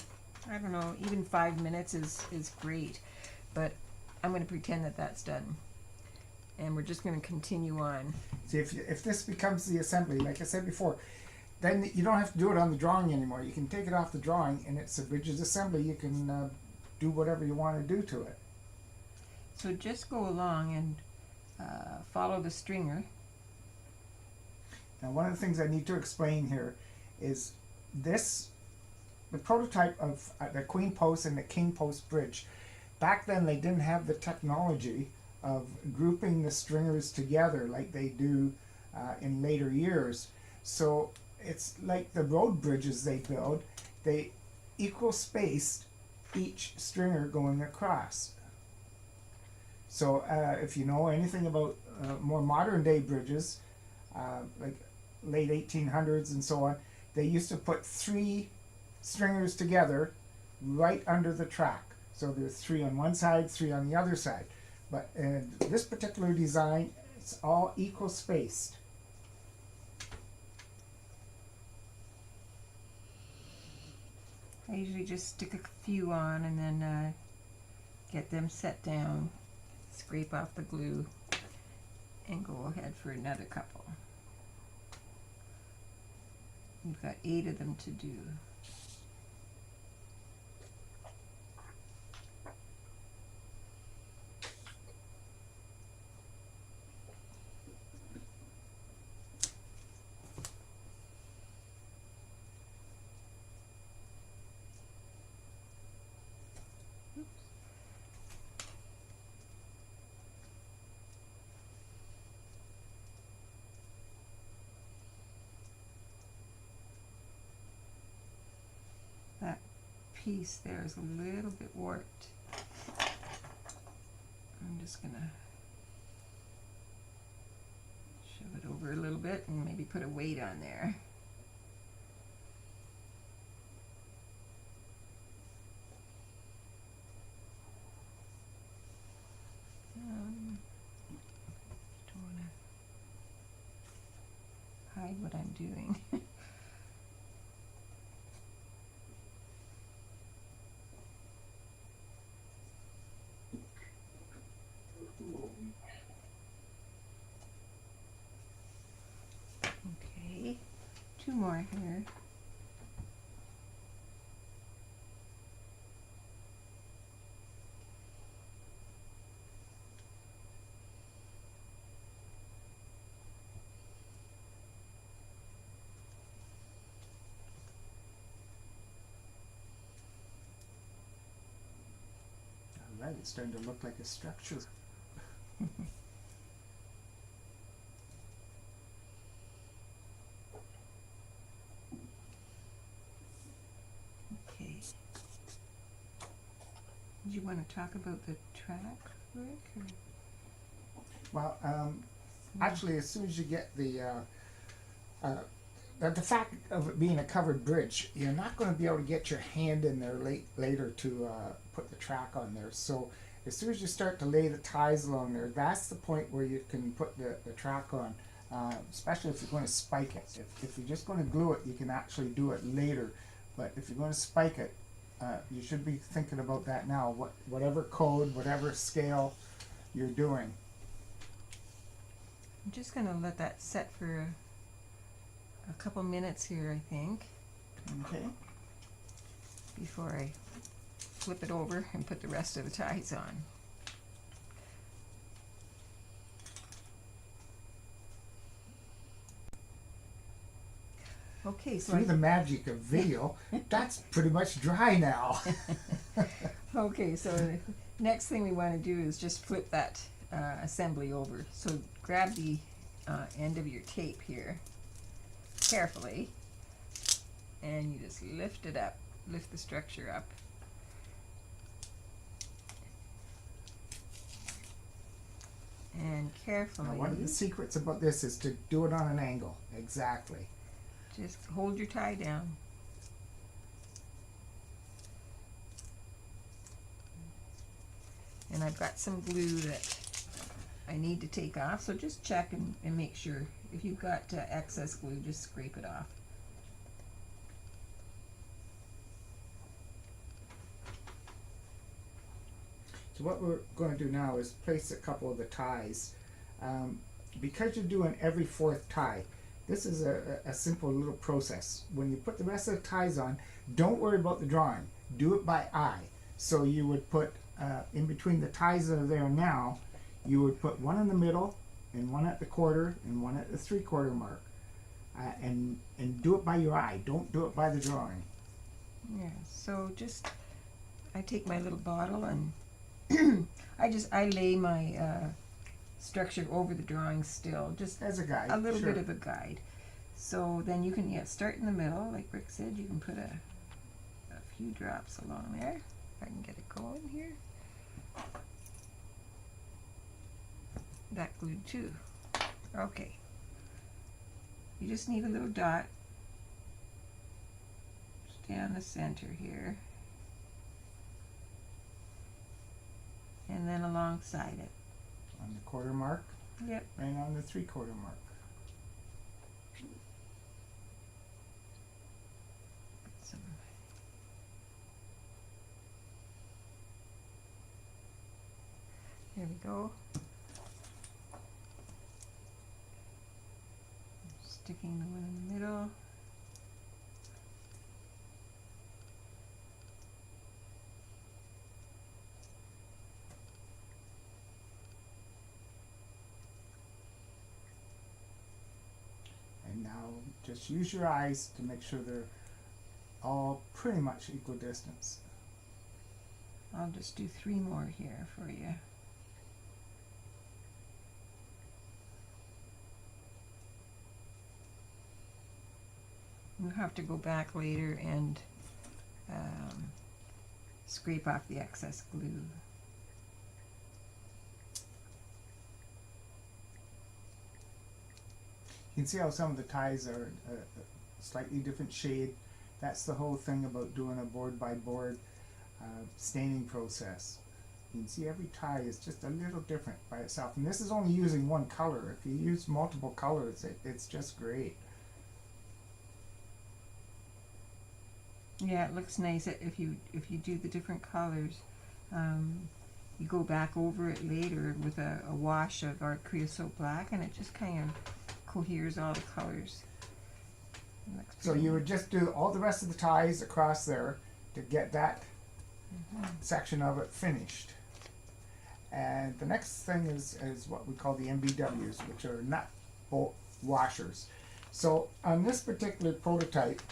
I don't know, even 5 minutes is great. But I'm going to pretend that that's done. And we're just going to continue on. See, if this becomes the assembly, like I said before, then you don't have to do it on the drawing anymore. You can take it off the drawing, and it's a rigid assembly. You can do whatever you want to do to it. So just go along and follow the stringer. Now, one of the things I need to explain here is the prototype of the Queen Post and the King Post bridge. Back then, they didn't have the technology of grouping the stringers together like they do in later years. So it's like the road bridges they build, they equal spaced each stringer going across. So if you know anything about more modern day bridges, like late 1800s and so on, they used to put 3 stringers together right under the track. So there's 3 on one side, 3 on the other side. But in this particular design, it's all equal spaced. I usually just stick a few on and then get them set down, scrape off the glue, and go ahead for another couple. You've got 8 of them to do. That piece there is a little bit warped. I'm just gonna shove it over a little bit and maybe put a weight on there. Don't wanna hide what I'm doing. Okay, 2 more here. All right, it's starting to look like a structure. Okay. Do you want to talk about the track, Rick? Or? Well, actually, as soon as you get the fact of it being a covered bridge, you're not going to be able to get your hand in there later to put the track on there. So as soon as you start to lay the ties along there, that's the point where you can put the track on. especially if you're going to spike it. If you're just going to glue it, you can actually do it later. But if you're going to spike it, you should be thinking about that now. Whatever code, whatever scale you're doing. I'm just going to let that set for a couple minutes here, I think. Okay. Before I flip it over and put the rest of the ties on. Okay, so through the magic of video, that's pretty much dry now. Okay, so the next thing we want to do is just flip that assembly over. So grab the end of your tape here carefully, and you just lift it up, lift the structure up. And carefully. Now, one of the secrets about this is to do it on an angle. Exactly. Just hold your tie down. And I've got some glue that I need to take off, so just check and make sure. If you've got excess glue, just scrape it off. So what we're going to do now is place a couple of the ties. Because you're doing every fourth tie, this is a simple little process. When you put the rest of the ties on, don't worry about the drawing. Do it by eye. So you would put in between the ties that are there now, you would put one in the middle, and one at the quarter, and one at the 3/4 mark. And do it by your eye. Don't do it by the drawing. Yeah, so just, I take my little bottle and I lay my structure over the drawing still, just as a guide, a little sure. bit of a guide. So then you can start in the middle, like Rick said. You can put a few drops along there. If I can get it going here. That glued too. Okay. You just need a little dot just down the center here. And then alongside it. On the quarter mark. Yep. And on the 3/4 mark. There we go. Sticking the one in the middle. And now just use your eyes to make sure they're all pretty much equal distance. I'll just do 3 more here for you. You'll have to go back later and scrape off the excess glue. You can see how some of the ties are a slightly different shade. That's the whole thing about doing a board by board staining process. You can see every tie is just a little different by itself. And this is only using one color. If you use multiple colors, it's just great. Yeah, it looks nice if you do the different colors. You go back over it later with a wash of our creosote black, and it just kind of coheres all the colors. So you would just do all the rest of the ties across there to get that section of it finished. And the next thing is what we call the MBWs, which are nut bolt washers. So on this particular prototype,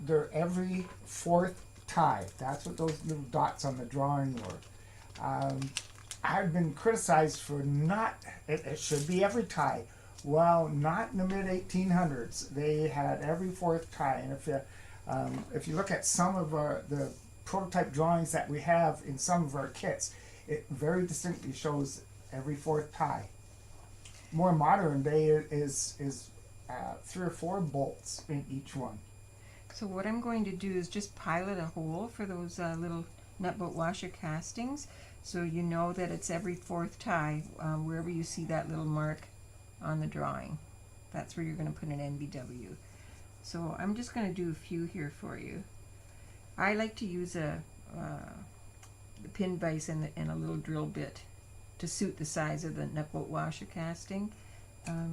they're every 4th tie. That's what those little dots on the drawing were. I've been criticized for it should be every tie. Well, not in the mid-1800s. They had every 4th tie. And if you look at some of the prototype drawings that we have in some of our kits, it very distinctly shows every 4th tie. More modern day is 3 or 4 bolts in each one. So what I'm going to do is just pilot a hole for those little nut bolt washer castings, so you know that it's every 4th tie, wherever you see that little mark on the drawing. That's where you're going to put an NBW. So I'm just going to do a few here for you. I like to use the pin vise and a little drill bit to suit the size of the nut bolt washer casting.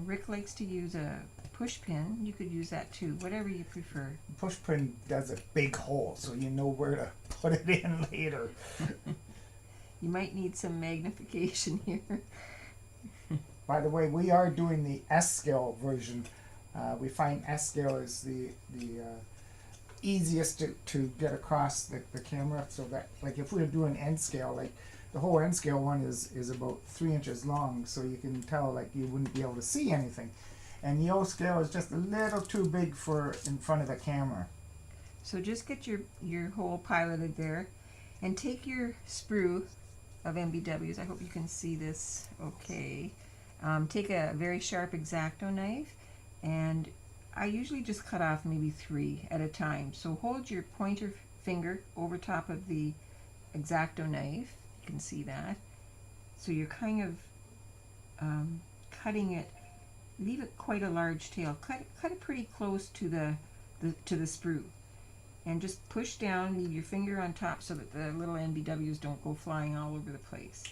Rick likes to use a push pin. You could use that too, whatever you prefer. Push pin does a big hole, so you know where to put it in later. You might need some magnification here. By the way, we are doing the S-scale version. We find S-scale is the easiest to get across the camera, so that, like, if we were doing N-scale, like the whole N-scale one is about 3 inches long, so you can tell, like, you wouldn't be able to see anything. And the O-scale is just a little too big for in front of the camera. So just get your hole piloted there, and take your sprue of MBWs. I hope you can see this okay. Take a very sharp X-Acto knife, and I usually just cut off maybe 3 at a time. So hold your pointer finger over top of the X-Acto knife. You can see that. So you're kind of cutting it. Leave it quite a large tail. Cut it pretty close to the sprue, and just push down. Leave your finger on top so that the little NBWs don't go flying all over the place.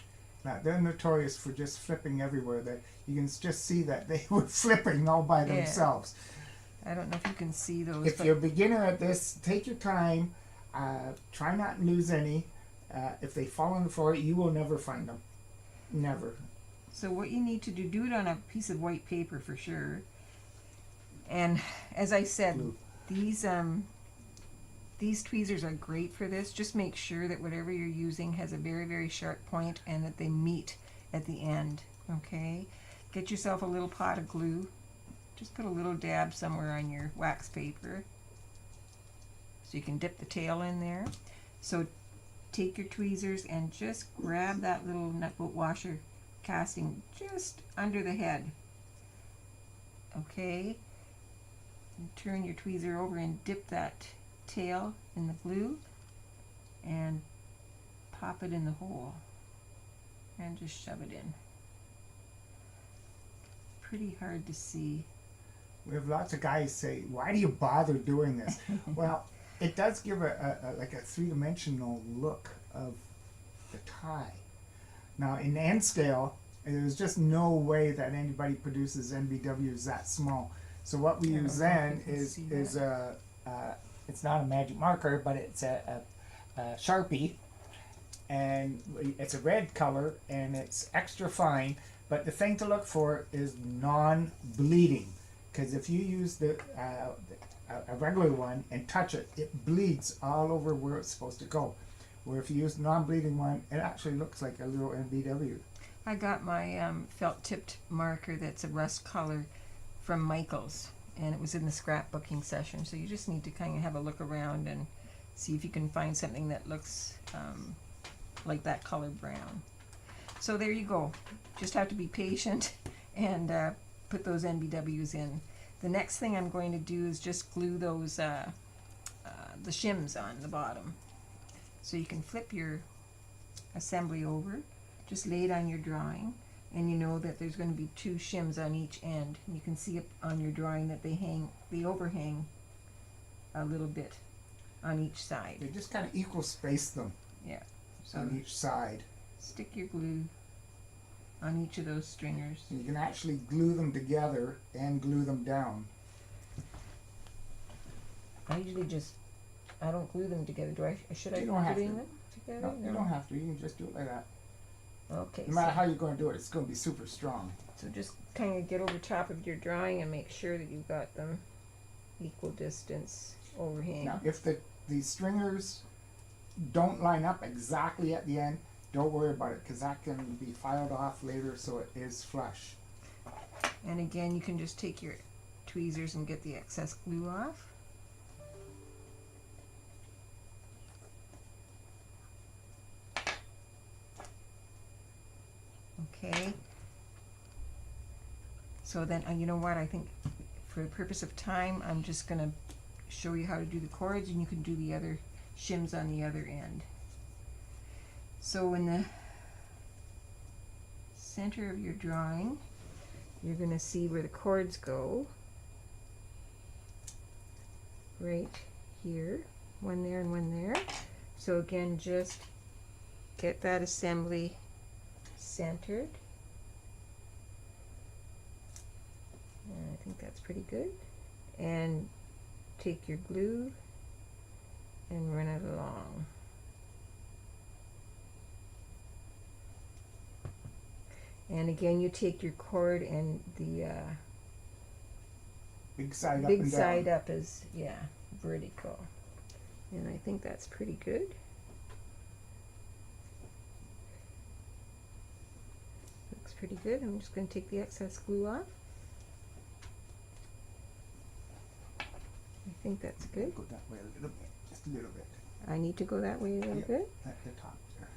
Now, they're notorious for just flipping everywhere. That you can just see that they were flipping all by themselves. I don't know if you can see those. If you're a beginner at this, take your time. Try not to lose any. If they fall on the floor, you will never find them. Never. So what you need to do it on a piece of white paper for sure. And as I said, these tweezers are great for this. Just make sure that whatever you're using has a very, very sharp point and that they meet at the end, okay? Get yourself a little pot of glue. Just put a little dab somewhere on your wax paper so you can dip the tail in there. So take your tweezers and just grab that little nut bolt washer casting just under the head, okay? And turn your tweezer over and dip that tail in the glue and pop it in the hole and just shove it in. Pretty hard to see. We have lots of guys say, why do you bother doing this? Well, it does give like a three-dimensional look of the tie. Now in N scale, there's just no way that anybody produces NBWs that small. So what we use then is it's not a magic marker, but it's a Sharpie, and it's a red color and it's extra fine. But the thing to look for is non-bleeding, because if you use a regular one and touch it, it bleeds all over where it's supposed to go. Where if you use non-bleeding one, it actually looks like a little NBW. I got my felt tipped marker that's a rust color from Michael's, and it was in the scrapbooking session. So you just need to kind of have a look around and see if you can find something that looks like that color brown. So there you go. Just have to be patient and put those NBWs in. The next thing I'm going to do is just glue those the shims on the bottom. So you can flip your assembly over, just lay it on your drawing, and you know that there's going to be 2 shims on each end. You can see it on your drawing that they overhang a little bit on each side. They just kind of equal space them. Yeah. So on each side. Stick your glue on each of those stringers. You can actually glue them together and glue them down. I usually I don't glue them together. Should I be gluing them together? No, you don't have to. You can just do it like that. Okay. No matter how you're going to do it, it's going to be super strong. So just kind of get over top of your drawing and make sure that you've got them equal distance overhang. Now, if the stringers don't line up exactly at the end, don't worry about it, because that can be filed off later so it is flush. And again, you can just take your tweezers and get the excess glue off. Okay. So then, you know what, I think for the purpose of time, I'm just going to show you how to do the cords, and you can do the other shims on the other end. So in the center of your drawing, you're going to see where the cords go. Right here, one there and one there. So again, just get that assembly centered. And I think that's pretty good. And take your glue and run it along. And again, you take your cord and the Big side up big and side down. up is, yeah, vertical. And I think that's pretty good. Looks pretty good. I'm just going to take the excess glue off. I think that's good. Go that way a little bit, just a little bit. I need to go that way a little Yep, bit. at the top there.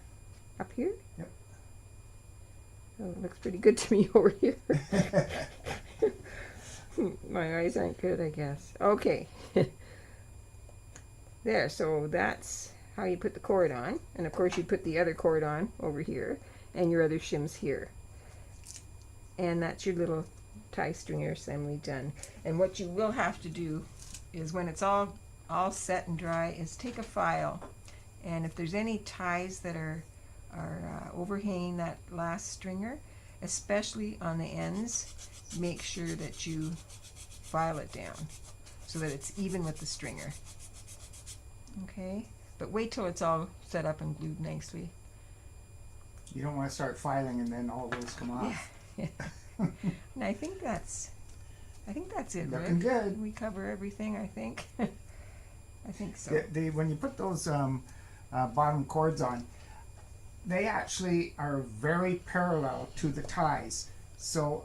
Up here? Yep. Oh, it looks pretty good to me over here. My eyes aren't good, I guess. Okay. There, so that's how you put the cord on. And of course you put the other cord on over here and your other shims here. And that's your little tie stringer assembly done. And what you will have to do is when it's all set and dry is take a file, and if there's any ties that are overhanging that last stringer, especially on the ends, make sure that you file it down so that it's even with the stringer. Okay, but wait till it's all set up and glued nicely. You don't want to start filing and then all those come off. Yeah. And I think that's it, Looking Rick. good. We cover everything, I think. I think so. When you put those bottom cords on, they actually are very parallel to the ties. So,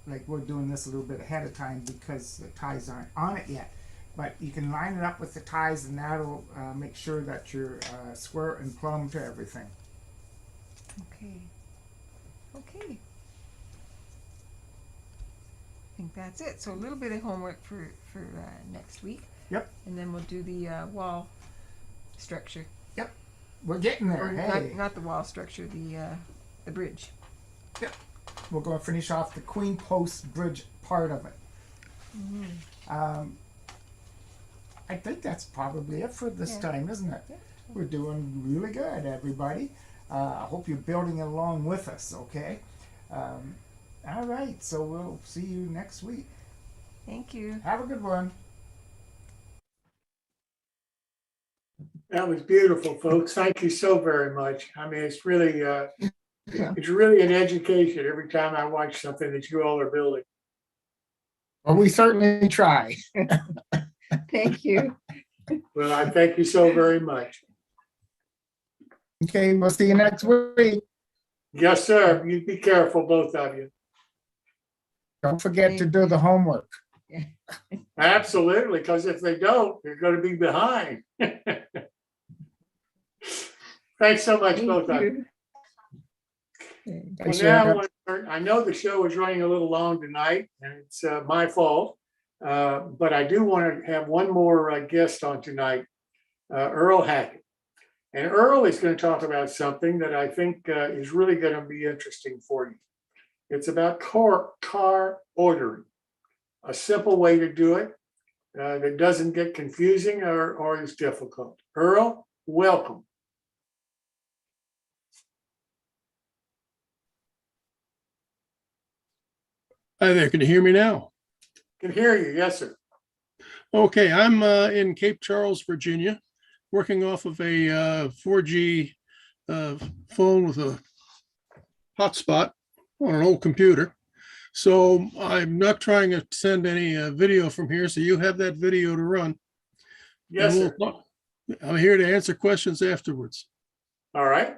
like we're doing this a little bit ahead of time because the ties aren't on it yet. But you can line it up with the ties, and that'll make sure that you're square and plumb to everything. Okay. Okay. I think that's it. So a little bit of homework for next week. Yep. And then we'll do the wall structure. Yep. We're getting there. Or Hey. not the wall structure, the bridge. Yep. We're going to finish off the Queen Post Bridge part of it. Mm-hmm. I think that's probably it for this Yeah. time, isn't it? Yeah. We're doing really good, everybody. I hope you're building along with us, okay? All right, so we'll see you next week. Thank you. Have a good one. That was beautiful, folks. Thank you so very much. I mean, it's really an education every time I watch something that you all are building. Well, we certainly try. Thank you. Well, I thank you so very much. Okay, we'll see you next week. Yes, sir. You be careful, both of you. Don't forget to do the homework. Absolutely, because if they don't, you're going to be behind. Thanks so much, both of you. Well, now, I know the show is running a little long tonight, and it's my fault. But I do want to have one more guest on tonight, Earl Hackett. And Earl is going to talk about something that I think is really going to be interesting for you. It's about car ordering, a simple way to do it that doesn't get confusing or is difficult. Earl, welcome. Hi there, can you hear me now? Can hear you, yes, sir. Okay, I'm in Cape Charles, Virginia, working off of a 4G phone with a hotspot on an old computer. So I'm not trying to send any video from here, so you have that video to run. Yes, sir. I'm here to answer questions afterwards. All right.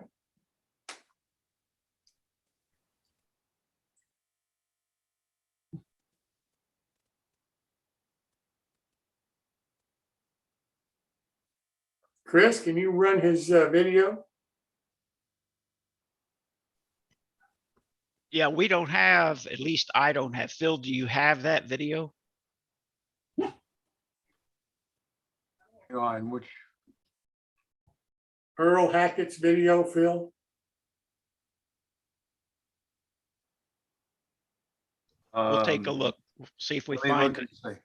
Chris, can you run his video? Yeah, we don't have, at least I don't have. Phil, do you have that video? On which? Earl Hackett's video, Phil? We'll take a look, see if we Let me find look it. and see.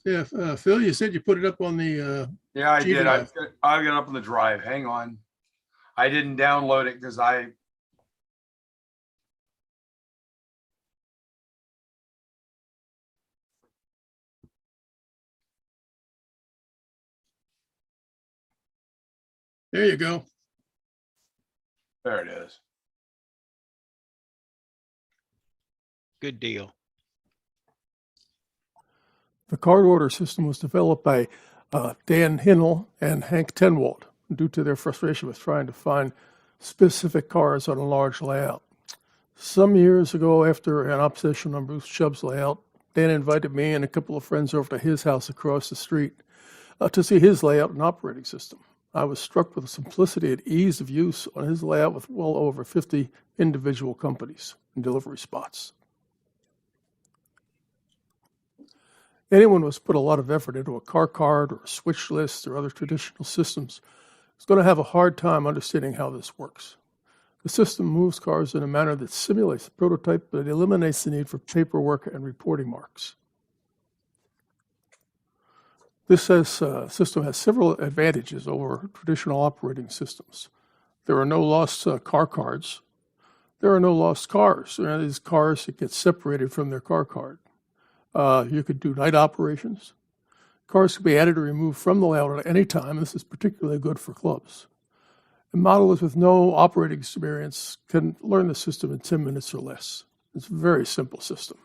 If Phil, you said you put it up on the, Yeah, I G did. drive. I got up on the drive. Hang on. I didn't download it because I. there you go. There it is. Good deal. The card order system was developed by Dan Hinnell and Hank Tenwald due to their frustration with trying to find specific cards on a large layout. Some years ago, after an obsession on Bruce Chubb's layout, Dan invited me and a couple of friends over to his house across the street to see his layout and operating system. I was struck with the simplicity and ease of use on his layout with well over 50 individual companies and delivery spots. Anyone who's put a lot of effort into a car card or a switch list or other traditional systems is going to have a hard time understanding how this works. The system moves cars in a manner that simulates the prototype, but it eliminates the need for paperwork and reporting marks. This system has several advantages over traditional operating systems. There are no lost car cards. There are no lost cars. There are these cars that get separated from their car card. You could do night operations. Cars can be added or removed from the layout at any time. This is particularly good for clubs. A modelist with no operating experience can learn the system in 10 minutes or less. It's a very simple system.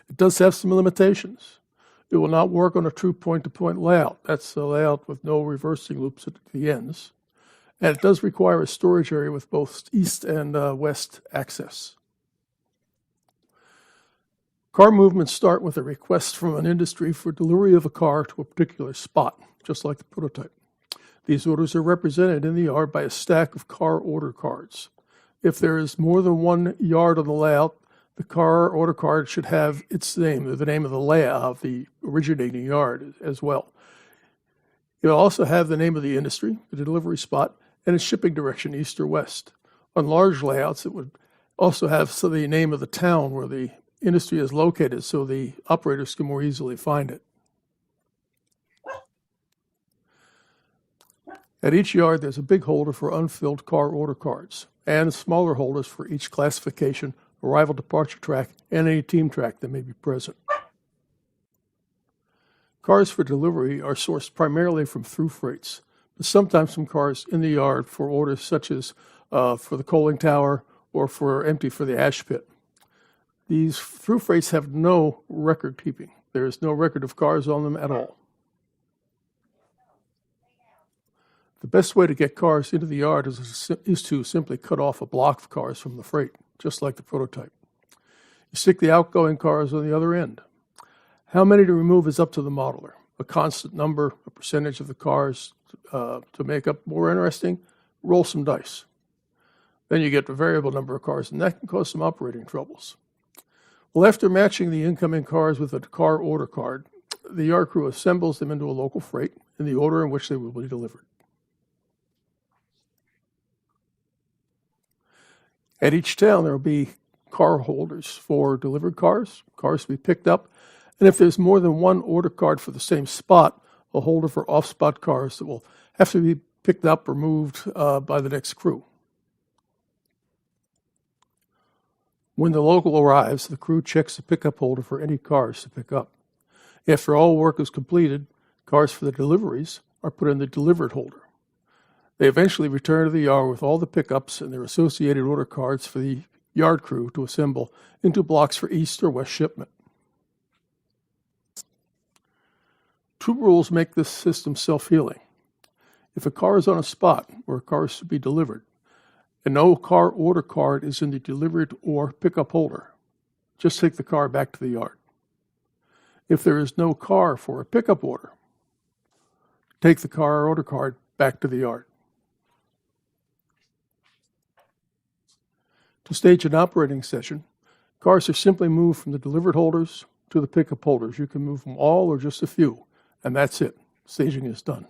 It does have some limitations. It will not work on a true point-to-point layout. That's a layout with no reversing loops at the ends. And it does require a storage area with both east and west access. Car movements start with a request from an industry for delivery of a car to a particular spot, just like the prototype. These orders are represented in the yard by a stack of car order cards. If there is more than one yard on the layout, the car order card should have its name, the name of the layout of the originating yard as well. It will also have the name of the industry, the delivery spot, and its shipping direction, east or west. On large layouts, it would also have the name of the town where the industry is located so the operators can more easily find it. At each yard, there's a big holder for unfilled car order cards and smaller holders for each classification, arrival departure track, and any team track that may be present. Cars for delivery are sourced primarily from through freights, but sometimes from cars in the yard for orders such as for the coaling tower or for empty for the ash pit. These through freights have no record keeping. There is no record of cars on them at all. The best way to get cars into the yard is to simply cut off a block of cars from the freight, just like the prototype. You stick the outgoing cars on the other end. How many to remove is up to the modeler. A constant number, a percentage of the cars to make up more interesting, roll some dice. Then you get a variable number of cars, and that can cause some operating troubles. Well, after matching the incoming cars with a car order card, the yard crew assembles them into a local freight in the order in which they will be delivered. At each town, there will be car holders for delivered cars, cars to be picked up, and if there's more than one order card for the same spot, a holder for off-spot cars that will have to be picked up or moved by the next crew. When the local arrives, the crew checks the pickup holder for any cars to pick up. After all work is completed, cars for the deliveries are put in the delivered holder. They eventually return to the yard with all the pickups and their associated order cards for the yard crew to assemble into blocks for east or west shipment. Two rules make this system self-healing. If a car is on a spot where a car is to be delivered, and no car order card is in the delivered or pickup holder, just take the car back to the yard. If there is no car for a pickup order, take the car order card back to the yard. To stage an operating session, cars are simply moved from the delivered holders to the pickup holders. You can move them all or just a few, and that's it. Staging is done.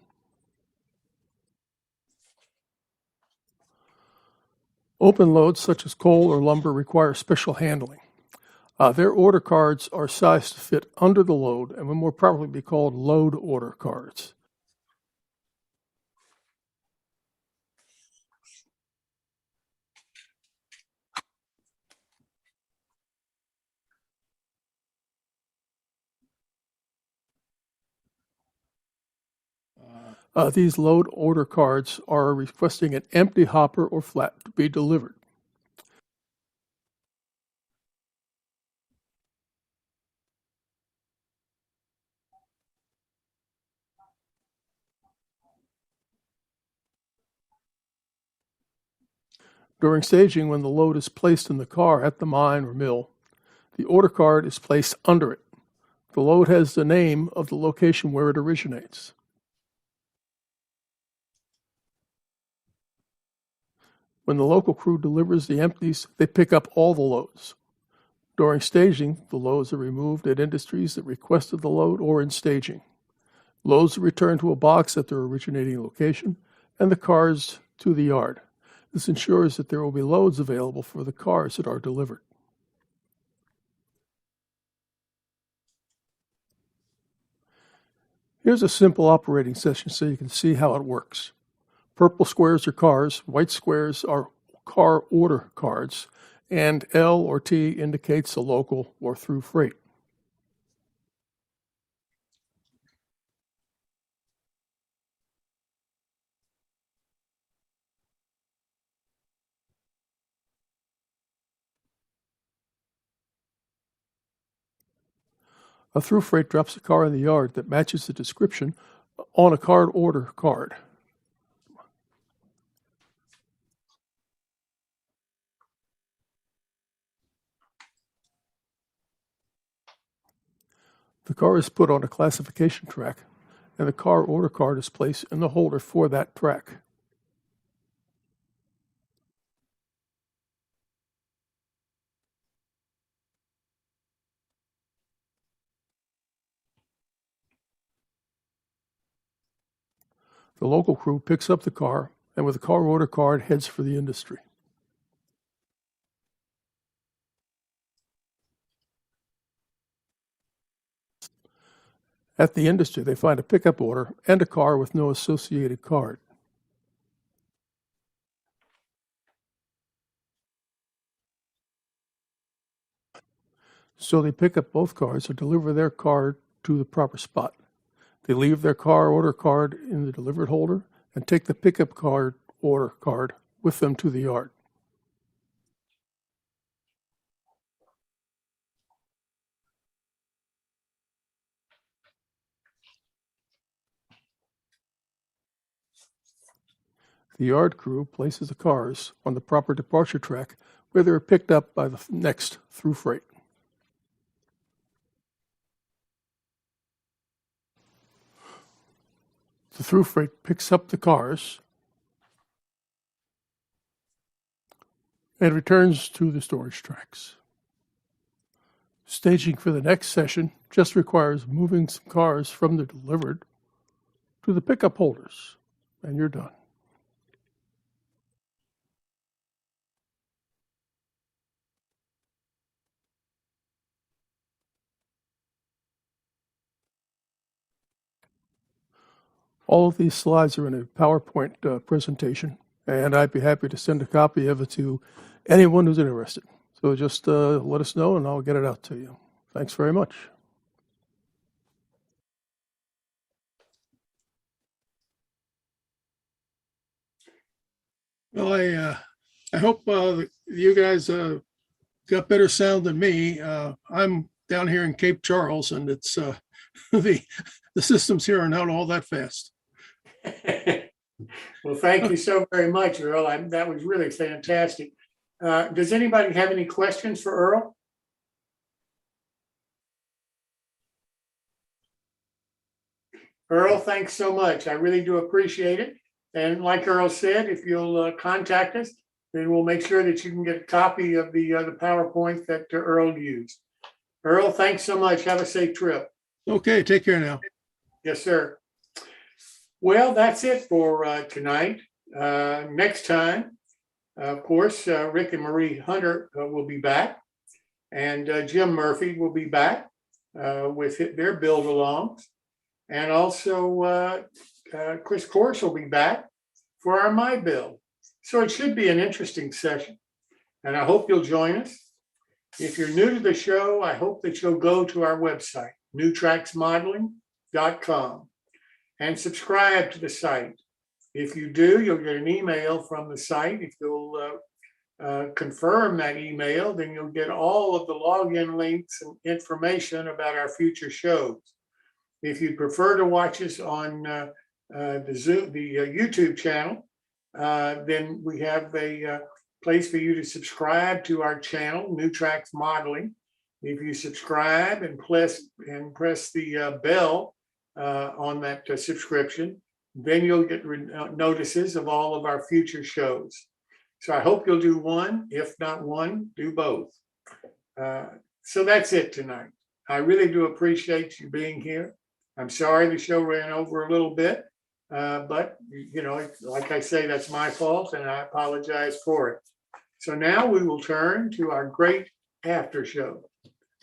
Open loads such as coal or lumber require special handling. Their order cards are sized to fit under the load and would more properly be called load order cards. These load order cards are requesting an empty hopper or flat to be delivered. During staging, when the load is placed in the car at the mine or mill, the order card is placed under it. The load has the name of the location where it originates. When the local crew delivers the empties, they pick up all the loads. During staging, the loads are removed at industries that requested the load or in staging. Loads are returned to a box at their originating location and the cars to the yard. This ensures that there will be loads available for the cars that are delivered. Here's a simple operating session so you can see how it works. Purple squares are cars, white squares are car order cards, and L or T indicates a local or through freight. A through freight drops a car in the yard that matches the description on a card order card. The car is put on a classification track, and the car order card is placed in the holder for that track. The local crew picks up the car, and with the car order card, heads for the industry. At the industry, they find a pickup order and a car with no associated card. So they pick up both cars and deliver their card to the proper spot. They leave their car order card in the delivered holder and take the pickup card order card with them to the yard. The yard crew places the cars on the proper departure track where they are picked up by the next through freight. The through freight picks up the cars and returns to the storage tracks. Staging for the next session just requires moving some cars from the delivered to the pickup holders, and you're done. All of these slides are in a PowerPoint presentation, and I'd be happy to send a copy of it to anyone who's interested. So just let us know and I'll get it out to you. Thanks very much. Well, I hope you guys got better sound than me. I'm down here in Cape Charles, and it's the systems here are not all that fast. Well, thank you so very much, Earl. That was really fantastic. Does anybody have any questions for Earl? Earl, thanks so much. I really do appreciate it. And like Earl said, if you'll contact us, then we'll make sure that you can get a copy of the PowerPoint that Earl used. Earl, thanks so much. Have a safe trip. Okay, take care now. Yes, sir. Well, that's it for tonight. Next time, Of course, Rick and Maureen Hunter will be back, and Jim Murphy will be back with their build alongs. And also Chris Course will be back for our My Build. So it should be an interesting session. And I hope you'll join us. If you're new to the show, I hope that you'll go to our website, newtracksmodeling.com, and subscribe to the site. If you do, you'll get an email from the site. If you'll confirm that email, then you'll get all of the login links and information about our future shows. If you prefer to watch us on the YouTube channel, then we have a place for you to subscribe to our channel, New Tracks Modeling. If you subscribe and press the bell on that subscription, then you'll get notices of all of our future shows. So I hope you'll do one. If not one, do both. So that's it tonight. I really do appreciate you being here. I'm sorry the show ran over a little bit, but you know, like I say, that's my fault, and I apologize for it. So now we will turn to our great after show.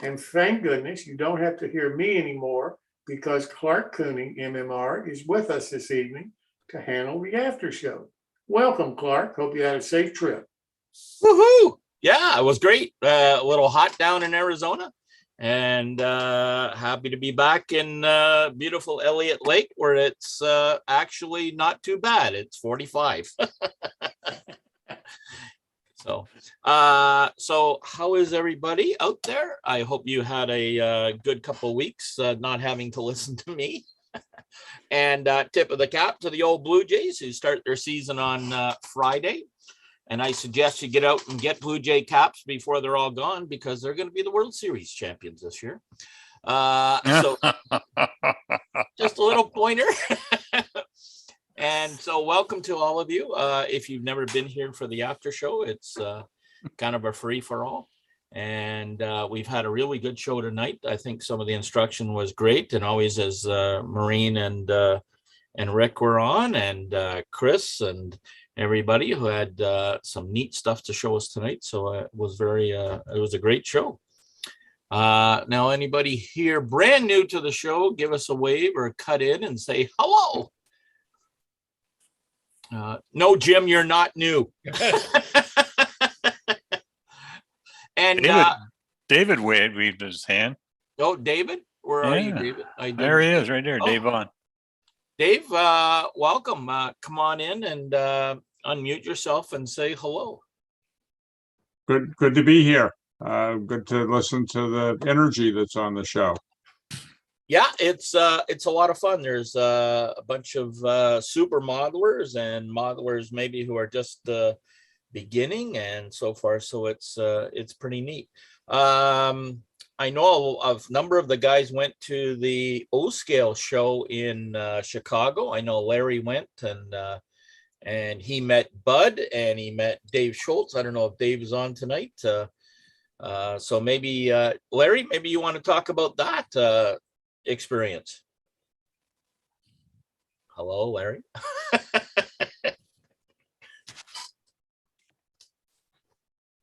And thank goodness you don't have to hear me anymore, because Clark Kinney, MMR, is with us this evening to handle the after show. Welcome, Clark. Hope you had a safe trip. Woohoo! Yeah, it was great. A little hot down in Arizona, and happy to be back in beautiful Elliott Lake, where it's actually not too bad. It's 45. So how is everybody out there? I hope you had a good couple of weeks not having to listen to me. And tip of the cap to the old Blue Jays, who start their season on Friday. And I suggest you get out and get Blue Jay caps before they're all gone, because they're going to be the World Series champions this year. So just a little pointer. And so welcome to all of you. If you've never been here for the after show, it's kind of a free for all. And we've had a really good show tonight. I think some of the instruction was great. And always as Maureen and Rick were on, and Chris and everybody who had some neat stuff to show us tonight. So it was a great show. Now, anybody here brand new to the show, give us a wave or cut in and say hello. No, Jim, you're not new. And David waved his hand. Oh, David, where are you, David? There he is, right there, Dave on. Dave, welcome. Come on in and unmute yourself and say hello. Good to be here. Good to listen to the energy that's on the show. Yeah, it's a lot of fun. There's a bunch of super modelers and modelers maybe who are just beginning and so far. So it's pretty neat. I know a number of the guys went to the O-Scale show in Chicago. I know Larry went, and he met Bud and he met Dave Schultz. I don't know if Dave is on tonight. So maybe Larry, maybe you want to talk about that experience. Hello, Larry.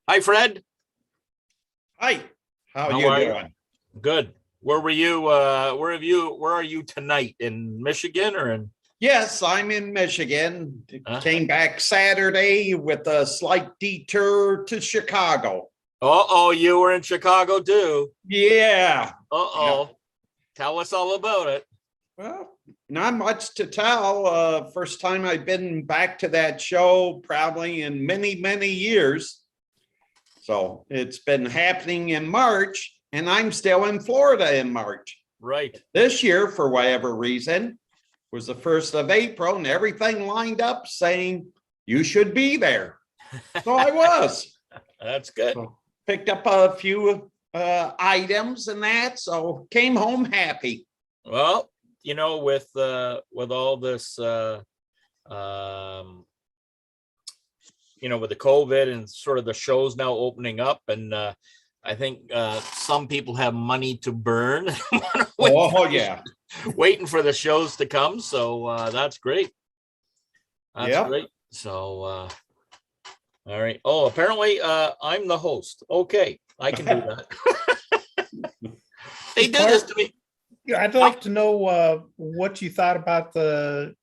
Hi, Fred. Hi. How are you doing? Good. Where were you? Where are you tonight? In Michigan or in? Yes, I'm in Michigan. Came back Saturday with a slight detour to Chicago. Uh-oh, you were in Chicago too. Yeah. Uh-oh. Yeah. Tell us all about it. Well, not much to tell. First time I've been back to that show probably in many, many years. So it's been happening in March, and I'm still in Florida in March. Right. This year, for whatever reason, was the 1st of April, and everything lined up saying you should be there. So I was. That's good. So picked up a few items and that, so came home happy. Well, you know, with all this, you know, with the COVID and sort of the shows now opening up, and I think some people have money to burn. Waiting for the shows to come. So that's great. That's great. So All right. Oh, apparently I'm the host. Okay, I can do that. They do this to me. Yeah, I'd like to know what you thought about the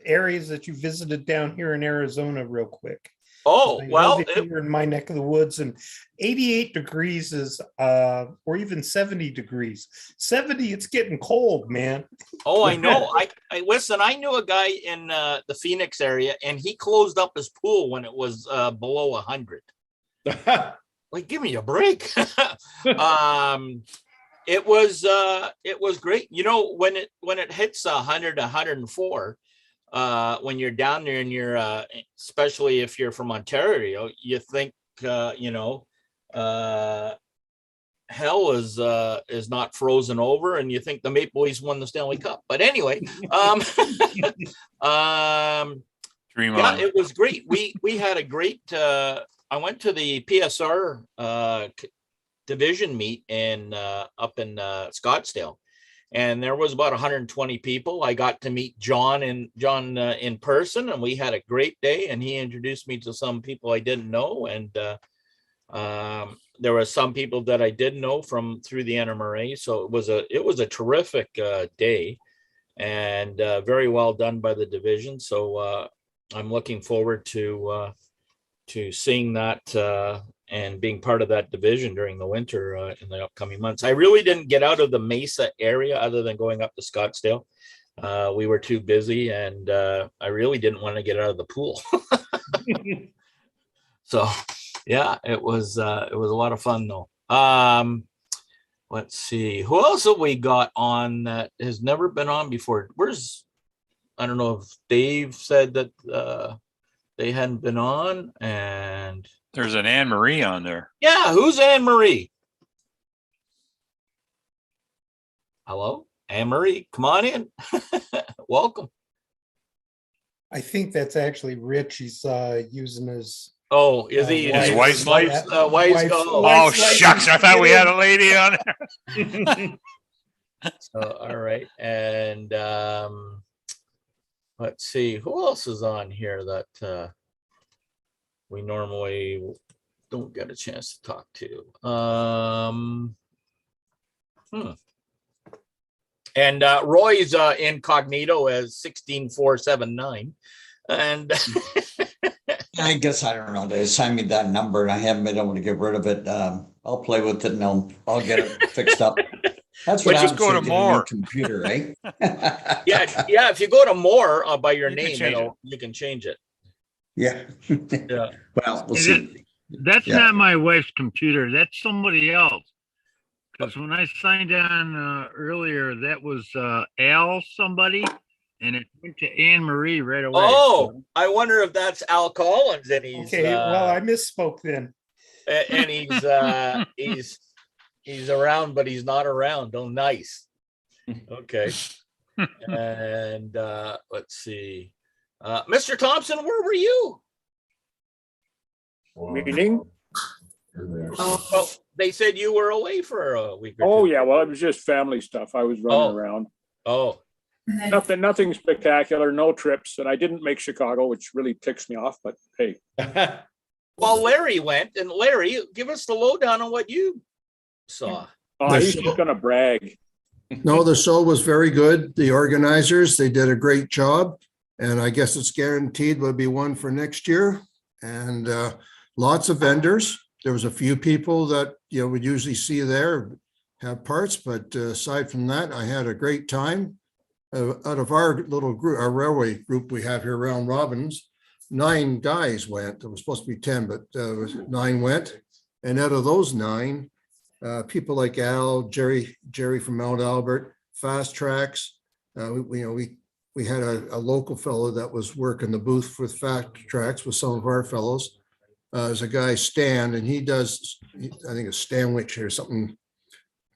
areas that you visited down here in Arizona real quick. Oh, I know well, that you're in my neck of the woods, and 88 degrees is or even 70 degrees. 70, it's getting cold, man. Oh, I know. I listen, I knew a guy in the Phoenix area, and he closed up his pool when it was below 100. Like, give me a break. It was great. You know, when it hits 100, 104, when you're down there and you're especially if you're from Ontario, you think hell is not frozen over, and you think the Maple Leafs won the Stanley Cup. But anyway, Dream yeah, on. it was great. We had a great I went to the PSR division meet in up in Scottsdale, and there was about 120 people. I got to meet John in person, and we had a great day, and he introduced me to some people I didn't know, and there were some people that I did know through the NMRA. So it was a terrific day, and very well done by the division. So I'm looking forward to seeing that and being part of that division during the winter in the upcoming months. I really didn't get out of the Mesa area other than going up to Scottsdale. We were too busy, and I really didn't want to get out of the pool. So yeah, it was a lot of fun though. Let's see, who else have we got on that has never been on before? I don't know if Dave said that they hadn't been on, and There's an Anne Marie on there. yeah, who's Anne Marie? Hello, Anne Marie, come on in. Welcome. I think that's actually Rich. He's using his. Oh, is he His wife's wife's Oh, shucks. I thought we had a lady on there. So, all right. And let's see, who else is on here that we normally don't get a chance to talk to? And Roy's incognito as 16479. And I guess I don't know. They assigned me that number and I haven't been able to get rid of it. I'll play with it and I'll get it fixed up. That's what Just I'm go to thinking, a more. new computer, eh? yeah, if you go to more by your You can name, change it. you can change it. Yeah. Yeah. Well, we'll see. That's Yeah. not my wife's computer. That's somebody else. Because when I signed on earlier, that was Al somebody, and it went to Anne Marie right away. Oh, I wonder if that's Al Collins, and he's Okay, well, I misspoke then. and he's around, but he's not around. Oh, nice. Okay. And let's see, Mr. Thompson, where were you? Meeting? Oh, they said you were away for a week or Oh two. yeah, well, it was just family stuff. I was running around. Oh, Nothing spectacular, no trips, and I didn't make Chicago, which really ticks me off, but hey. well, Larry went, and Larry, give us the lowdown on what you saw. Oh, he's just gonna brag. No, the show was very good. The organizers, they did a great job. And I guess it's guaranteed there'll be one for next year. And lots of vendors. There was a few people that, would usually see there have parts. But aside from that, I had a great time. Out of our little group, our railway group we have here, Round Robins, 9 guys went. There was supposed to be 10, but 9 went. And out of those 9, people like Al, Jerry from Mount Albert, Fast Tracks. We had a local fellow that was working the booth with Fast Tracks with some of our fellows. There's a guy, Stan, and he does, I think it's Stanwich or something,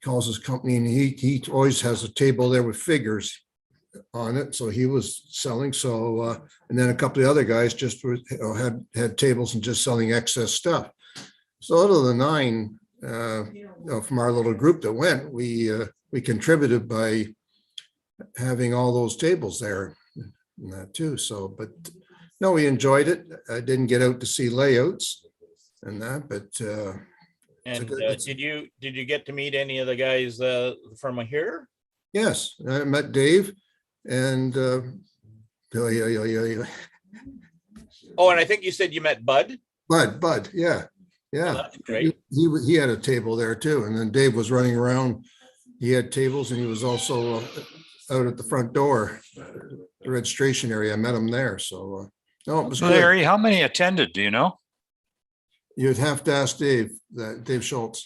calls his company, and he always has a table there with figures on it. So he was selling. So, and then a couple of other guys just had tables and just selling excess stuff. So out of the 9, from our little group that went, we contributed by having all those tables there and that too. So, but No, we enjoyed it. I didn't get out to see layouts and that, but And good- did you get to meet any of the guys from here? yes, I met Dave and oh, yeah. Oh, and I think you said you met Bud. Bud, yeah, yeah. That's great. He had a table there too, and then Dave was running around. He had tables, and he was also out at the front door, the registration area. I met him there, so no, it was good. Larry, how many attended? Do you know? You'd have to ask Dave, Dave Schultz.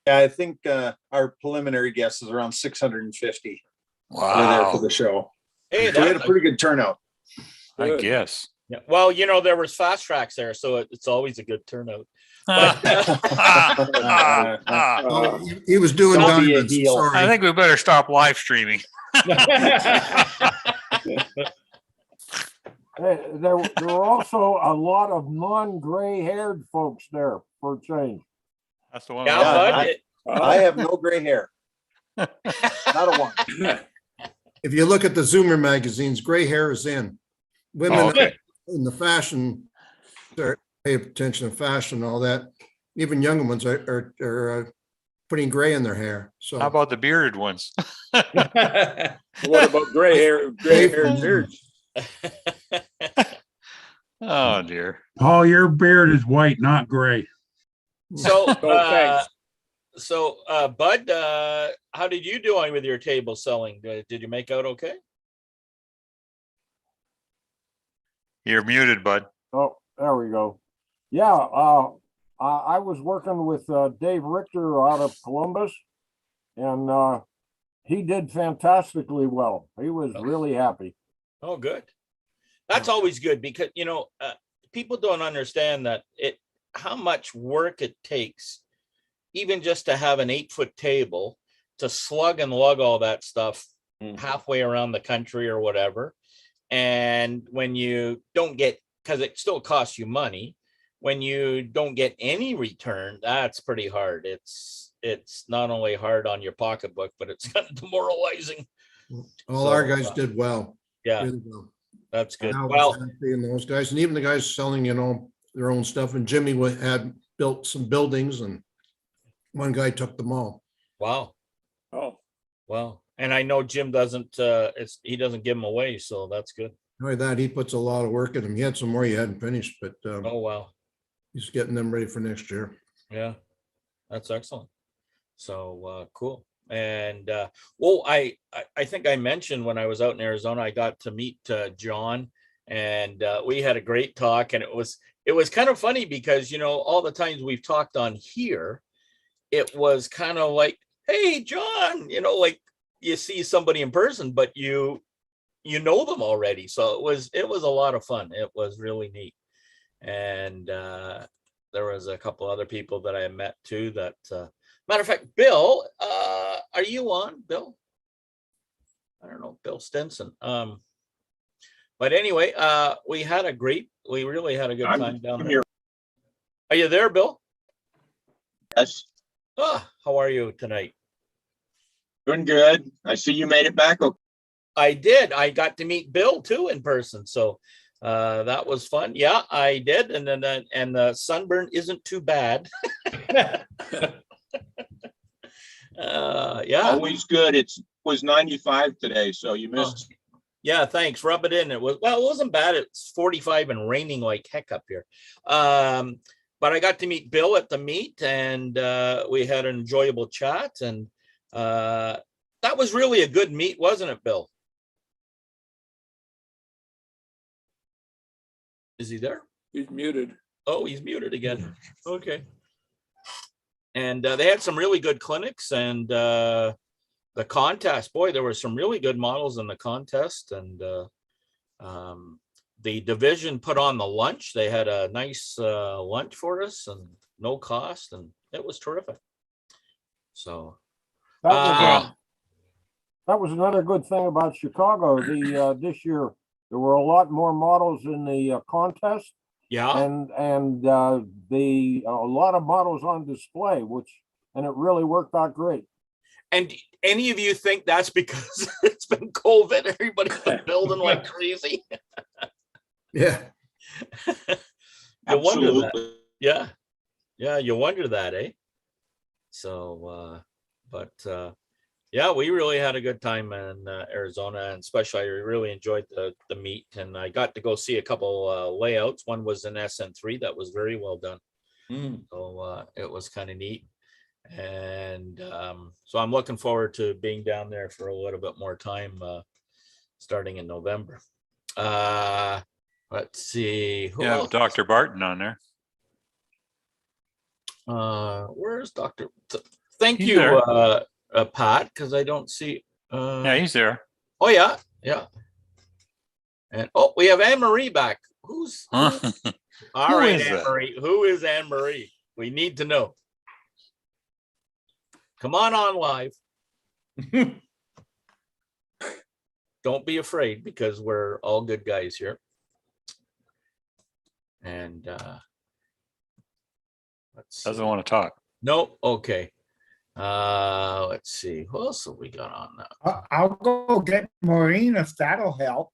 Yeah, I think our preliminary guess is around 650. Were there Wow. for the show. Hey, So we had a that's pretty good turnout. I Good. guess. Yeah. Well, there was fast tracks there, so it's always a good turnout. Oh, he was doing Don't be a diamonds. heel. I Sorry. think we better stop live streaming. There were also a lot of non-gray haired folks there for a change. That's the one. Yeah, I Bud, I have no gray hair. Not a one. If you look at the Zoomer magazines, gray hair is in. Women Oh, okay. in the fashion, they're pay attention to fashion and all that. Even younger ones are putting gray in their hair. So How about the bearded ones? What about gray hair, beards? Oh, dear. Paul, your beard is white, not gray. So, thanks. Bud, how did you do on with your table selling? Did you make out okay? You're muted, bud. Oh, there we go. Yeah, I was working with Dave Richter out of Columbus, and he did fantastically well. He was really happy. Oh, good. That's always good because, people don't understand that how much work it takes, even just to have an 8-foot table to slug and lug all that stuff halfway around the country or whatever. And when you don't get, because it still costs you money, when you don't get any return, that's pretty hard. It's not only hard on your pocketbook, but it's kind of demoralizing. all our guys did well. Yeah, Really well. that's good. Al was Well, happy and those guys, and even the guys selling, their own stuff. And Jimmy had built some buildings, and one guy took them all. wow. Oh, Wow. And I know Jim doesn't, he doesn't give them away, so that's good. Not only that, he puts a lot of work in them. He had some more he hadn't finished, but Oh, wow. he's getting them ready for next year. Yeah, that's excellent. So, cool. And, well, I think I mentioned when I was out in Arizona, I got to meet John, and we had a great talk, and it was kind of funny because, all the times we've talked on here, it was kind of like, hey, John, like you see somebody in person, but you know them already. So it was a lot of fun. It was really neat. And there was a couple other people that I met too that, matter of fact, Bill, are you on, Bill? I don't know, Bill Stinson. But anyway, we really had a good time down there. Are you there, Bill? Yes. Oh, how are you tonight? Doing good. I see you made it back. Okay. I did. I got to meet Bill too in person. So that was fun. Yeah, I did. And then and the sunburn isn't too bad. Yeah. Always good. It was 95 today, so you missed. Yeah, thanks. Rub it in. It wasn't bad. It's 45 and raining like heck up here. But I got to meet Bill at the meet, and we had an enjoyable chat, and that was really a good meet, wasn't it, Bill? Is he there? he's muted. Oh, he's muted again. Okay. And they had some really good clinics, and the contest, boy, there were some really good models in the contest, and the division put on the lunch. They had a nice lunch for us and no cost, and it was terrific. So That was another good thing about Chicago. This year there were a lot more models in the contest. Yeah, and a lot of models on display, and it really worked out great. and any of you think that's because it's been COVID? Everybody's been building like crazy. Yeah. You wonder that. Absolutely. Yeah. Yeah, you wonder that, eh? So, yeah, we really had a good time in Arizona, and especially I really enjoyed the meet, and I got to go see a couple layouts. One was an SN3 that was very well done. So it was kind of neat. And so I'm looking forward to being down there for a little bit more time, starting in November. Let's see. Who Yeah, else? Dr. Barton on there. Where's Dr. Thank He's you, there. Pat, because I don't see. Yeah, he's there. Oh yeah, yeah. And oh, we have Anne Marie back. Who's all Who right, is Anne that? Marie? Who is Anne Marie? We need to know. Come on live. Don't be afraid, because we're all good guys here. And let's Doesn't want to talk. Nope. Okay. Let's see. Who else have we got on now? I'll go get Maureen if that'll help.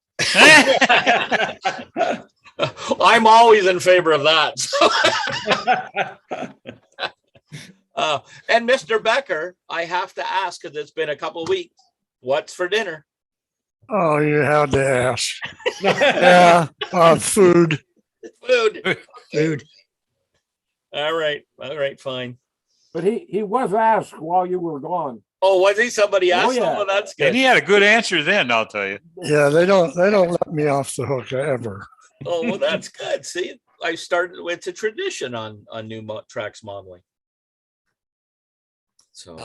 I'm always in favor of that. And Mr. Becker, I have to ask, because it's been a couple of weeks, what's for dinner? Oh, you had to ask. Yeah, food. Food. All right, fine. But he was asked while you were gone. Oh, was he? Somebody asked him? Well, that's good. And he had a good answer then, I'll tell you. Yeah, they don't let me off the hook ever. Oh, well, that's good. See, I started. It's a tradition on new tracks modeling. So,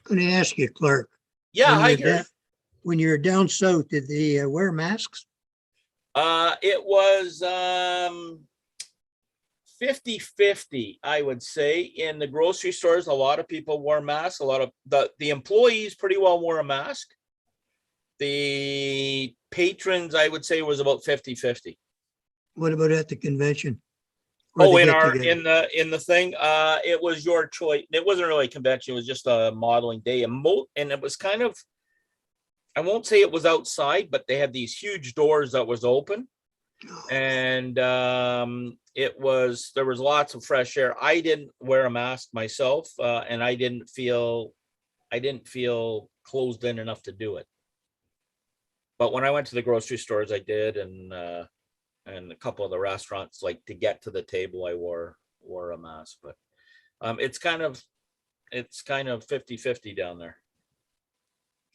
Going to ask you, Clark. yeah, when I you're hear. down- When you're down south, did they wear masks? It was 50-50, I would say. In the grocery stores, a lot of people wore masks. A lot of the employees pretty well wore a mask. The patrons, I would say, was about 50-50. What about at the convention? Where Oh, they in get our together? in the thing, it was your choice. It wasn't really a convention. It was just a modeling day, and it was kind of, I won't say it was outside, but they had these huge doors that was open, and there was lots of fresh air. I didn't wear a mask myself, and I didn't feel closed in enough to do it. But when I went to the grocery stores, I did, and a couple of the restaurants, like to get to the table, I wore a mask. But it's kind of 50-50 down there.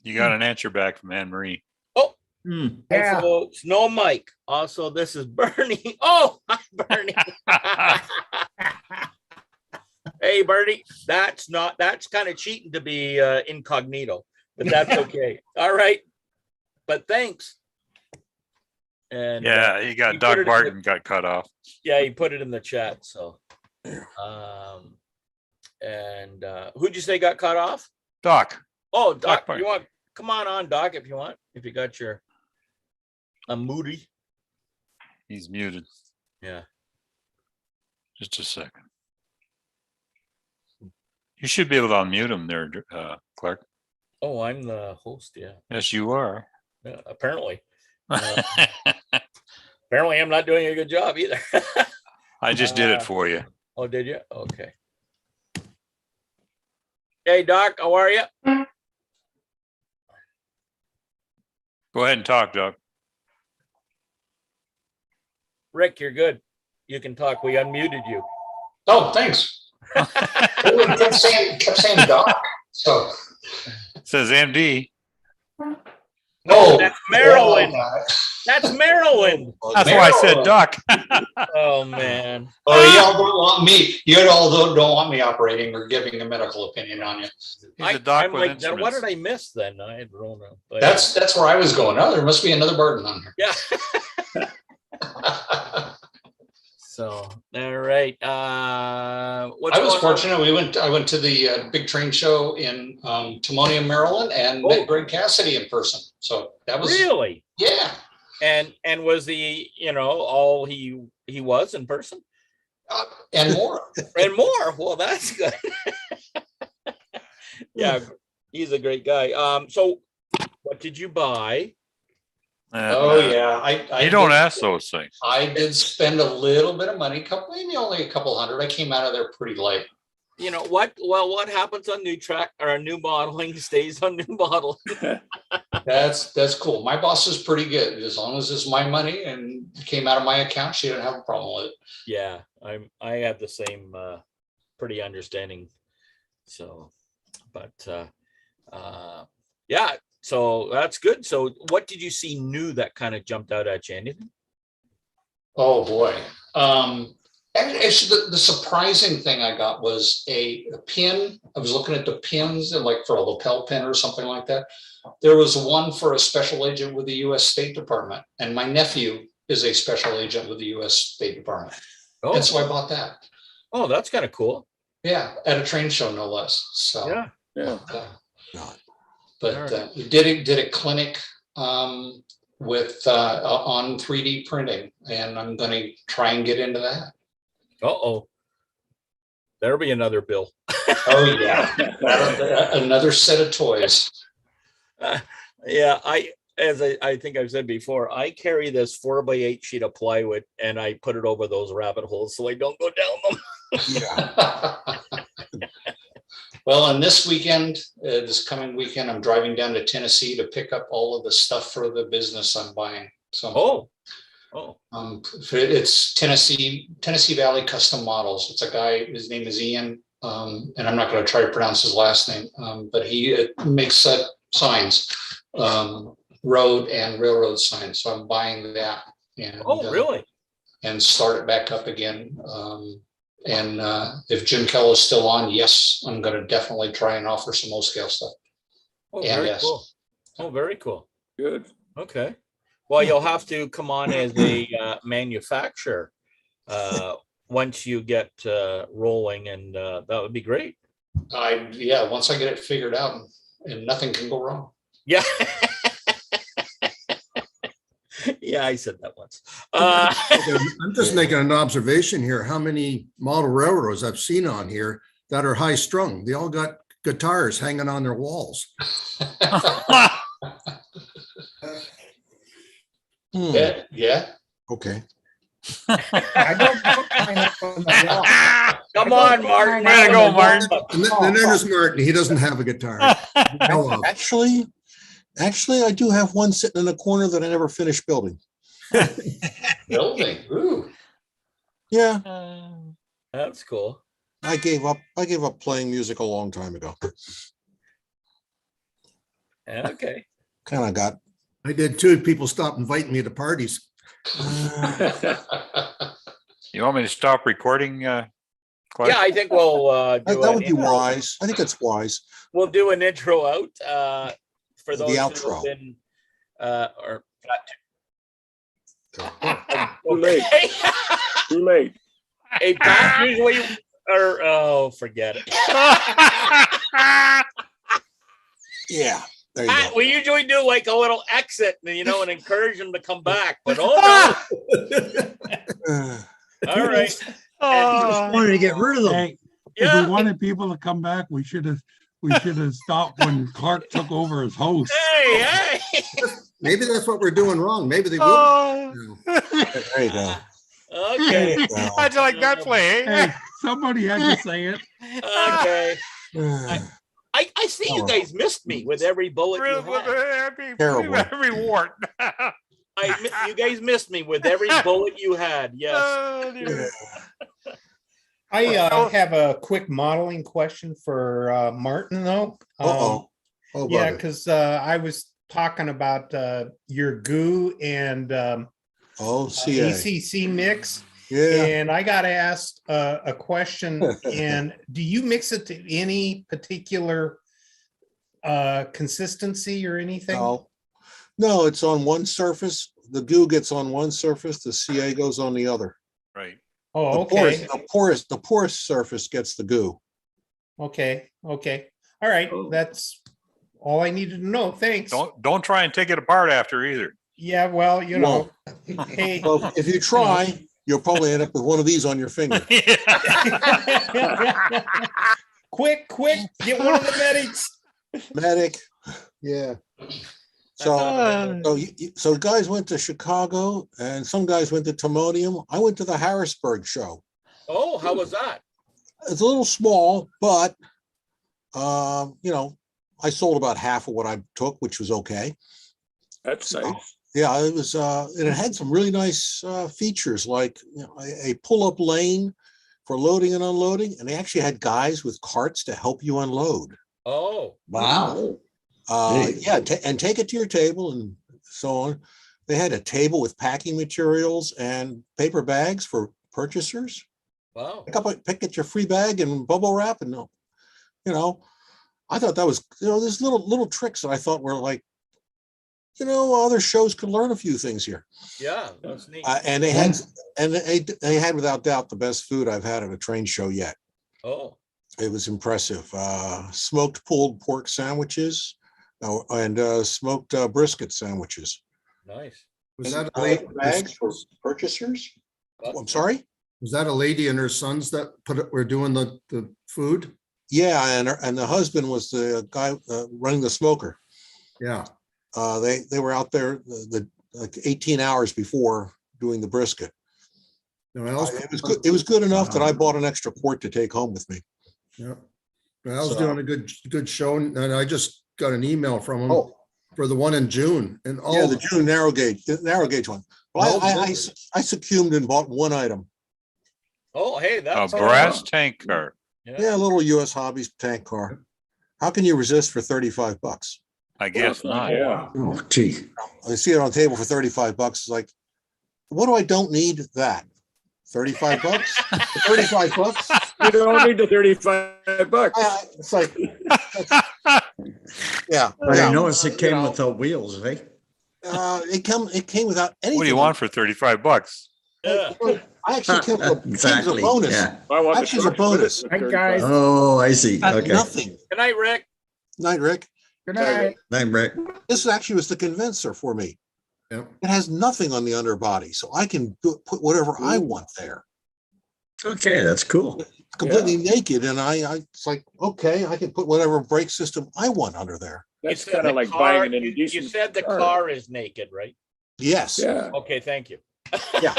You got an answer back from Anne Marie. Oh, Yeah. folks, no mic. Also, this is Bernie. Oh, hi, Bernie. Hey, Bernie. That's kind of cheating to be incognito, but that's okay. All right. But thanks. And Yeah, he got Doc Barton got cut off. yeah, he put it in the chat. So, who'd you say got cut off? Doc. Oh, Doc, Barton. you want come on, Doc, if you want. If you got your moody. He's muted. Yeah. Just a second. You should be able to unmute him there, Clark. Oh, I'm the host. Yeah. Yes, you are. Yeah, apparently. Apparently, I'm not doing a good job either. I just did it for you. Oh, did you? Okay. Hey, Doc, how are you? Go ahead and talk, Doc. Rick, you're good. You can talk. We unmuted you. Oh, thanks. Everyone kept saying Doc. So It says MD. Oh, that's Maryland. well, That's Maryland. That's why I said Doc. Oh man. oh, y'all don't want me. You all don't want me operating or giving a medical opinion on you. He's a doc I'm with like, then what instruments. did I miss then? I don't know. But, That's where I was going. Oh, there must be another Barton on here. yeah. So all right. What's I was going on? fortunate. I went to the big train show in Timonium, Maryland, and met Greg Cassidy in person. So that was Really? yeah. And was he, all he was in person? And more. And more. Well, that's good. Yeah, he's a great guy. So what did you buy? Oh, yeah. I You don't did- ask those things. I did spend a little bit of money, maybe only a couple hundred. I came out of there pretty light. You know what? Well, what happens on new track or new modeling stays on new model. That's cool. My boss is pretty good. As long as it's my money and it came out of my account, she didn't have a problem with it. Yeah, I have the same pretty understanding. So, but yeah, so that's good. So what did you see new that kind of jumped out at you? Anything? Oh boy. Actually, the surprising thing I got was a pin. I was looking at the pins and like for a lapel pin or something like that. There was one for a special agent with the U.S. State Department, and my nephew is a special agent with the U.S. State Department. Oh, and so I bought that. Oh, that's kind of cool. Yeah, at a train show, no less. So yeah. But we did a clinic with on 3D printing, and I'm going to try and get into that. Uh-oh. There'll be another bill. Oh yeah, another set of toys. Yeah, I think I've said before, I carry this 4x8 sheet of plywood and I put it over those rabbit holes so I don't go down them. Well, and this weekend, this coming weekend, I'm driving down to Tennessee to pick up all of the stuff for the business I'm buying. So, it's Tennessee Valley Custom Models. It's a guy. His name is Ian, and I'm not going to try to pronounce his last name, but he makes signs, road and railroad signs. So I'm buying that. And, really? And start it back up again. And if Jim Kellow is still on, yes, I'm going to definitely try and offer some O-scale stuff. Oh, very cool. Oh, very cool. Good. Okay. Well, you'll have to come on as a manufacturer once you get rolling, and that would be great. Once I get it figured out, and nothing can go wrong. Yeah. Yeah, I said that once. I'm just making an observation here. How many model railroads I've seen on here that are high strung? They all got guitars hanging on their walls. Yeah. Okay. Come on, Martin. Way to go, Martin. And then there's Martin. He doesn't have a guitar. Actually, I do have one sitting in a corner that I never finished building. Building. Ooh. Yeah. That's cool. I gave up playing music a long time ago. Okay. Kind of got. I did too. People stopped inviting me to parties. You want me to stop recording? Clive? Yeah, I think we'll do that would be wise. I think it's wise. We'll do an intro out for those the who outro. have been or Too late. Too late. Hey, Pat, usually or forget it. Yeah. There you Pat, go. we usually do like a little exit, and and encourage them to come back. But no. All right. Wanted to get rid of them. Hey, if we wanted people to come back, we should have stopped when Clark took over as host. Hey. Maybe that's what we're doing wrong. Maybe they will. There you go. Okay. How'd you like that play? Hey, somebody had to say it. Okay. I see you guys missed me with every bullet you had. Terrible. Every wart. You guys missed me with every bullet you had. Yes. I have a quick modeling question for Martin, though. Oh, yeah, because I was talking about your goo and CA. ACC mix. Yeah. And I got asked a question. And do you mix it to any particular consistency or anything? No, it's on one surface. The goo gets on one surface. The CA goes on the other. Right. Oh, okay. The porous surface gets the goo. Okay. All right. That's all I needed to know. Thanks. Don't try and take it apart after either. Yeah, well, hey. Well, if you try, you'll probably end up with one of these on your finger. Quick, get one of the medics. Medic. Yeah. So guys went to Chicago and some guys went to Timonium. I went to the Harrisburg show. Oh, how was that? It's a little small, but I sold about half of what I took, which was okay. That's nice. Yeah, it was, and it had some really nice features like a pull-up lane for loading and unloading, and they actually had guys with carts to help you unload. Oh, Wow. Yeah, and take it to your table and so on. They had a table with packing materials and paper bags for purchasers. Wow. Pick at your free bag and bubble wrap, and I thought that was there's little tricks that I thought were like, other shows could learn a few things here. Yeah, that's neat. And they had without doubt the best food I've had at a train show yet. Oh, it was impressive. Smoked pulled pork sandwiches and smoked brisket sandwiches. Nice. Was that a Paper lady? bags for purchasers? I'm sorry? Was that a lady and her sons that were doing the food? Yeah, and the husband was the guy running the smoker. Yeah. They were out there like 18 hours before doing the brisket. It was good enough that I bought an extra quart to take home with me. Yeah. I was doing a good show, and I just got an email from him for the one in June. And the June narrow gauge one. Well, I succumbed and bought one item. Oh, hey, that's a brass tank car. Yeah, a little US Hobbies tank car. How can you resist for $35? I guess not. Yeah. Oh, gee. I see it on the table for $35. It's like, what do I don't need that? $35? $35? You don't need the $35. It's like, yeah. I noticed it came without wheels, eh? It came without anything. What do you want for $35? Yeah. I actually came with a Exactly. bonus. Yeah. Actually, it's a bonus. Hi, guys. Oh, I see. Okay. Nothing. Good night, Rick. Night, Rick. Good night. Night, Rick. This actually was the convincer for me. Yep. It has nothing on the underbody, so I can put whatever I want there. Okay, that's cool. Completely naked, and it's like, okay, I can put whatever brake system I want under there. That's You said kind of the like car- buying an you indecent. said the car is naked, right? Yes. Yeah. Okay, thank you. Yeah.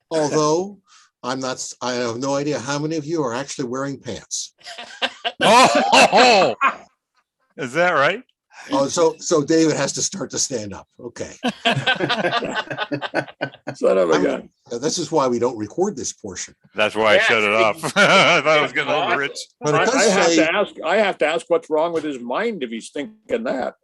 Although I have no idea how many of you are actually wearing pants. Oh, is that right? Oh, so David has to start to stand up. Okay. Son of a gun. This is why we don't record this portion. That's why I shut it off. I thought I was getting over rich. But it does I say, have to ask what's wrong with his mind if he's thinking that.